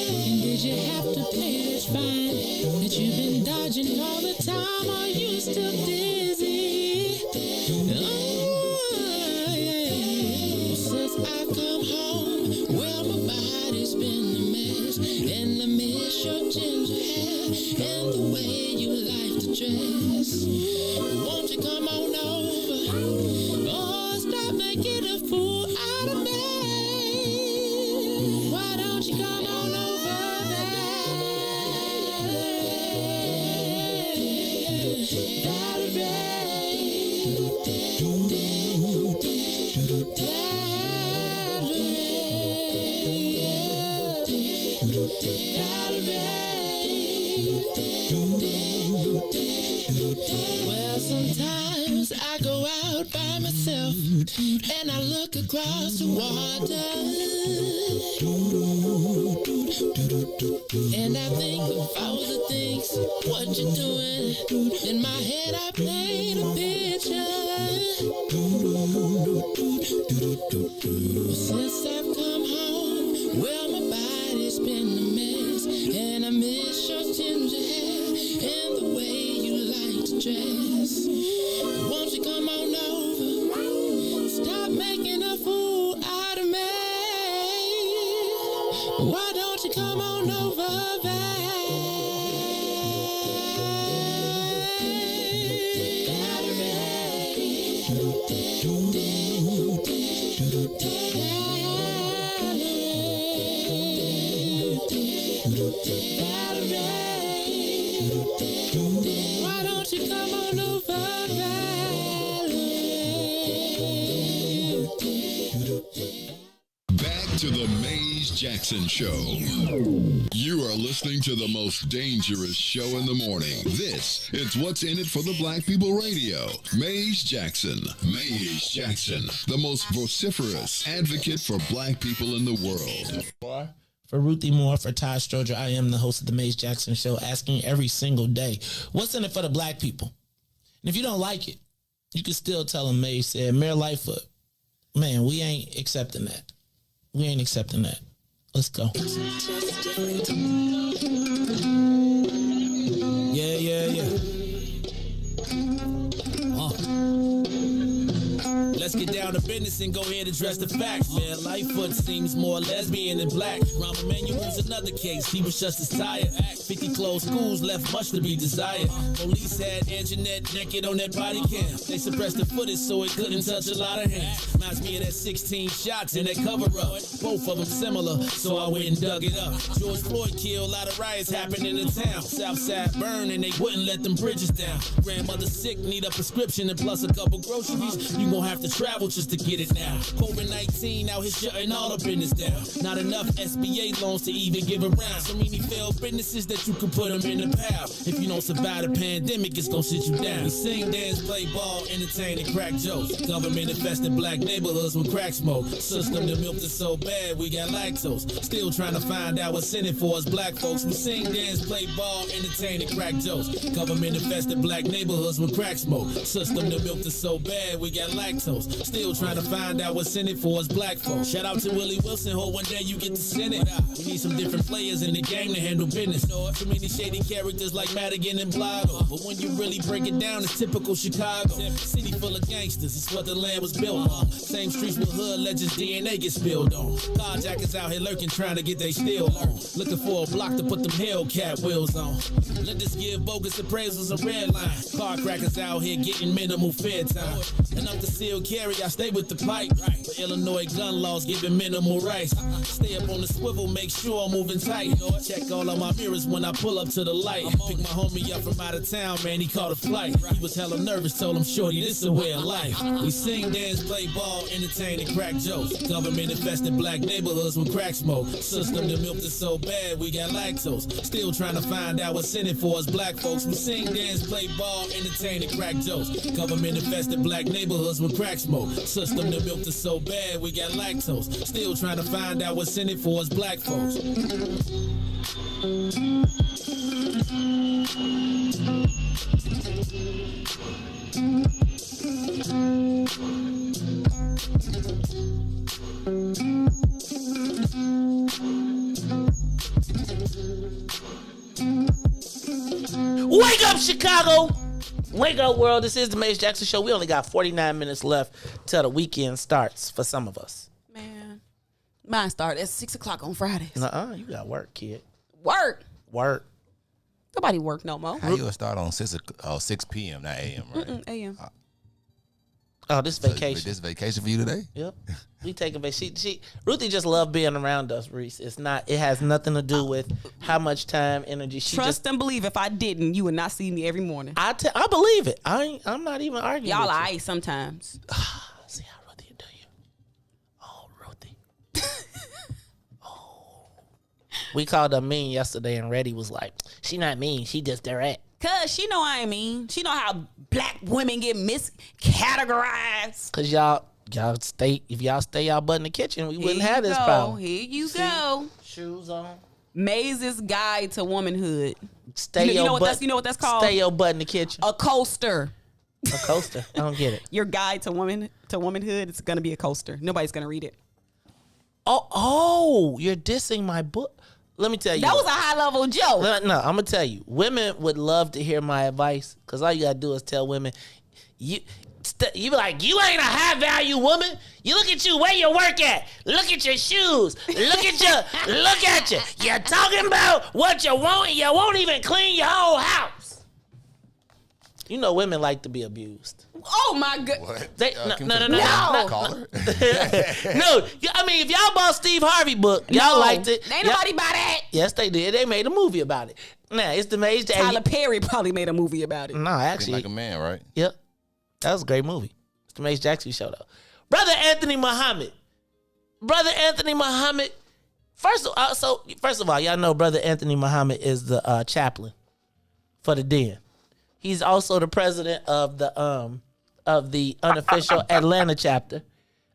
And did you have to pay this fine that you've been dodging all the time? Are you still dizzy? Since I've come home, well, my body's been a mess. And I miss your ginger hair and the way you like to dress. Won't you come on over? Oh, stop making a fool out of me. Why don't you come on over there? Well, sometimes I go out by myself and I look across the water and I think of all the things what you're doing. In my head I paint a picture. Since I've come home, well, my body's been a mess and I miss your ginger hair and the way you like to dress. Won't you come on over? Stop making a fool out of me. Why don't you come on over there? Why don't you come on over there? Back to the Maze Jackson Show. You are listening to the most dangerous show in the morning. This is What's in It for the Black People Radio. Maze Jackson. Maze Jackson, the most vociferous advocate for black people in the world. For Ruthie Moore, for Todd Stoger, I am the host of the Maze Jackson Show, asking every single day, what's in it for the black people? And if you don't like it, you can still tell them Maze said, Mayor Lightfoot, man, we ain't accepting that. We ain't accepting that. Let's go. Yeah. Let's get down to business and go ahead and address the facts, man. Lightfoot seems more lesbian than black. Rahm Emanuel's another case. He was just as tired. 50 closed schools left much to be desired. Police had Anjanette naked on that body cam. They suppressed the footage so it couldn't touch a lot of hands. Reminds me of that 16 shots in that cover up. Both of them similar, so I went and dug it up. George Floyd killed, a lot of riots happened in the town. Southside burned and they wouldn't let them bridges down. Grandmother sick, need a prescription and plus a couple groceries. You gon' have to travel just to get it now. COVID-19 out here shutting all the business down. Not enough SBA loans to even give around. So many failed businesses that you can put them in the pile. If you don't survive the pandemic, it's gonna sit you down. We sing, dance, play ball, entertain, and crack jokes. Government infested black neighborhoods with crack smoke. System that milked us so bad, we got lactose. Still trying to find out what's in it for us black folks. We sing, dance, play ball, entertain, and crack jokes. Government infested black neighborhoods with crack smoke. System that milked us so bad, we got lactose. Still trying to find out what's in it for us black folks. Shout out to Willie Wilson, hope one day you get to send it. We need some different players in the game to handle business. Too many shady characters like Madigan and Blago. But when you really break it down, it's typical Chicago. City full of gangsters, it's what the land was built on. Same streets with hood legends, DNA get spilled on. Carjackers out here lurking, trying to get they steal on. Looking for a block to put them Hellcat wheels on. Let this give bogus appraisals a red line. Car crackers out here getting minimal fair time. And I'm concealed carry, I stay with the pipe. But Illinois gun laws giving minimal rights. Stay up on the swivel, make sure I'm moving tight. Check all of my mirrors when I pull up to the light. Pick my homie up from out of town, man, he caught a flight. He was hella nervous, told him, shorty, this a way of life. We sing, dance, play ball, entertain, and crack jokes. Government infested black neighborhoods with crack smoke. System that milked us so bad, we got lactose. Still trying to find out what's in it for us black folks. We sing, dance, play ball, entertain, and crack jokes. Government infested black neighborhoods with crack smoke. System that milked us so bad, we got lactose. Still trying to find out what's in it for us black folks. Wake up, Chicago! Wake up, world. This is the Mace Jackson Show. We only got 49 minutes left till the weekend starts for some of us. Man, mine start at 6 o'clock on Fridays. Nuh-uh, you got work, kid. Work? Nobody work no more. How you gonna start on 6 p.m., not a.m., right? A.m. Oh, this vacation. This vacation for you today? Yep. We take a vacation. Ruthie just love being around us, Riis. It has nothing to do with how much time, energy. Trust and believe. If I didn't, you would not see me every morning. I believe it. I'm not even arguing. Y'all with are you. ice sometimes. See how Ruthie do you? Oh, Ruthie. We called her mean yesterday, and Reddy was like, "She not mean. She just direct." Cause she know I ain't mean. She know how black women get miscategorized. Cause y'all stay. If y'all stay out butt in the kitchen, we wouldn't have this problem. Here you go. Shoes on. Maze's Guide to Womanhood. You know what that's called? Stay your butt in the kitchen. A coaster. A coaster. I don't get it. Your guide to womanhood. It's gonna be a coaster. Nobody's gonna read it. Oh, you're dissing my book. Let me tell you. That was a high level joke. No, I'm gonna tell you. Women would love to hear my advice because all you gotta do is tell women, you be like, you ain't a high value woman. You look at you, where you work at. Look at your shoes. Look at you. You're talking about what you want, and you won't even clean your whole house. You know, women like to be abused. Oh my god! No. Call her? No, I mean, if y'all bought Steve Harvey book, y'all liked it. Ain't nobody buy that. Yes, they did. They made a movie about it. Now it's the Maze. Tyler Perry probably made a movie about it. No, actually, Like a Man, right? Yep, that was a great movie. It's the Maze Jackson Show, though. Brother Anthony Muhammad. First of all, y'all know Brother Anthony Muhammad is the chaplain for the Den. He's also the president of the unofficial Atlanta chapter.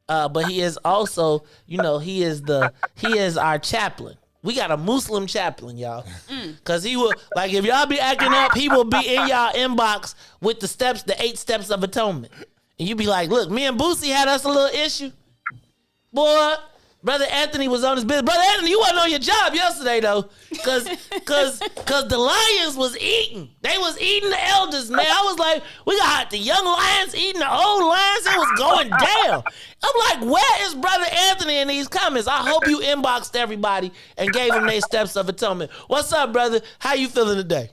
But he is also, he is our chaplain. We got a Muslim chaplain, y'all. Cause he will, like, if y'all be acting up, he will be in y'all inbox with the 8 steps of atonement. And you be like, look, me and Boosie had us a little issue. Boy, Brother Anthony was on his business. Brother Anthony, you wasn't on your job yesterday, though. Cause the lions was eating. They was eating the elders, man. I was like, we got the young lions eating the old lions. It was going down. I'm like, where is Brother Anthony in these comments? I hope you inboxed everybody and gave them their steps of atonement. What's up, brother? How you feeling today?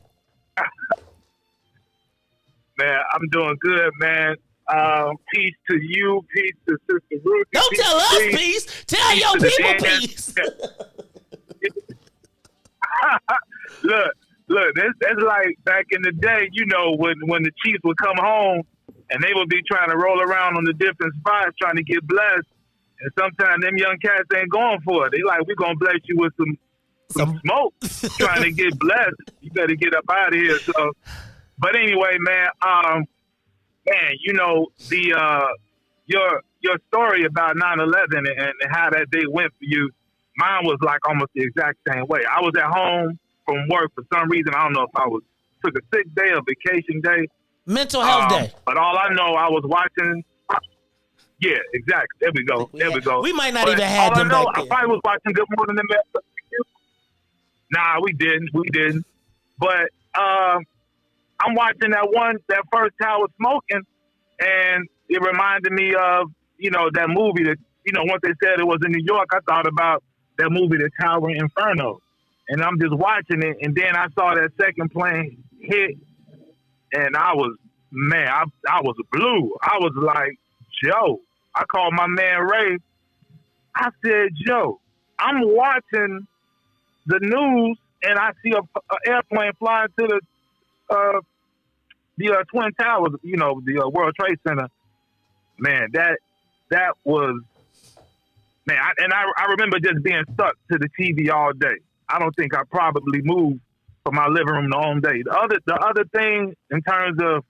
Man, I'm doing good, man. Peace to you, peace to Sister Ruthie. Don't tell us peace. Tell your people peace. Look, that's like back in the day, when the Chiefs would come home and they would be trying to roll around on the different spots trying to get blessed. And sometimes them young cats ain't going for it. They like, we're going to bless you with some smoke trying to get blessed. You better get up out of here. So, but anyway, man, your story about 9/11 and how that day went for you, mine was like almost the exact same way. I was at home from work for some reason. I don't know if I took a sick day or vacation day. Mental health day. But all I know, I was watching. Yeah, exactly. There we go. We might not even have them back then. I probably was watching Good Morning America. Nah, we didn't. But I'm watching that first tower smoking, and it reminded me of that movie that, once they said it was in New York, I thought about that movie, The Towering Inferno. And I'm just watching it, and then I saw that second plane hit, and I was blue. I was like, Joe. I called my man Ray. I said, Joe, I'm watching the news, and I see a airplane flying to the Twin Towers, the World Trade Center. Man, that was, man. I remember just being stuck to the TV all day. I don't think I probably moved from my living room the whole day. The other thing in terms of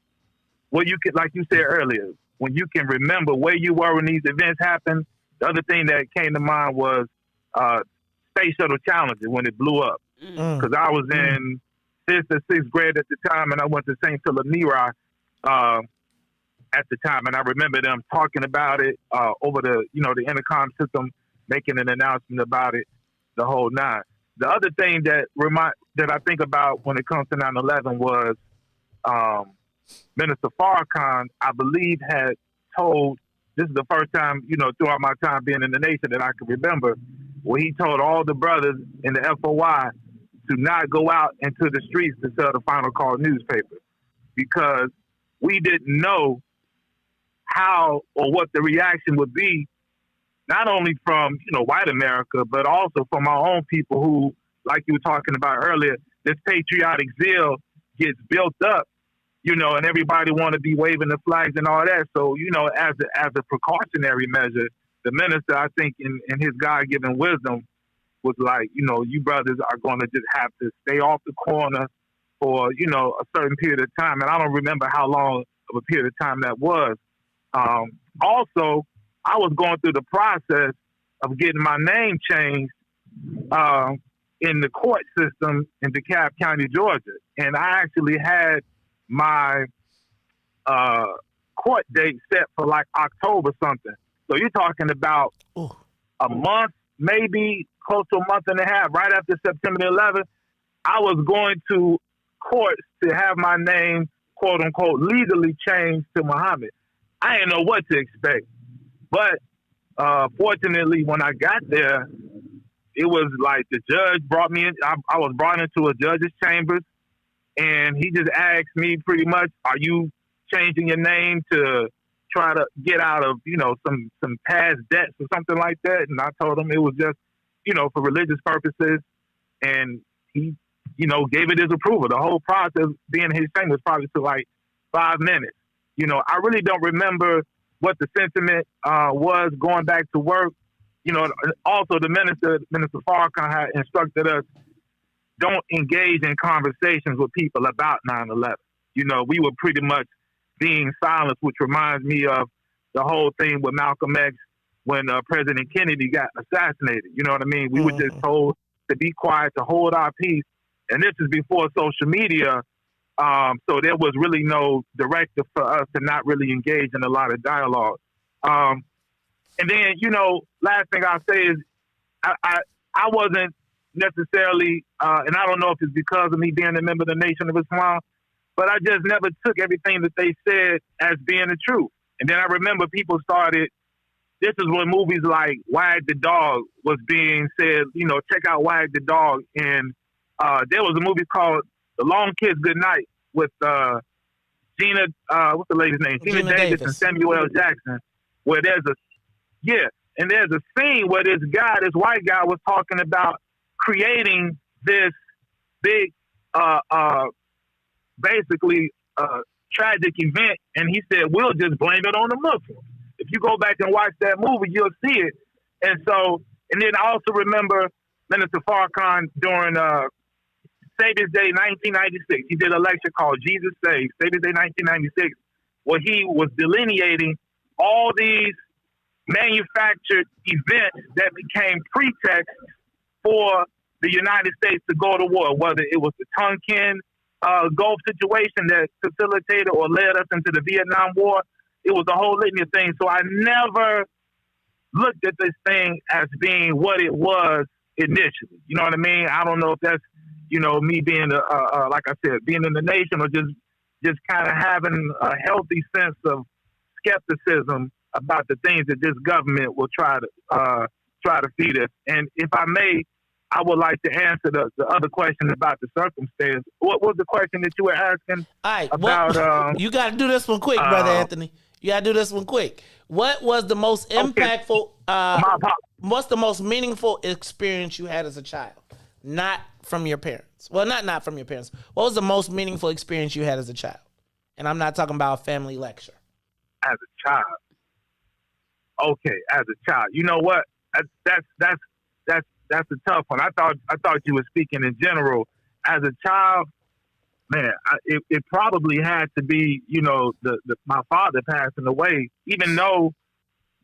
what you could, like you said earlier, when you can remember where you were when these events happened, the other thing that came to mind was Space Shuttle Challenger when it blew up. Because I was in 5th or 6th grade at the time, and I went to St. Philip Neri at the time, and I remember them talking about it over the intercom system, making an announcement about it, the whole nine. The other thing that I think about when it comes to 9/11 was Minister Farrakhan, I believe, had told, this is the first time, throughout my time being in the nation that I can remember, where he told all the brothers in the FOI to not go out into the streets to sell the Final Call newspaper, because we didn't know how or what the reaction would be, not only from, white America, but also from our own people who, like you were talking about earlier, this patriotic zeal gets built up, and everybody want to be waving the flags and all that. So, as a precautionary measure, the minister, I think in his God-given wisdom, was like, you brothers are going to just have to stay off the corner for, a certain period of time. And I don't remember how long of a period of time that was. Also, I was going through the process of getting my name changed in the court system in DeKalb County, Georgia. And I actually had my court date set for like October something. So you're talking about a month, maybe close to a month and a half, right after September 11th, I was going to court to have my name, quote unquote, legally changed to Muhammad. I didn't know what to expect. But fortunately, when I got there, it was like the judge brought me in. I was brought into a judge's chambers, and he just asked me pretty much, are you changing your name to try to get out of, some past debts or something like that? And I told him it was just, for religious purposes. And he, gave it his approval. The whole process being in his chamber was probably to like 5 minutes. I really don't remember what the sentiment was going back to work. Also the Minister Farrakhan had instructed us, don't engage in conversations with people about 9/11. We were pretty much being silenced, which reminds me of the whole thing with Malcolm X when President Kennedy got assassinated. You know what I mean? We were just told to be quiet, to hold our peace. And this is before social media. So there was really no directive for us to not really engage in a lot of dialogue. And then, last thing I'll say is I wasn't necessarily, and I don't know if it's because of me being a member of the Nation of Islam, but I just never took everything that they said as being the truth. And then I remember people started, this is when movies like Wag the Dog was being said, check out Wag the Dog. And there was a movie called The Long Kiss Goodnight with Gina, what's the lady's name? Gina Davis and Samuel L. Jackson, where there's a scene where this white guy was talking about creating this big, basically tragic event, and he said, we'll just blame it on the Muslims. If you go back and watch that movie, you'll see it. And then I also remember Minister Farrakhan during Savior's Day 1996. He did a lecture called Jesus Saves, Savior's Day 1996, where he was delineating all these manufactured events that became pretext for the United States to go to war, whether it was the Tonkin Gulf situation that facilitated or led us into the Vietnam War. It was a whole litany of things. So I never looked at this thing as being what it was initially. You know what I mean? I don't know if that's, me being, like I said, being in the nation, or just kind of having a healthy sense of skepticism about the things that this government will try to feed us. And if I may, I would like to answer the other question about the circumstance. What was the question that you were asking? All right, about you got to do this one quick, brother Anthony. You got to do this one quick. What was the most impactful? What's the most meaningful experience you had as a child? Not from your parents. Well, not from your parents. What was the most meaningful experience you had as a child? And I'm not talking about a family lecture. As a child. Okay, as a child. You know what? That's a tough one. I thought you were speaking in general. As a child, man, it probably had to be, you know, my father passing away. Even though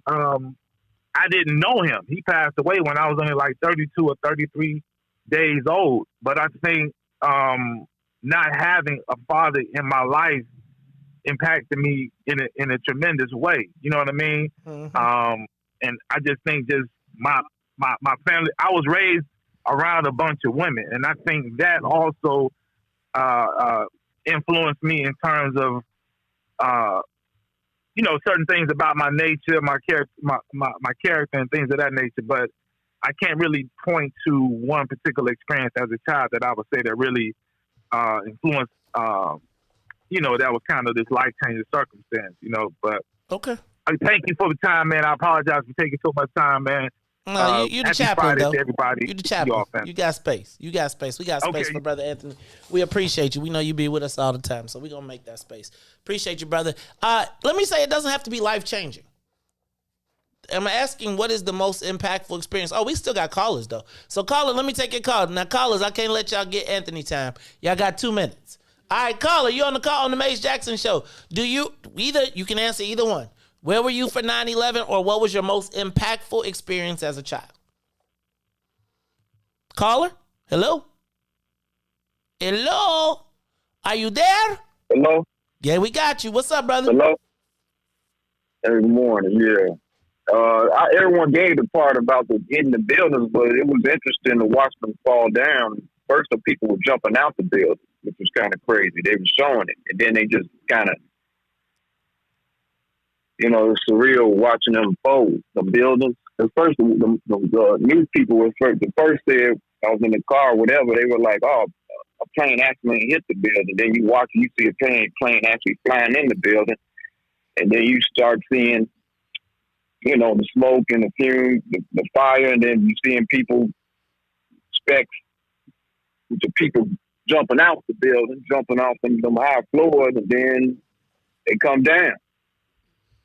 I didn't know him, he passed away when I was only like 32 or 33 days old. But I think not having a father in my life impacted me in a tremendous way. You know what I mean? Mm-hmm. And I just think just my family, I was raised around a bunch of women, and I think that also influenced me in terms of you know, certain things about my nature, my character and things of that nature. But I can't really point to one particular experience as a child that I would say that really influenced you know, that was kind of this life-changing circumstance, you know. But okay. Thank you for the time, man. I apologize for taking so much time, man. No, you the chaplain, though. Everybody. You the chaplain. You got space. You got space. We got space for Brother Anthony. We appreciate you. We know you be with us all the time, so we're going to make that space. Appreciate you, brother. Let me say it doesn't have to be life-changing. I'm asking what is the most impactful experience. Oh, we still got callers, though. So, caller, let me take your call. Now, callers, I can't let y'all get Anthony time. Y'all got 2 minutes. All right, caller, you on the call on the Mace Jackson Show. You can answer either one. Where were you for 9/11, or what was your most impactful experience as a child? Caller? Hello? Hello? Are you there? Hello? Yeah, we got you. What's up, brother? Hello? Good morning, yeah. Everyone gave the part about hitting the buildings, but it was interesting to watch them fall down. First, the people were jumping out the building, which was kind of crazy. They were showing it, and then they just kind of, you know, it's surreal watching them fold the buildings. At first, the news people were the first said I was in the car, or whatever. They were like, "Oh, a plane accidentally hit the building." Then you watch, you see a plane actually flying in the building, and then you start seeing, you know, the smoke and the fumes, the fire, and then you seeing people, specks, the people jumping out the building, jumping off them high floors, and then they come down.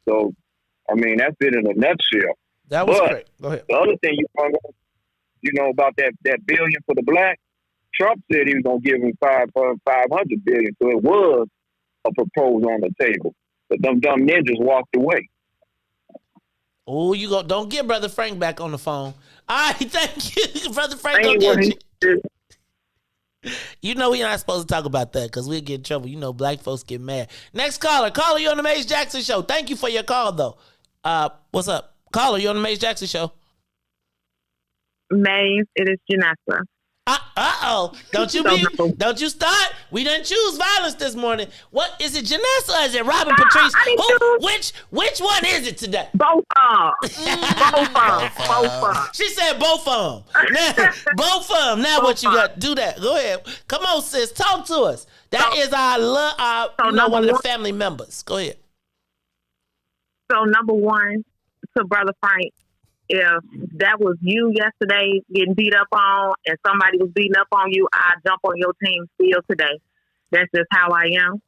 So, I mean, that's it in a nutshell. That was great. Go ahead. The other thing you know about that billion for the black, Trump said he was going to give him $500 billion. So it was a proposal on the table. But them dumb ninjas walked away. Oh, don't get Brother Frank back on the phone. All right, thank you. Brother Frank gonna get you. You know we're not supposed to talk about that because we'll get in trouble. You know black folks get mad. Next caller. Caller, you on the Mace Jackson Show. Thank you for your call, though. What's up? Caller, you on the Mace Jackson Show. Maze, it is Janessa. Uh-oh. Don't you start. We didn't choose violence this morning. What is it, Janessa, or is it Robin Patrice? Which one is it today? Both of them. She said both of them. Now, both of them. Now what you got? Do that. Go ahead. Come on, sis. Talk to us. That is one of the family members. Go ahead. So number one, to Brother Frank, if that was you yesterday getting beat up on and somebody was beating up on you, I'd jump on your team still today. That's just how I am.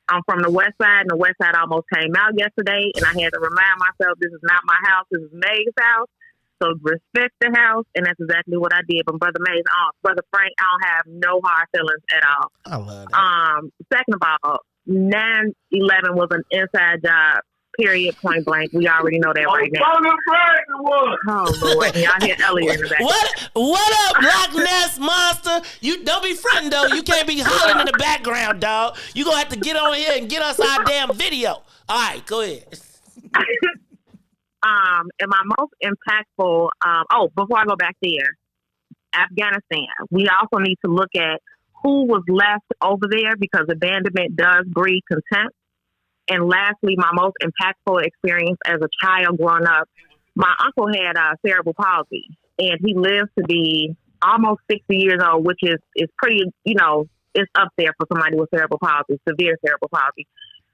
I'm from the West Side, and the West Side almost came out yesterday, and I had to remind myself this is not my house, this is May's house. So respect the house, and that's exactly what I did. But Brother Brother Frank, I don't have no hard feelings at all. I love that. Second of all, 9/11 was an inside job. Period, point blank. We already know that right now. Oh, Lord. Y'all hear Elliot in the back. What up, Loch Ness Monster? You don't be fronting, though. You can't be hollering in the background, dog. You going to have to get on here and get us our damn video. All right, go ahead. And my most impactful, before I go back there, Afghanistan. We also need to look at who was left over there because abandonment does breed contempt. And lastly, my most impactful experience as a child growing up, my uncle had cerebral palsy, and he lived to be almost 60 years old, which is pretty, it's up there for somebody with cerebral palsy, severe cerebral palsy.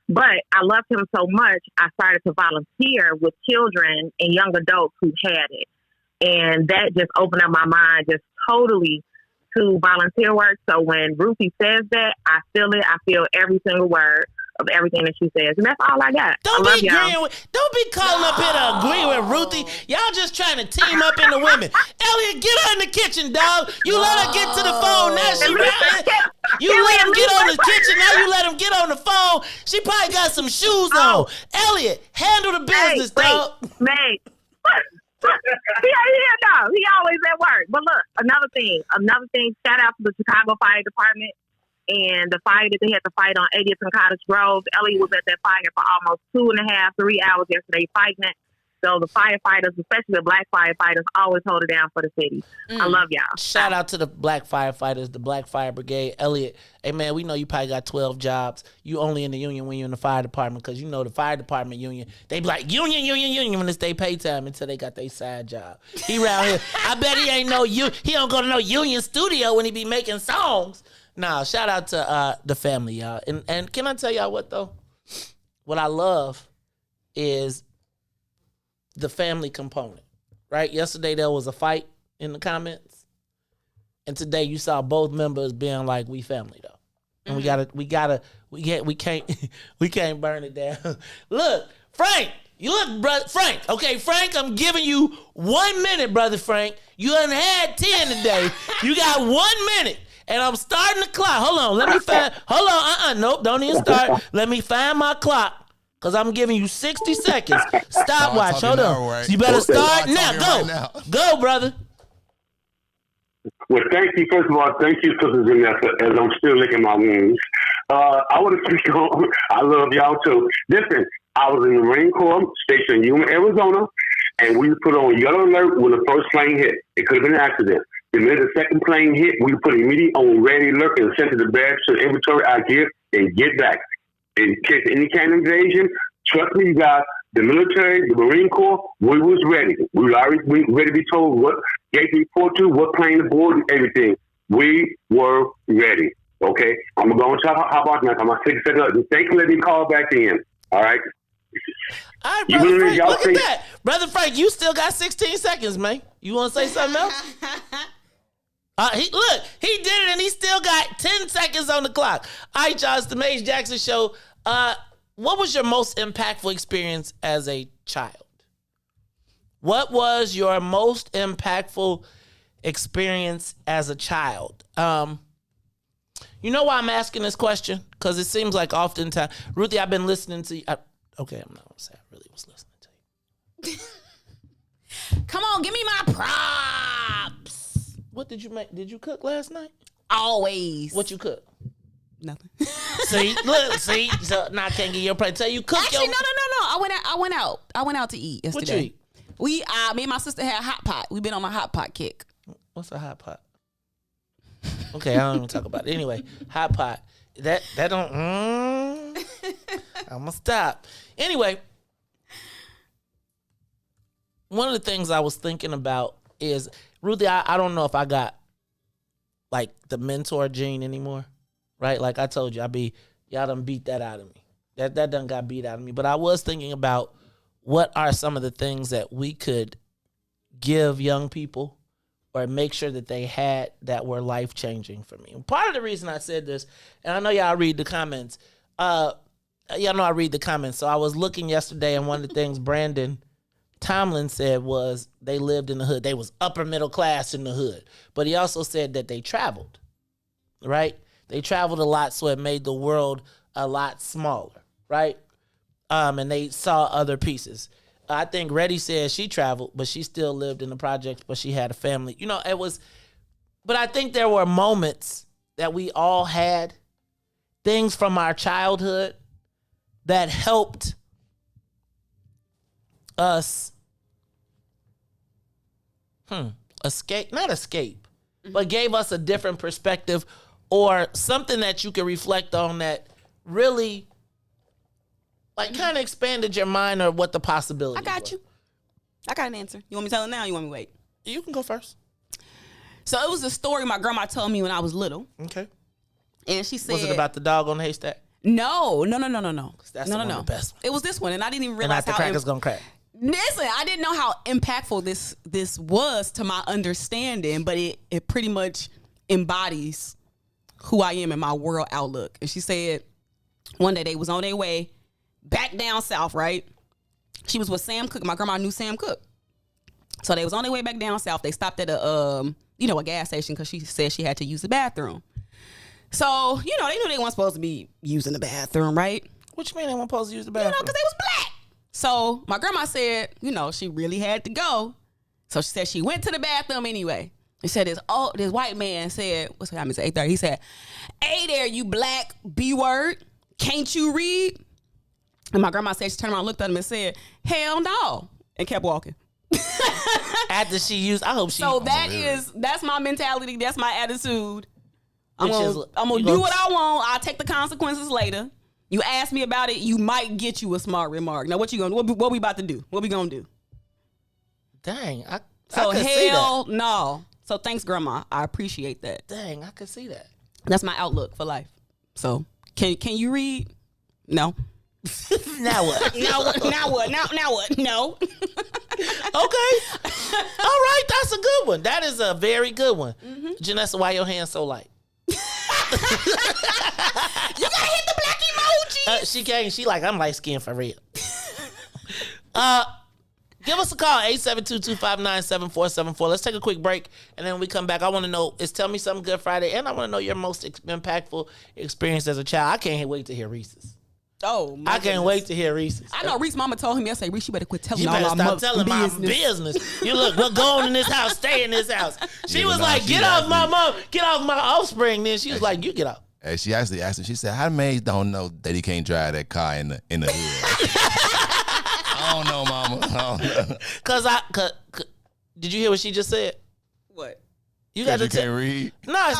But I loved him so much, I started to volunteer with children and young adults who had it. And that just opened up my mind just totally to volunteer work. So when Ruthie says that, I feel it. I feel every single word of everything that she says. And that's all I got. Don't be calling up here to agree with Ruthie. Y'all just trying to team up in the women. Elliot, get her in the kitchen, dog. You let her get to the phone. Now she You let him get on the kitchen. Now you let him get on the phone. She probably got some shoes on. Elliot, handle the business, dog. Mate. He always at work. But look, another thing, shout out to the Chicago Fire Department and the fire that they had to fight on 80th and Cottage Grove. Ellie was at that fire for almost 2.5, 3 hours yesterday fighting it. So the firefighters, especially the black firefighters, always hold it down for the city. I love y'all. Shout out to the black firefighters, the Black Fire Brigade. Elliot, hey man, we know you probably got 12 jobs. You only in the union when you're in the fire department, because the fire department union, they be like, union when it's their pay time until they got their side job. He around here. I bet he ain't he don't go to no union studio when he be making songs. Nah, shout out to the family, y'all. And can I tell y'all what, though? What I love is the family component, right? Yesterday there was a fight in the comments, and today you saw both members being like, "We family though," and we can't burn it down. Look, Frank, brother Frank. Okay, Frank, I'm giving you 1 minute, brother Frank. You done had 10 today. You got 1 minute. And I'm starting the clock. Hold on, let me find. Hold on, nope, don't even start. Let me find my clock. Because I'm giving you 60 seconds. Stopwatch. Hold on. Right. You better start now. Go. Right now. Go, brother. Well, thank you. First of all, thank you, Sisters in there, as I'm still licking my wounds. I want to speak on, I love y'all too. Listen, I was in the Marine Corps, stationed in Yuma, Arizona, and we put on yellow alert when the first plane hit. It could have been an accident. The minute the second plane hit, we put immediately on ready alert and sent to the barracks to inventory our gear and get back. In case of any kind of invasion, trust me, you guys, the military, the Marine Corps, we was ready. We were already ready to be told what gate to report to, what plane to board, and everything. We were ready. Okay? I'm going to go and hop off now. I'm going to take it. Thanks for letting me call back in. All right? All right, Brother Frank, look at that. Brother Frank, you still got 16 seconds, man. You want to say something else? He did it, and he still got 10 seconds on the clock. All right, y'all, it's the Maze Jackson Show. What was your most impactful experience as a child? What was your most impactful experience as a child? You know why I'm asking this question? Because it seems like oftentimes, Ruthie, I've been listening to you. Okay, I'm not going to say I really was listening to you. Come on, give me my props. What did you make? Did you cook last night? Always. What you cook? Nothing. See, so now I can't get your plate. Tell you cook. Actually, no. I went out to eat yesterday. What you eat? Me and my sister had a hot pot. We've been on my hot pot kick. What's a hot pot? Okay, I don't even talk about it. Anyway, hot pot. That don't. I'm gonna stop. Anyway, one of the things I was thinking about is, Ruthie, I don't know if I got like the mentor gene anymore, right? Like I told you, y'all done beat that out of me. That done got beat out of me. But I was thinking about what are some of the things that we could give young people or make sure that they had that were life-changing for me. And part of the reason I said this, and I know y'all read the comments, y'all know I read the comments. So I was looking yesterday, and one of the things Brandon Tomlin said was they lived in the hood. They was upper middle class in the hood. But he also said that they traveled, right? They traveled a lot, so it made the world a lot smaller, right? And they saw other pieces. I think Reddy said she traveled, but she still lived in the projects, but she had a family. You know, but I think there were moments that we all had, things from our childhood that helped us not escape, but gave us a different perspective or something that you can reflect on that really Like, kind of expanded your mind or what the possibilities I got you. I got an answer. You want me to tell it now or you want me to wait? You can go first. So it was a story my grandma told me when I was little. Okay. And she said... Was it about the dog on the haystack? No. That's one of the best ones. It was this one, and I didn't even And realize after how... crackers gonna crack. Listen, I didn't know how impactful this was to my understanding, but it pretty much embodies who I am and my world outlook. And she said one day they was on their way back down south, right? She was with Sam Cooke. My grandma knew Sam Cooke. So they was on their way back down south. They stopped at a gas station because she said she had to use the bathroom. So, they knew they weren't supposed to be using the bathroom, right? What you mean they weren't supposed to use the bathroom? Because they was black. So my grandma said, she really had to go. So she said she went to the bathroom anyway. She said this white man said, what's the time? It's 8:30. He said, "Hey there, you black B-word. Can't you read?" And my grandma said, she turned around, looked at him and said, "Hell no," and kept walking. After she used, I hope she. So that's my mentality. That's my attitude. I'm gonna do what I want. I'll take the consequences later. You ask me about it, you might get you a smart remark. Now, what we about to do? What we gonna do? Dang, I so could see hell that. no. So thanks, Grandma. I appreciate that. Dang, I could see that. That's my outlook for life. So can you read? No. Now what? Now what? No. Okay. All right, that's a good one. That is a very good one. Mm-hmm. Janessa, why your hands so light? You gotta hit the black emoji. She can't. She like, I'm light skinned for real. Give us a call, 872-259-7474. Let's take a quick break, and then when we come back, I want to know, Tell Me Something Good Friday, and I want to know your most impactful experience as a child. I can't wait to hear Reese's. Oh, my can't wait to hear Reese's. I know Reese mama told him yesterday, Reese, you better quit telling all stop our telling business. my business. You look, we're going in this house, stay in this house. She was like, get off my mom, get off my offspring. Then she was like, you get off. Hey, she actually asked him, she said, how maids don't know that he can't drive that car in the hood? I don't know, mama. I don't know. Cause did you hear what she just said? What? You can't read? No,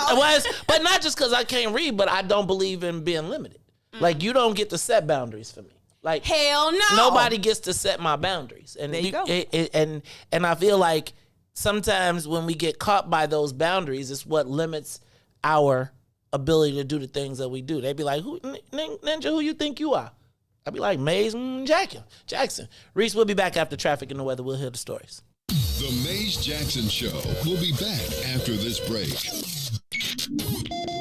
but not just because I can't read, but I don't believe in being limited. Like, you don't get to set boundaries for me. Like, hell no. Nobody gets to set my boundaries. And there you go. And I feel like sometimes when we get caught by those boundaries, it's what limits our ability to do the things that we do. They be like, Ninja, who you think you are? I'd be like, Maze Jackson. Reese, we'll be back after traffic and the weather. We'll hear the stories. The Maze Jackson Show will be back after this break.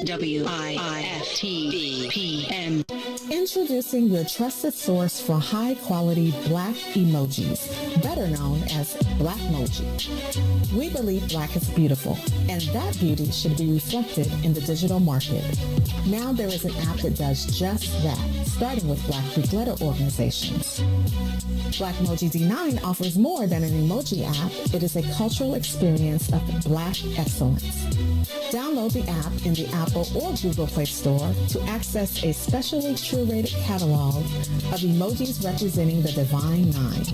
WIIFTBP. Introducing your trusted source for high-quality black emojis, better known as Blackmoji. We believe black is beautiful, and that beauty should be reflected in the digital market. Now there is an app that does just that, starting with Black Greek letter organizations. Blackmoji D9 offers more than an emoji app. It is a cultural experience of black excellence. Download the app in the Apple or Google Play Store to access a specially curated catalog of emojis representing the Divine Nine.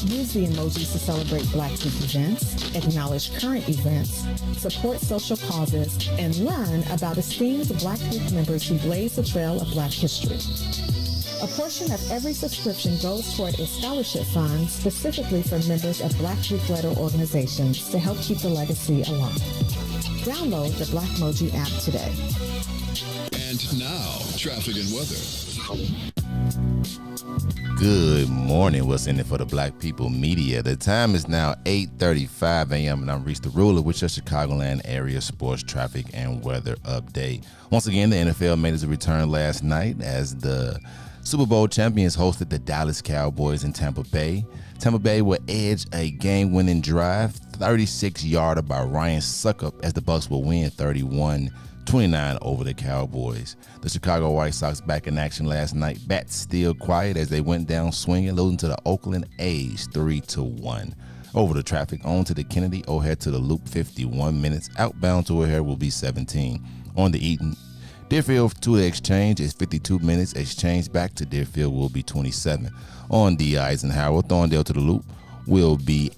Use the emojis to celebrate Black Greek events, acknowledge current events, support social causes, and learn about esteemed Black Greek members who blaze the trail of Black history. A portion of every subscription goes toward a scholarship fund specifically for members of Black Greek letter organizations to help keep the legacy alive. Download the Blackmoji app today. And now, traffic and weather. Good morning. What's in it for the Black People Media? The time is now 8:35 a.m. and I'm Riis the Ruler with your Chicagoland area sports traffic and weather update. Once again, the NFL made its return last night as the Super Bowl champions hosted the Dallas Cowboys in Tampa Bay. Tampa Bay will edge a game-winning drive, 36-yarder by Ryan Suckup, as the Bucs will win 31-29 over the Cowboys. The Chicago White Sox back in action last night. Bats still quiet as they went down swinging, losing to the Oakland A's 3-1. Over the traffic, on to the Kennedy, O'Hare to the Loop, 51 minutes. Outbound to O'Hare will be 17. On the Eaton, Deerfield to the Exchange is 52 minutes. Exchange back to Deerfield will be 27. On the Eisenhower, Thorndale to the Loop will be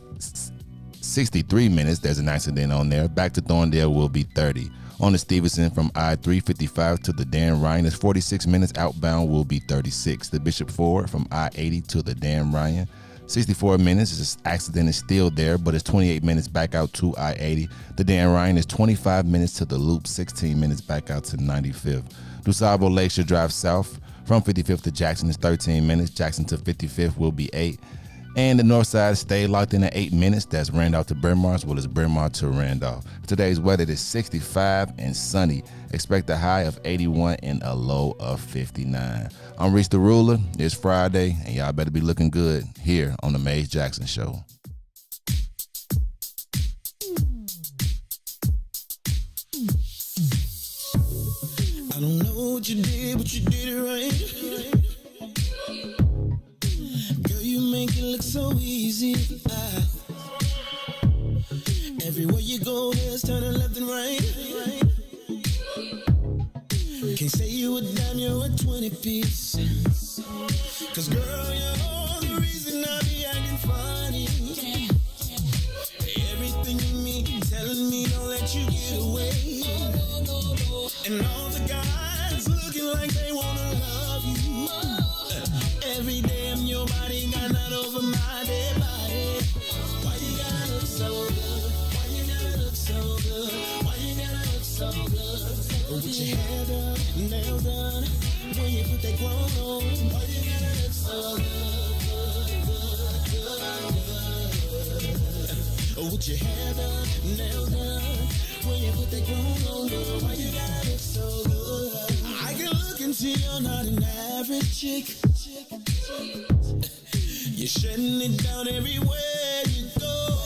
63 minutes. There's an accident on there. Back to Thorndale will be 30. On the Stevenson from I-355 to the Dan Ryan is 46 minutes. Outbound will be 36. The Bishop Ford from I-80 to the Dan Ryan, 64 minutes. This accident is still there, but it's 28 minutes back out to I-80. The Dan Ryan is 25 minutes to the Loop, 16 minutes back out to 95th. DuSable Lakeshore Drive South from 55th to Jackson is 13 minutes. Jackson to 55th will be 8. And the north side stay locked in at 8 minutes. That's Randolph to Bryn Mawr, as well as Bryn Mawr to Randolph. Today's weather is 65 and sunny. Expect a high of 81 and a low of 59. I'm Riis the Ruler. It's Friday, and y'all better be looking good here on the Maze Jackson Show. I don't know what you did, but you did it right. Girl, you make it look so easy. Everywhere you go, there's turning left and right. Can't say you a dime, you're a 20-piece. Cause girl, you're the reason I be acting funny. Everything in me telling me don't let you get away. And all the guys looking like they wanna love you. Every day I'm your body, got not over my dead body. Why you gotta look so good? Why you gotta look so good? Why you gotta look so good? With your hair done, nails done, when you put that grown on, why you gotta look so good? With your hair done, nails done, when you put that grown on, girl, why you gotta look so good? I can look and see you're not an average chick. You're shutting it down everywhere you go.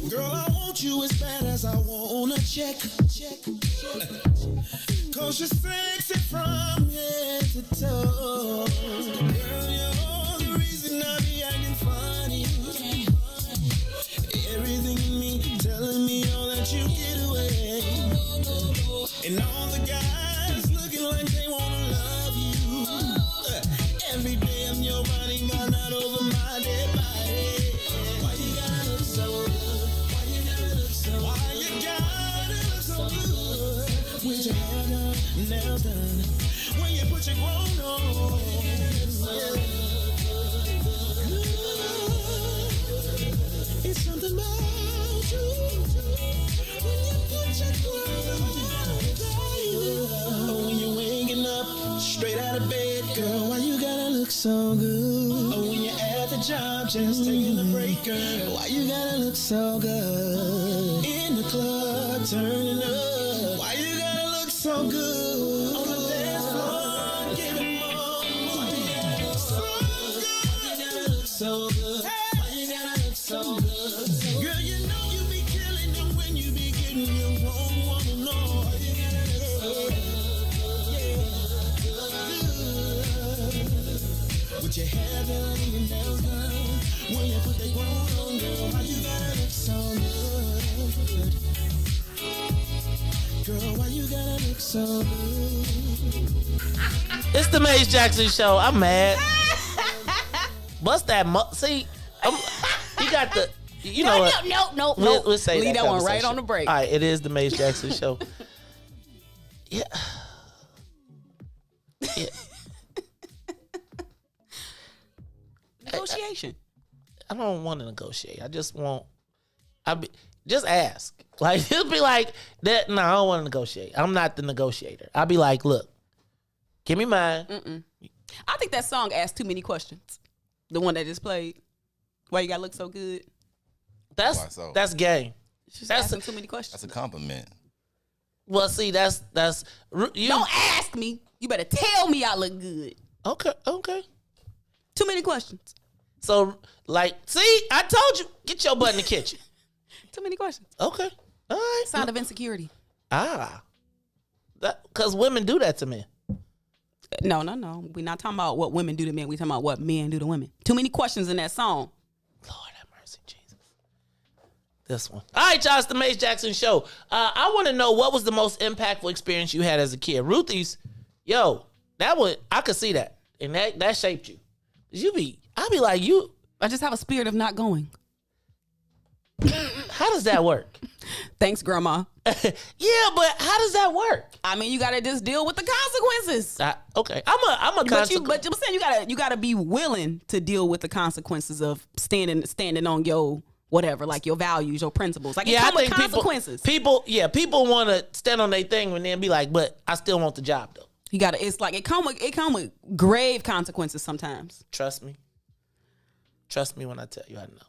Girl, I want you as bad as I want a check. Cause you're sexy from head to toe. Girl, you're the reason I be acting funny. Everything in me telling me all that you get away. And all the guys looking like they wanna love you. Every day I'm your body, got not over my dead body. Why you gotta look so good? Why you gotta look so good? Why you gotta look so good? With your hair done, nails done, when you put your grown on. It's something about you when you put your grown on. When you're waking up straight out of bed, girl, why you gotta look so good? When you're at the job, just taking a break, girl, why you gotta look so good? In the club, turning up, why you gotta look so good? On the dance floor, giving more, why you gotta look so good? Why you gotta look so good? Why you gotta look so good? Girl, you know you be killing them when you be getting your own woman on. Why you gotta look so good? With your hair done, your nails done, when you put that grown on, girl, why you gotta look so good? Girl, why you gotta look so good? It's the Maze Jackson Show. I'm mad. What's that? See, you got the. You know what? No. We'll say leave that one right on the break. All right, it is the Maze Jackson Show. Yeah. Yeah. Negotiation. I don't want to negotiate. I just want. Just ask. Like he'll be like that. No, I don't want to negotiate. I'm not the negotiator. I'll be like, look, give me mine. I think that song asked too many questions. The one that just played. Why you gotta look so good? That's gay. That's asking too many questions. That's a compliment. Well, see, that's you. Don't ask me. You better tell me I look good. Okay. Too many questions. So, like, see, I told you, get your butt in the kitchen. Too many questions. Okay. All right. Sign of insecurity. Because women do that to men. No. We're not talking about what women do to men. We're talking about what men do to women. Too many questions in that song. Lord have mercy, Jesus. This one. All right, y'all, it's the Maze Jackson Show. I want to know, what was the most impactful experience you had as a kid? Ruthie's, I could see that. And that shaped you. I'd be like, I just have a spirit of not going. How does that work? Thanks, Grandma. Yeah, but how does that work? I mean, you gotta just deal with the consequences. Okay, I'm a but I'm saying you gotta be willing to deal with the consequences of standing on your whatever, like your values, your principles. Like, it come with consequences. People want to stand on their thing and then be like, but I still want the job though. You gotta. It's like it come with grave consequences sometimes. Trust me when I tell you I know.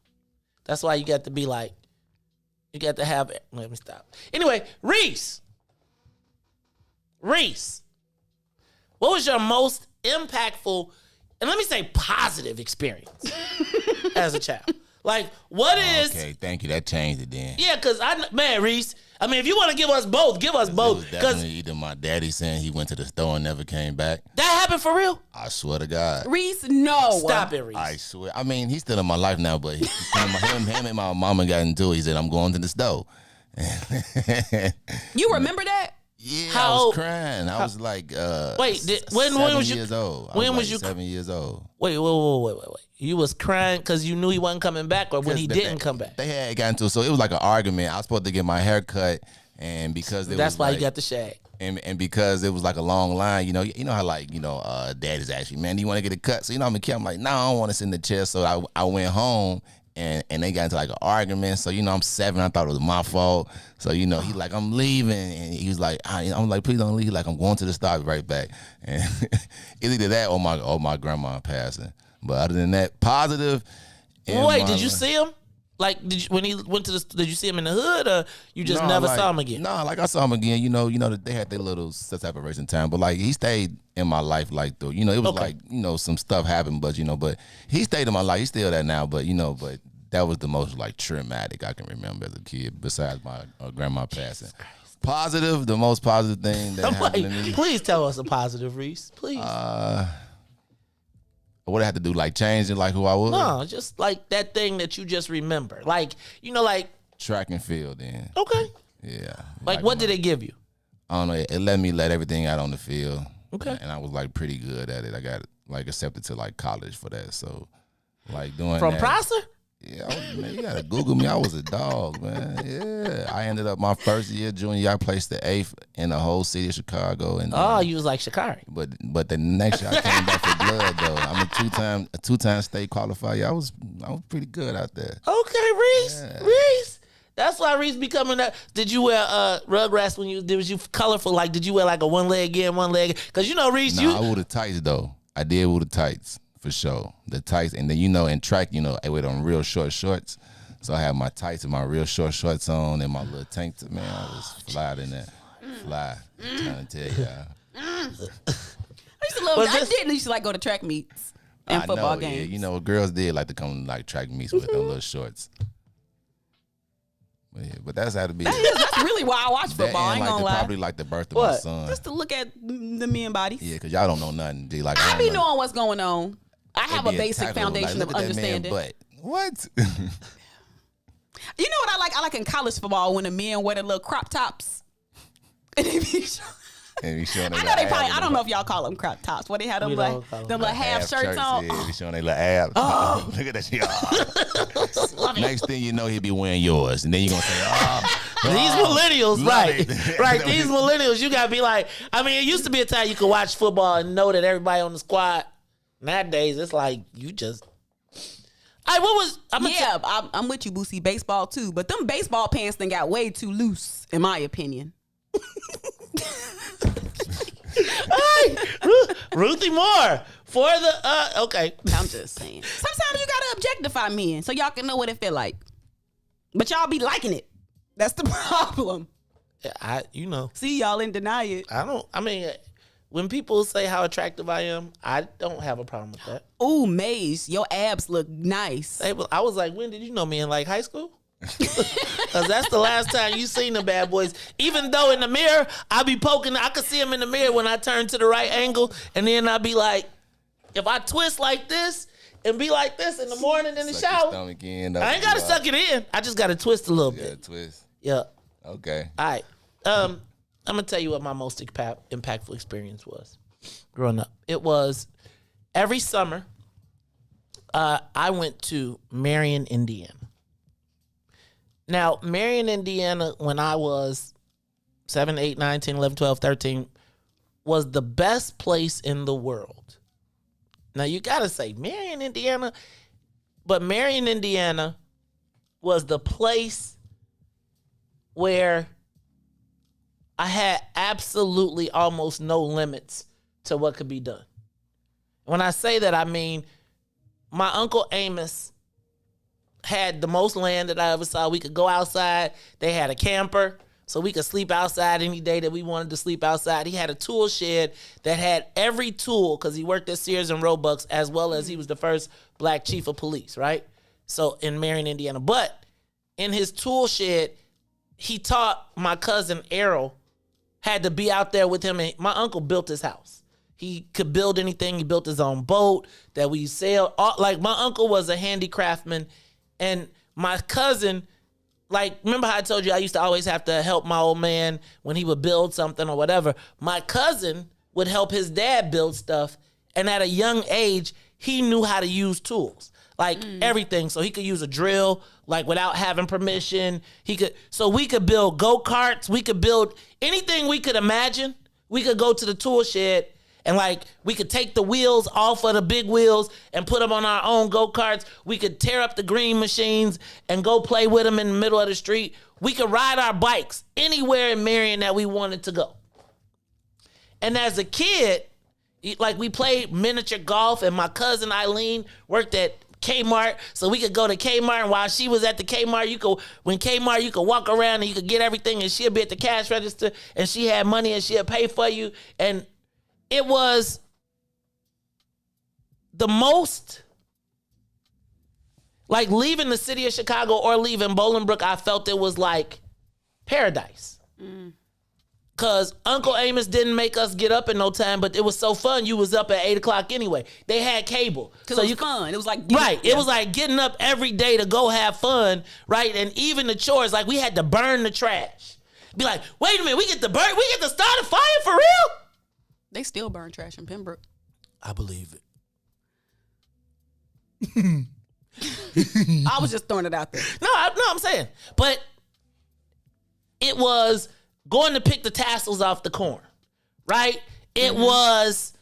That's why you got to be like, you got to have it. Let me stop. Anyway, Riis, what was your most impactful, and let me say positive experience as a child? Like, what is... Okay, thank you. That changed it then. Yeah, because Riis, I mean, if you want to give us both, give us both. It was definitely either my daddy saying he went to the store and never came back. That happened for real? I swear to God. Riis, no. Stop it, Riis. I swear. I mean, he's still in my life now, but him and my mama got into it. He said, I'm going to the store. You remember that? Yeah, I was crying. I was like, when was you? Years old. When was you? 7 years old. Wait. You was crying because you knew he wasn't coming back, or when he didn't come back? They had gotten into it, so it was like an argument. I was supposed to get my hair cut, and because that's why you got the shag. And because it was like a long line, you know how daddy's actually, man, do you want to get it cut? So I'm like, no, I don't want to sit in the chair. So I went home. And they got into like an argument. So, I'm 7. I thought it was my fault. So, he like, I'm leaving. And he was like, I'm like, please don't leave. Like, I'm going to the store, I'll be right back. And it's either that or my grandma passing. But other than that, positive. Wait, did you see him? Like, when he went to did you see him in the hood, or you just never saw him again? No, like I saw him again. That they had their little separation time, but like he stayed in my life. Like though, it was like some stuff happened, but but he stayed in my life. He's still there now, but but that was the most like traumatic I can remember as a kid. Besides my grandma passing. Positive, the most positive thing that happened to me. Please tell us a positive, Riis. Please. What I had to do, like changing like who I was? No, just like that thing that you just remember. Like, like track and field then. Okay. Yeah. Like what did it give you? I don't know. It let me let everything out on the field. Okay. And I was like pretty good at it. I got like accepted to like college for that. So like doing From that. Prosser? Yeah, man, you gotta Google me. I was a dog, man. Yeah, I ended up my first year, junior year, I placed the 8th in the whole city of Chicago. And you was like Shikari. But the next year I came back for blood though. I'm a two-time state qualifier. I was pretty good out there. Okay, Riis. Yeah. Riis. That's why Riis be coming up. Did you wear Rugrats when was you colorful? Like, did you wear like a one leg in, one leg? Because Riis, I wore the tights though. I did wear the tights. For sure. The tights. And then, in track, I wear on real short shorts. So I had my tights and my real short shorts on and my little tank top. Man, I was fly in that. Fly. I'm trying to tell y'all. I used to like go to track meets and football games. Yeah, girls did like to come like track meets with them little shorts. But that's how to be. That's really why I watch football. I ain't gonna lie. Probably like the birth of my son. Just to look at the men bodies. Yeah, because y'all don't know nothing. I be knowing what's going on. I have a basic foundation of understanding. But what? You know what I like? I like in college football when the men wear the little crop tops. And they be showing. I know they probably. I don't know if y'all call them crop tops. What they had them little half shirts on. Yeah, be showing their little abs. Oh. Look at that shit. Next thing you know, he'll be wearing yours, and then you're gonna say, these millennials, right? These millennials, you gotta be like. I mean, it used to be a time you could watch football and know that everybody on the squad. Nowadays, it's like you just. I'm with you, Boosie. Baseball too, but them baseball pants then got way too loose, in my opinion. Hey, Ruthie Moore for the okay. I'm just saying. Sometimes you gotta objectify men so y'all can know what it feel like, but y'all be liking it. That's the problem. See, y'all in deny it. I mean. When people say how attractive I am, I don't have a problem with that. Ooh, Maze, your abs look nice. I was like, when did you know me in like high school? Because that's the last time you seen the bad boys. Even though in the mirror, I be poking, I could see them in the mirror when I turn to the right angle. And then I be like, if I twist like this and be like this in the morning in the shower, I ain't got to suck it in. I just got to twist a little bit. Twist. Yeah. Okay. All right. I'm going to tell you what my most impactful experience was growing up. It was every summer, I went to Marion, Indiana. Now, Marion, Indiana, when I was 7, 8, 9, 10, 11, 12, 13, was the best place in the world. Now, you got to say Marion, Indiana, but Marion, Indiana was the place where I had absolutely almost no limits to what could be done. When I say that, I mean my Uncle Amos had the most land that I ever saw. We could go outside. They had a camper, so we could sleep outside any day that we wanted to sleep outside. He had a tool shed that had every tool because he worked at Sears and Roebuck's, as well as he was the first black chief of police, right? So in Marion, Indiana. But in his tool shed, he taught my cousin Errol, had to be out there with him. And my uncle built his house. He could build anything. He built his own boat that we sailed. Like, my uncle was a handicraftsman. And my cousin, like, remember how I told you I used to always have to help my old man when he would build something or whatever? My cousin would help his dad build stuff. And at a young age, he knew how to use tools, like everything. So he could use a drill, like, without having permission. So we could build go-karts. We could build anything we could imagine. We could go to the tool shed and, like, we could take the wheels off of the big wheels and put them on our own go-karts. We could tear up the green machines and go play with them in the middle of the street. We could ride our bikes anywhere in Marion that we wanted to go. And as a kid, like, we played miniature golf, and my cousin Eileen worked at Kmart, so we could go to Kmart, and while she was at the Kmart, you could walk around and you could get everything, and she'll be at the cash register, and she had money and she'll pay for you. And it was the most, like, leaving the city of Chicago or leaving Bolingbrook, I felt it was like paradise. Because Uncle Amos didn't make us get up in no time, but it was so fun. You was up at 8 o'clock anyway. They had cable. Because it was fun. It was like... Right. Yeah. It was like getting up every day to go have fun, right? And even the chores, like, we had to burn the trash. Be like, wait a minute, we get to start a fire for real? They still burn trash in Pembroke. I believe it. I was just throwing it out there. No, I'm saying. But it was going to pick the tassels off the corn, right? It was,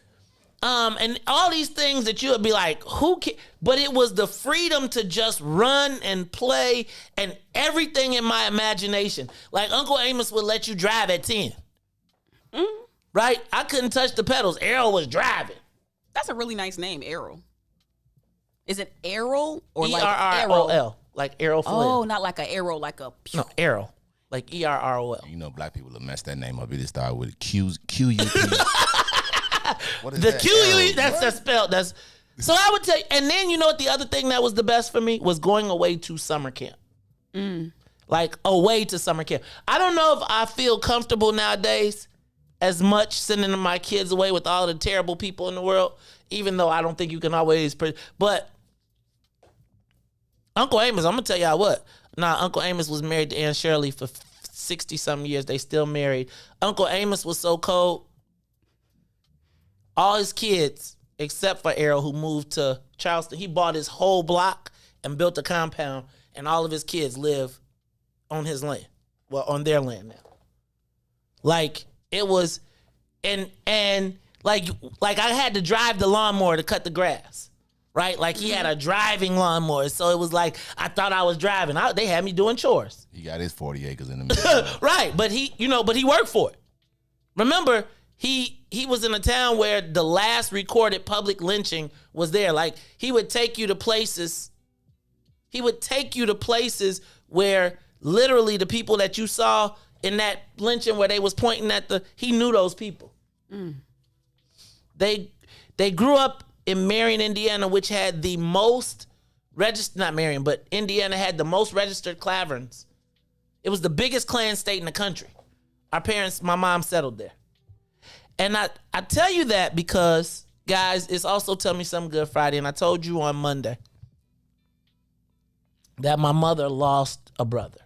and all these things that you would be like, who can? But it was the freedom to just run and play and everything in my imagination. Like, Uncle Amos would let you drive at 10. Right? I couldn't touch the pedals. Errol was driving. That's a really nice name, Errol. Is it Errol or like Errol? Like Errol Flynn. Oh, not like a arrow, like a... No, Errol. Like ERROL. You know, black people will mess that name up. It just started with Q-U-P. What is the that? Q-U-E, that's spelled. So I would tell you, and then you know what the other thing that was the best for me was going away to summer camp. Like, away to summer camp. I don't know if I feel comfortable nowadays as much sending my kids away with all the terrible people in the world, even though I don't think you can always... But Uncle Amos, I'm going to tell y'all what. Uncle Amos was married to Aunt Shirley for 60-something years. They still married. Uncle Amos was so cold. All his kids, except for Errol, who moved to Charleston, he bought his whole block and built a compound, and all of his kids live on his land. Well, on their land now. Like... It was, and like I had to drive the lawnmower to cut the grass, right? Like, he had a driving lawnmower, so it was like I thought I was driving. They had me doing chores. He got his 40 acres in the middle. Right, but he worked for it. Remember, he was in a town where the last recorded public lynching was there. Like, he would take you to places. He would take you to places where literally the people that you saw in that lynching where they was pointing at he knew those people. They grew up in Marion, Indiana, which had the most not Marion, but Indiana had the most registered Claverns. It was the biggest Klan state in the country. My mom settled there. And I tell you that because, guys, it's also Tell Me Something Good Friday, and I told you on Monday that my mother lost a brother.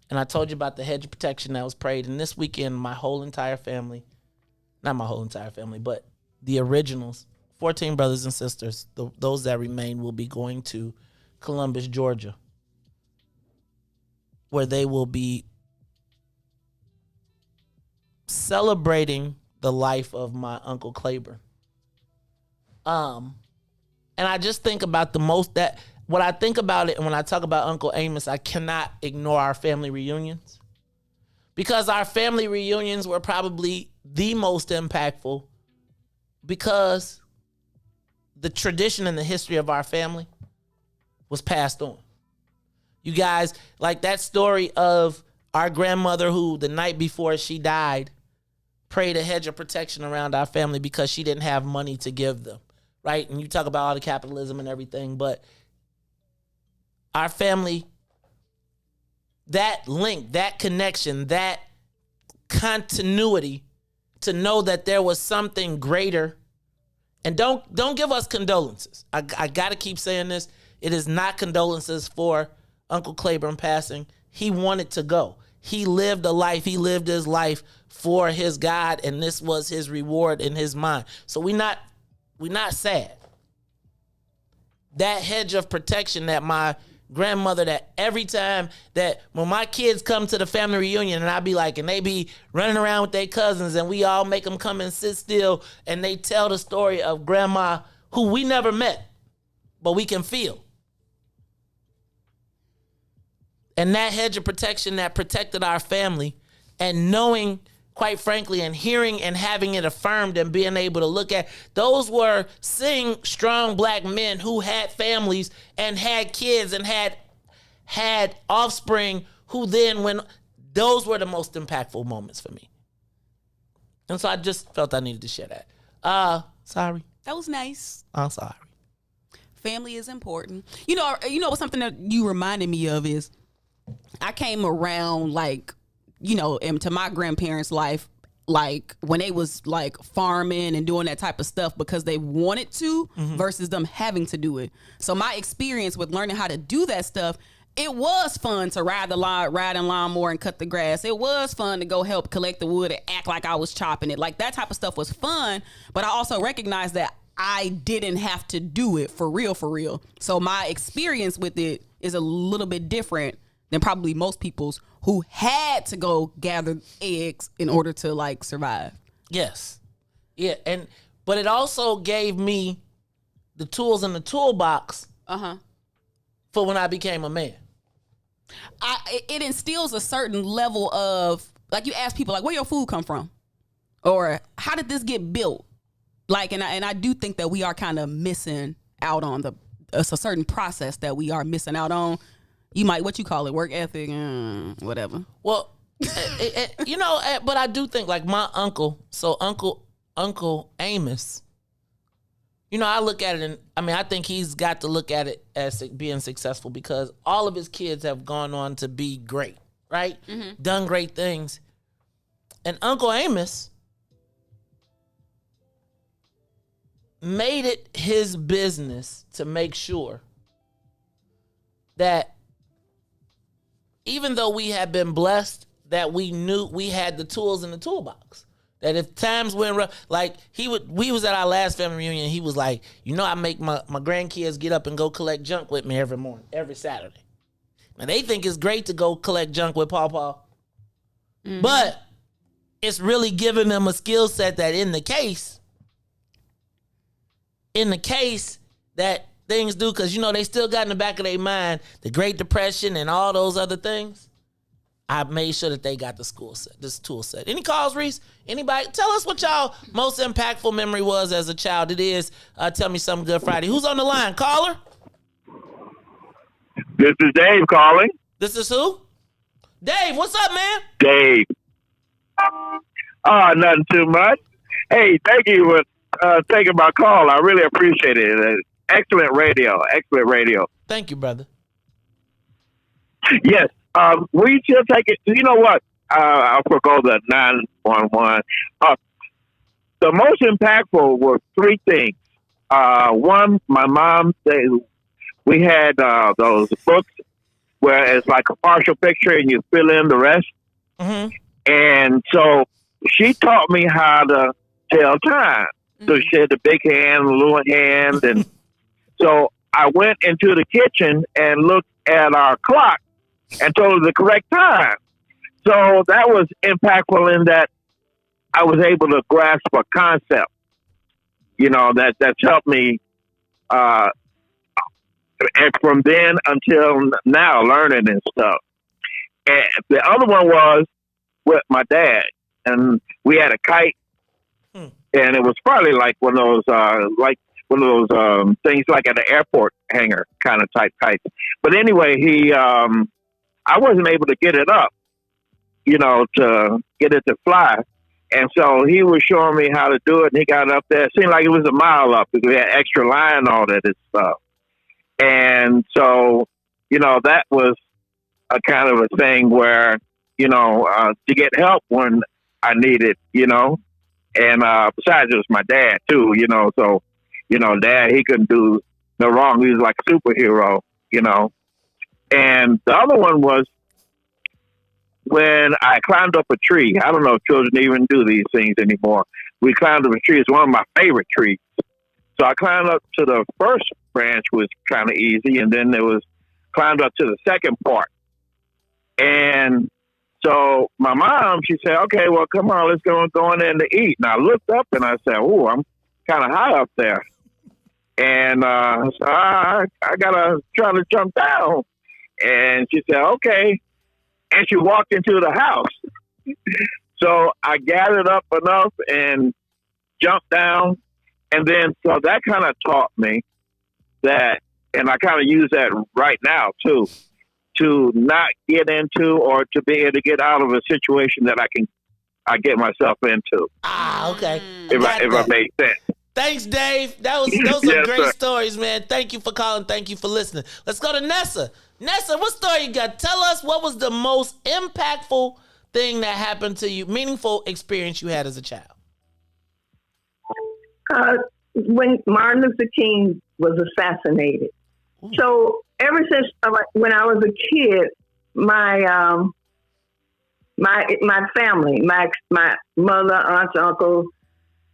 And I told you about the hedge of protection that was prayed. And this weekend, my whole entire family, not my whole entire family, but the originals, 14 brothers and sisters, those that remain, will be going to Columbus, Georgia where they will be celebrating the life of my Uncle Claiborne. And I just think about when I think about it and when I talk about Uncle Amos, I cannot ignore our family reunions. Because our family reunions were probably the most impactful because the tradition and the history of our family was passed on. You guys, like that story of our grandmother who the night before she died prayed a hedge of protection around our family because she didn't have money to give them, right? And you talk about all the capitalism and everything, but our family, that link, that connection, that continuity to know that there was something greater. And don't give us condolences. I got to keep saying this. It is not condolences for Uncle Claiborne passing. He wanted to go. He lived a life. He lived his life for his God, and this was his reward in his mind. So we're not sad. That hedge of protection that my grandmother, that every time that when my kids come to the family reunion and I be like, and they be running around with their cousins and we all make them come and sit still and they tell the story of grandma who we never met, but we can feel. And that hedge of protection that protected our family, and knowing, quite frankly, and hearing and having it affirmed and being able to look at, those were seeing strong black men who had families and had kids and had offspring who then, when those were the most impactful moments for me. And so I just felt I needed to share that. Sorry. That was nice. I'm sorry. Family is important. You know, something that you reminded me of is I came around into my grandparents' life, like when they was like farming and doing that type of stuff because they wanted to versus them having to do it. So my experience with learning how to do that stuff, it was fun to ride in lawnmower and cut the grass. It was fun to go help collect the wood and act like I was chopping it. Like that type of stuff was fun, but I also recognized that I didn't have to do it for real. So my experience with it is a little bit different than probably most people's who had to go gather eggs in order to like survive. Yes. Yeah. But it also gave me the tools in the toolbox for when I became a man. It instills a certain level of, like, you ask people like, where your food come from? Or how did this get built? Like, and I do think that we are kind of missing out on it's a certain process that we are missing out on. You might, what you call it, work ethic, whatever. Well, but I do think like my uncle, so Uncle Amos, I look at it and I think he's got to look at it as being successful because all of his kids have gone on to be great, right? Mm-hmm. Done great things. And Uncle Amos made it his business to make sure that even though we had been blessed, that we knew we had the tools in the toolbox. That if times went rough, like we was at our last family reunion, he was like, I make my grandkids get up and go collect junk with me every morning, every Saturday. Now they think it's great to go collect junk with Pawpaw. Mm-hmm. But it's really giving them a skill set that in the case that things do, because they still got in the back of their mind the Great Depression and all those other things. I made sure that they got this tool set. Any calls, Riis? Anybody? Tell us what y'all most impactful memory was as a child. It is Tell Me Something Good Friday. Who's on the line? Caller? This is Dave calling. This is who? Dave, what's up, man? Dave. Nothing too much. Hey, thank you for taking my call. I really appreciate it. Excellent radio. Thank you, brother. Yes. We should take it. You know what? I'll forego the 911. The most impactful were three things. One, my mom, we had those books where it's like a partial picture and you fill in the rest. Mm-hmm. And so she taught me how to tell time. Mm-hmm. So she had the big hand, the little hand. And so I went into the kitchen and looked at our clock. and told her the correct time. So that was impactful in that I was able to grasp a concept, that's helped me, and from then until now, learning and stuff. And the other one was with my dad, and we had a kite, and it was probably like one of those things like at the airport hangar kind of type kites. But anyway, I wasn't able to get it up, to get it to fly. And so he was showing me how to do it, and he got up there. It seemed like it was a mile up because we had extra line on it and stuff. And so, that was a kind of a thing where, to get help when I needed, and besides it was my dad too, so, dad, he couldn't do no wrong. He was like a superhero, And the other one was when I climbed up a tree. I don't know if children even do these things anymore. We climbed up a tree. It's one of my favorite trees. So I climbed up to the first branch, was kind of easy, and then there was climbed up to the second part. And so my mom, she said, okay, well, come on, let's go in there to eat. And I looked up and I said, oh, I'm kind of high up there. And so I got to try to jump down. And she said, okay. And she walked into the house. So I gathered up enough and jumped down. And then, so that kind of taught me that, and I kind of use that right now too, to not get into or to be able to get out of a situation that I get myself into. Okay. If I made sense. Thanks, Dave. Those are great stories, man. Thank you for calling. Thank you for listening. Let's go to Nessa. Nessa, what story you got? Tell us what was the most impactful thing that happened to you, meaningful experience you had as a child. When Martin Luther King was assassinated. Ooh. So ever since when I was a kid, my family, my mother, aunts, uncles,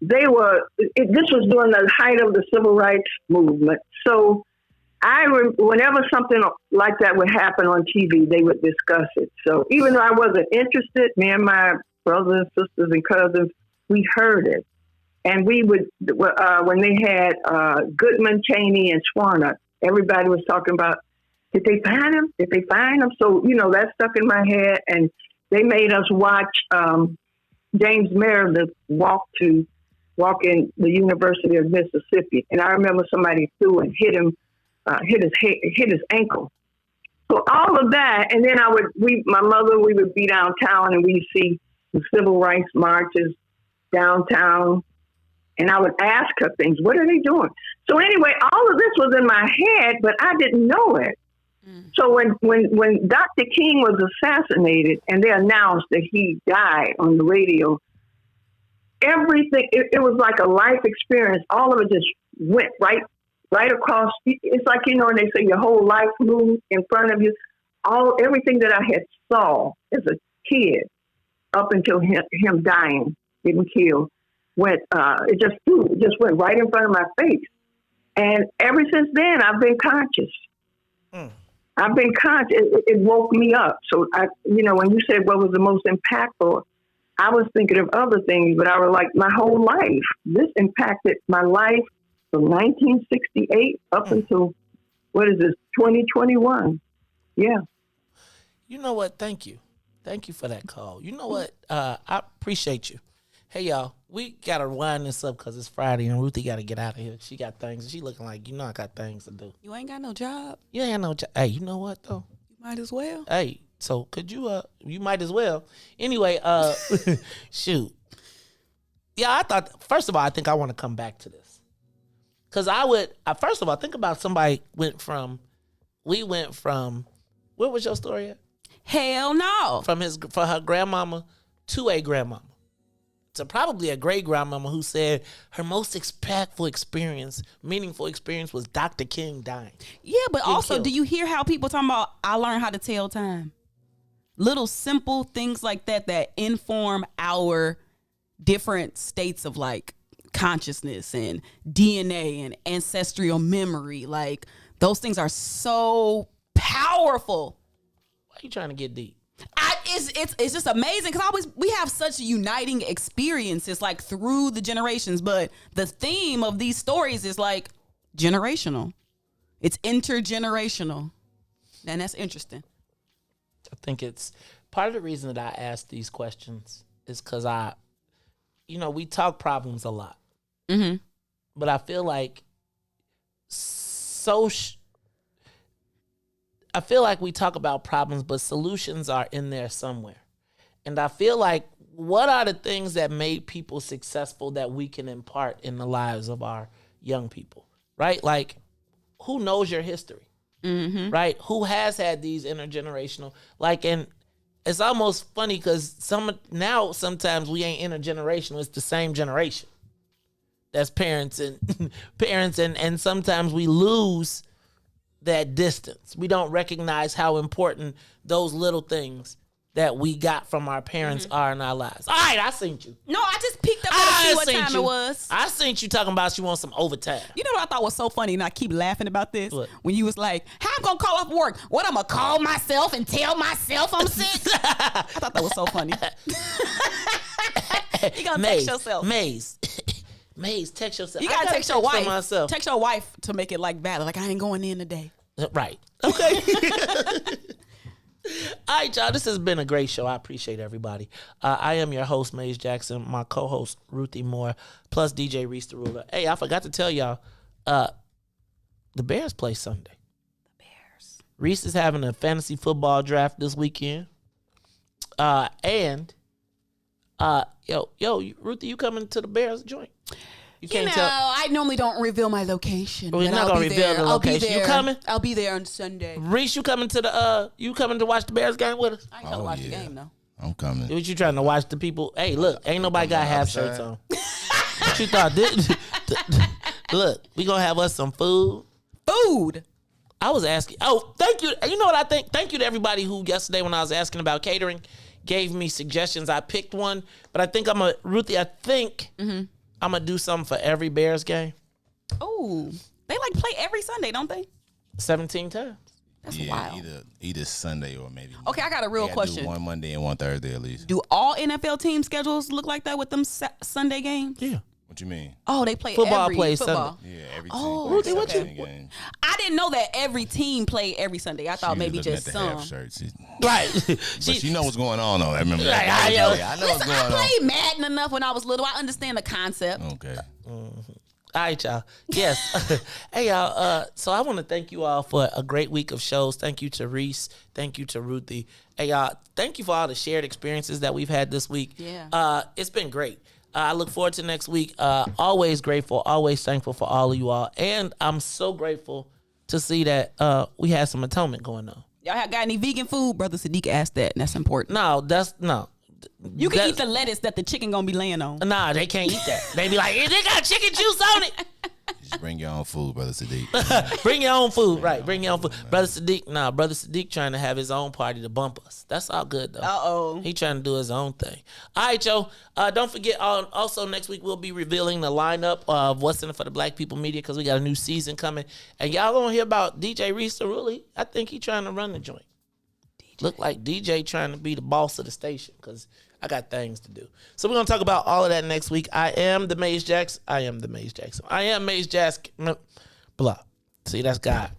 this was during the height of the civil rights movement. So whenever something like that would happen on TV, they would discuss it. So even though I wasn't interested, me and my brothers and sisters and cousins, we heard it. And we would, when they had Goodman, Cheney, and Schwerner, everybody was talking about, did they find him? Did they find him? So, that stuck in my head. And they made us watch James Meredith walk in the University of Mississippi. And I remember somebody threw and hit him, hit his ankle. So all of that, and then my mother, we would be downtown and we'd see the civil rights marches downtown. And I would ask her things. What are they doing? So anyway, all of this was in my head, but I didn't know it. So when Dr. King was assassinated and they announced that he died on the radio, everything, it was like a life experience. All of it just went right across. It's like, and they say your whole life moved in front of you. Everything that I had saw as a kid up until him dying, getting killed, it just went right in front of my face. And ever since then, I've been conscious. I've been conscious. It woke me up. So when you said what was the most impactful, I was thinking of other things, but I was like, my whole life. This impacted my life from 1968 up until, 2021. Yeah. You know what? Thank you. Thank you for that call. You know what? I appreciate you. Hey, y'all, we got to wind this up because it's Friday and Ruthie got to get out of here. She got things. She looking like, I got things to do. You ain't got no job. You ain't got no job. Hey, you know what, though? You might as well. Hey, so could you, you might as well. Anyway, shoot. Yeah, first of all, I think I want to come back to this. Because first of all, think about somebody we went from, where was your story at? Hell no. From her grandmama to a grandmama. To probably a great grandmama who said her most impactful experience, meaningful experience was Dr. King dying. Yeah, but also, do you hear how people talking about, I learned how to tell time? Little simple things like that inform our different states of like consciousness and DNA and ancestral memory. Like those things are so powerful. Why are you trying to get deep? It's just amazing because we have such uniting experiences like through the generations, but the theme of these stories is like generational. It's intergenerational, and that's interesting. I think it's part of the reason that I ask these questions is because we talk problems a lot, but I feel like I feel like we talk about problems, but solutions are in there somewhere. And I feel like what are the things that made people successful that we can impart in the lives of our young people, right? Like, who knows your history, right? Who has had these intergenerational, and it's almost funny because sometimes we ain't intergenerational. It's the same generation. That's parents and sometimes we lose that distance. We don't recognize how important those little things that we got from our parents are in our lives. All right, I seen you. No, I just peeked up to see what time it was. I seen you talking about you want some overtime. You know what I thought was so funny, and I keep laughing about this? What? When you was like, how I'm going to call off work? What, I'm going to call myself and tell myself I'm sick? I thought that was so funny. You going to text yourself. Maze, text yourself. You got to text your wife. Myself. Text your wife to make it valid. Like, I ain't going in today. Right. Okay. All right, y'all. This has been a great show. I appreciate everybody. I am your host, Maze Jackson. My co-host, Ruthie Moore, plus DJ Riis the Ruler. Hey, I forgot to tell y'all, the Bears play Sunday. The Bears. Riis is having a fantasy football draft this weekend. Ruthie, you coming to the Bears joint? You can't tell. I normally don't reveal my location. We're not gonna reveal the location. You coming? I'll be there on Sunday. Riis, you coming to watch the Bears game with us? I ain't trying to watch the game though. I'm coming. What you trying to watch the people? Hey, look, ain't nobody got half shirts on. What you thought? Look, we gonna have us some food. Food. I was asking. Oh, thank you. You know what I think? Thank you to everybody who yesterday when I was asking about catering gave me suggestions. I picked one, but I think Ruthie. I think. I'm going to do something for every Bears game. Oh, they play every Sunday, don't they? 17 times. That's wild. Either Sunday or maybe. Okay, I got a real question. Do one Monday and one Thursday at least. Do all NFL team schedules look like that with them Sunday games? Yeah. What you mean? Oh, they play football every plays football. Sunday. Yeah, every team. Oh, Ruthie, what you? I didn't know that every team played every Sunday. I thought maybe just some. Right. But she know what's going on though. I remember. Right, I know what's going on. I played Madden enough when I was little. I understand the concept. Okay. All right, y'all. Yes. Hey, y'all. So I want to thank you all for a great week of shows. Thank you to Riis. Thank you to Ruthie. Hey, y'all. Thank you for all the shared experiences that we've had this week. Yeah. It's been great. I look forward to next week. Always grateful, always thankful for all of you all. And I'm so grateful to see that we had some atonement going on. Y'all got any vegan food? Brother Sadiq asked that, and that's important. No. You can eat the lettuce that the chicken gonna be laying on. Nah, they can't eat that. They be like, they got chicken juice on it. Just bring your own food, Brother Sadiq. Bring your own food, right. Bring your own food. Brother Sadiq trying to have his own party to bump us. That's all good, though. Uh-oh. He trying to do his own thing. All right, Joe. Don't forget, also next week we'll be revealing the lineup of What's in It for the Black People Media because we got a new season coming. And y'all gonna hear about DJ Riis the Ruler. I think he trying to run the joint. Look like DJ trying to be the boss of the station because I got things to do. So we're going to talk about all of that next week. I am Maze Jackson. I am Maze Jackson. Blah. See, that's God.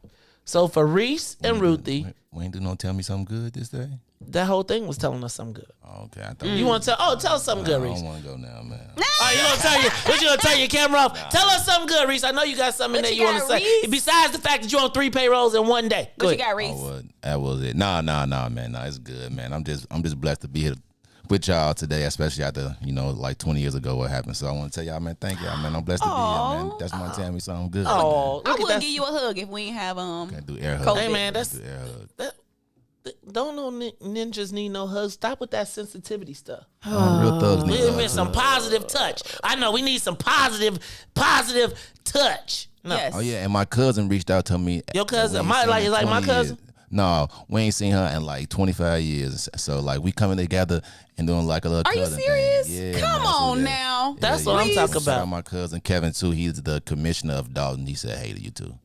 So for Riis and Ruthie. We ain't do no tell me something good this day? That whole thing was telling us something good. Oh, okay. I thought You want to tell us something good, Riis? I don't want to go now, man. All right, what you gonna tell your camera off? Tell us something good, Riis. I know you got something that you want to say. Besides the fact that you're on 3 payrolls in one day. What you got, Riis? That was it. Nah, man. Nah, it's good, man. I'm just blessed to be here with y'all today, especially after, 20 years ago what happened. So I want to tell y'all, man, thank y'all, man. I'm blessed to be here, man. That's my tell me something good. Oh, I would give you a hug if we ain't have Can't do air hug. Hey, man, don't no ninjas need no hugs. Stop with that sensitivity stuff. Real thugs need we need some positive touch. I know we need some positive touch. No. Yes. Oh yeah, and my cousin reached out to me. Your cousin, my cousin. No, we ain't seen her in 25 years. So we coming together and doing a little Are cousin you serious? thing. Yeah, Come on now. That's what I'm talking about. My cousin Kevin too. He's the commissioner of Dalton. He said hey to you too.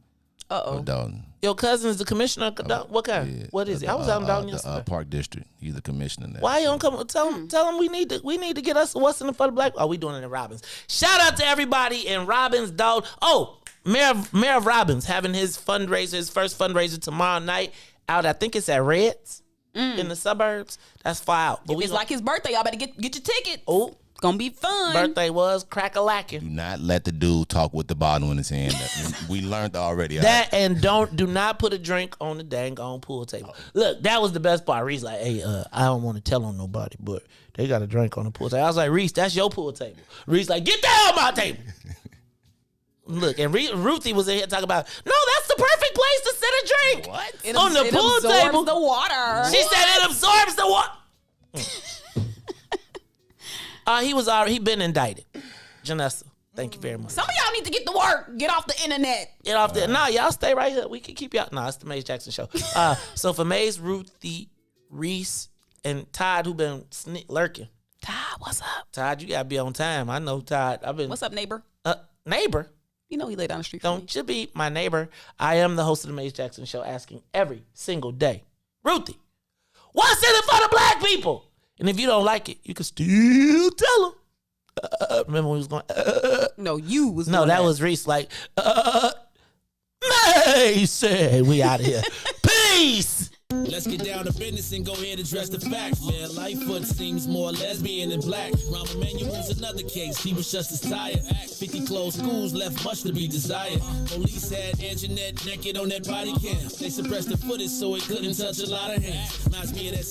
Uh-oh. Dalton. Your cousin is the commissioner of Dalton? What kind? Yeah. What is it? I was out in Dalton yesterday. Park District. He's the commissioner there. Why you don't come? Tell him we need to get us what's in it for the black. Oh, we doing it in Robbins. Shout out to everybody in Robbins, dog. Oh, Mayor of Robbins having his fundraiser, his first fundraiser tomorrow night out. I think it's at Red's in the suburbs. That's far out. But it's like his birthday. Y'all better get your ticket. Oh. It's gonna be fun. Birthday was crack-a-lacking. Do not let the dude talk with the bottle in his hand. We learned already. That and do not put a drink on the dang on pool table. Look, that was the best part. Reese like, hey, I don't want to tell on nobody, but they got a drink on the pool table. I was like, Reese, that's your pool table. Reese like, get that on my table. Look, and Ruthie was in here talking about, no, that's the perfect place to sit a drink. What? On the pool table. The water. She said it absorbs the water. He been indicted. Janessa, thank you very much. Some of y'all need to get to work. Get off the internet. Get off there. Nah, y'all stay right here. We can keep y'all. Nah, it's the Maze Jackson show. So for Maze, Ruthie, Riis, and Todd, who been lurking. Todd, what's up? Todd, you gotta be on time. I know Todd. What's up, neighbor? Neighbor. You know he lay down the street. Don't you be my neighbor. I am the host of the Maze Jackson show, asking every single day, Ruthie, what's in it for the black people? And if you don't like it, you can still tell them. Remember when he was going? No, you was. No, that was Reese. Like, Mason, we out of here. Peace. Let's get down to business and go ahead and address the facts, man. Lightfoot seems more lesbian than black. Rahm Emanuel's another case. He was just as tired. 50 closed schools left much to be desired. Police had Anjanette naked on that body cam. They suppressed the footage so it couldn't touch a lot of hands. Reminds me of that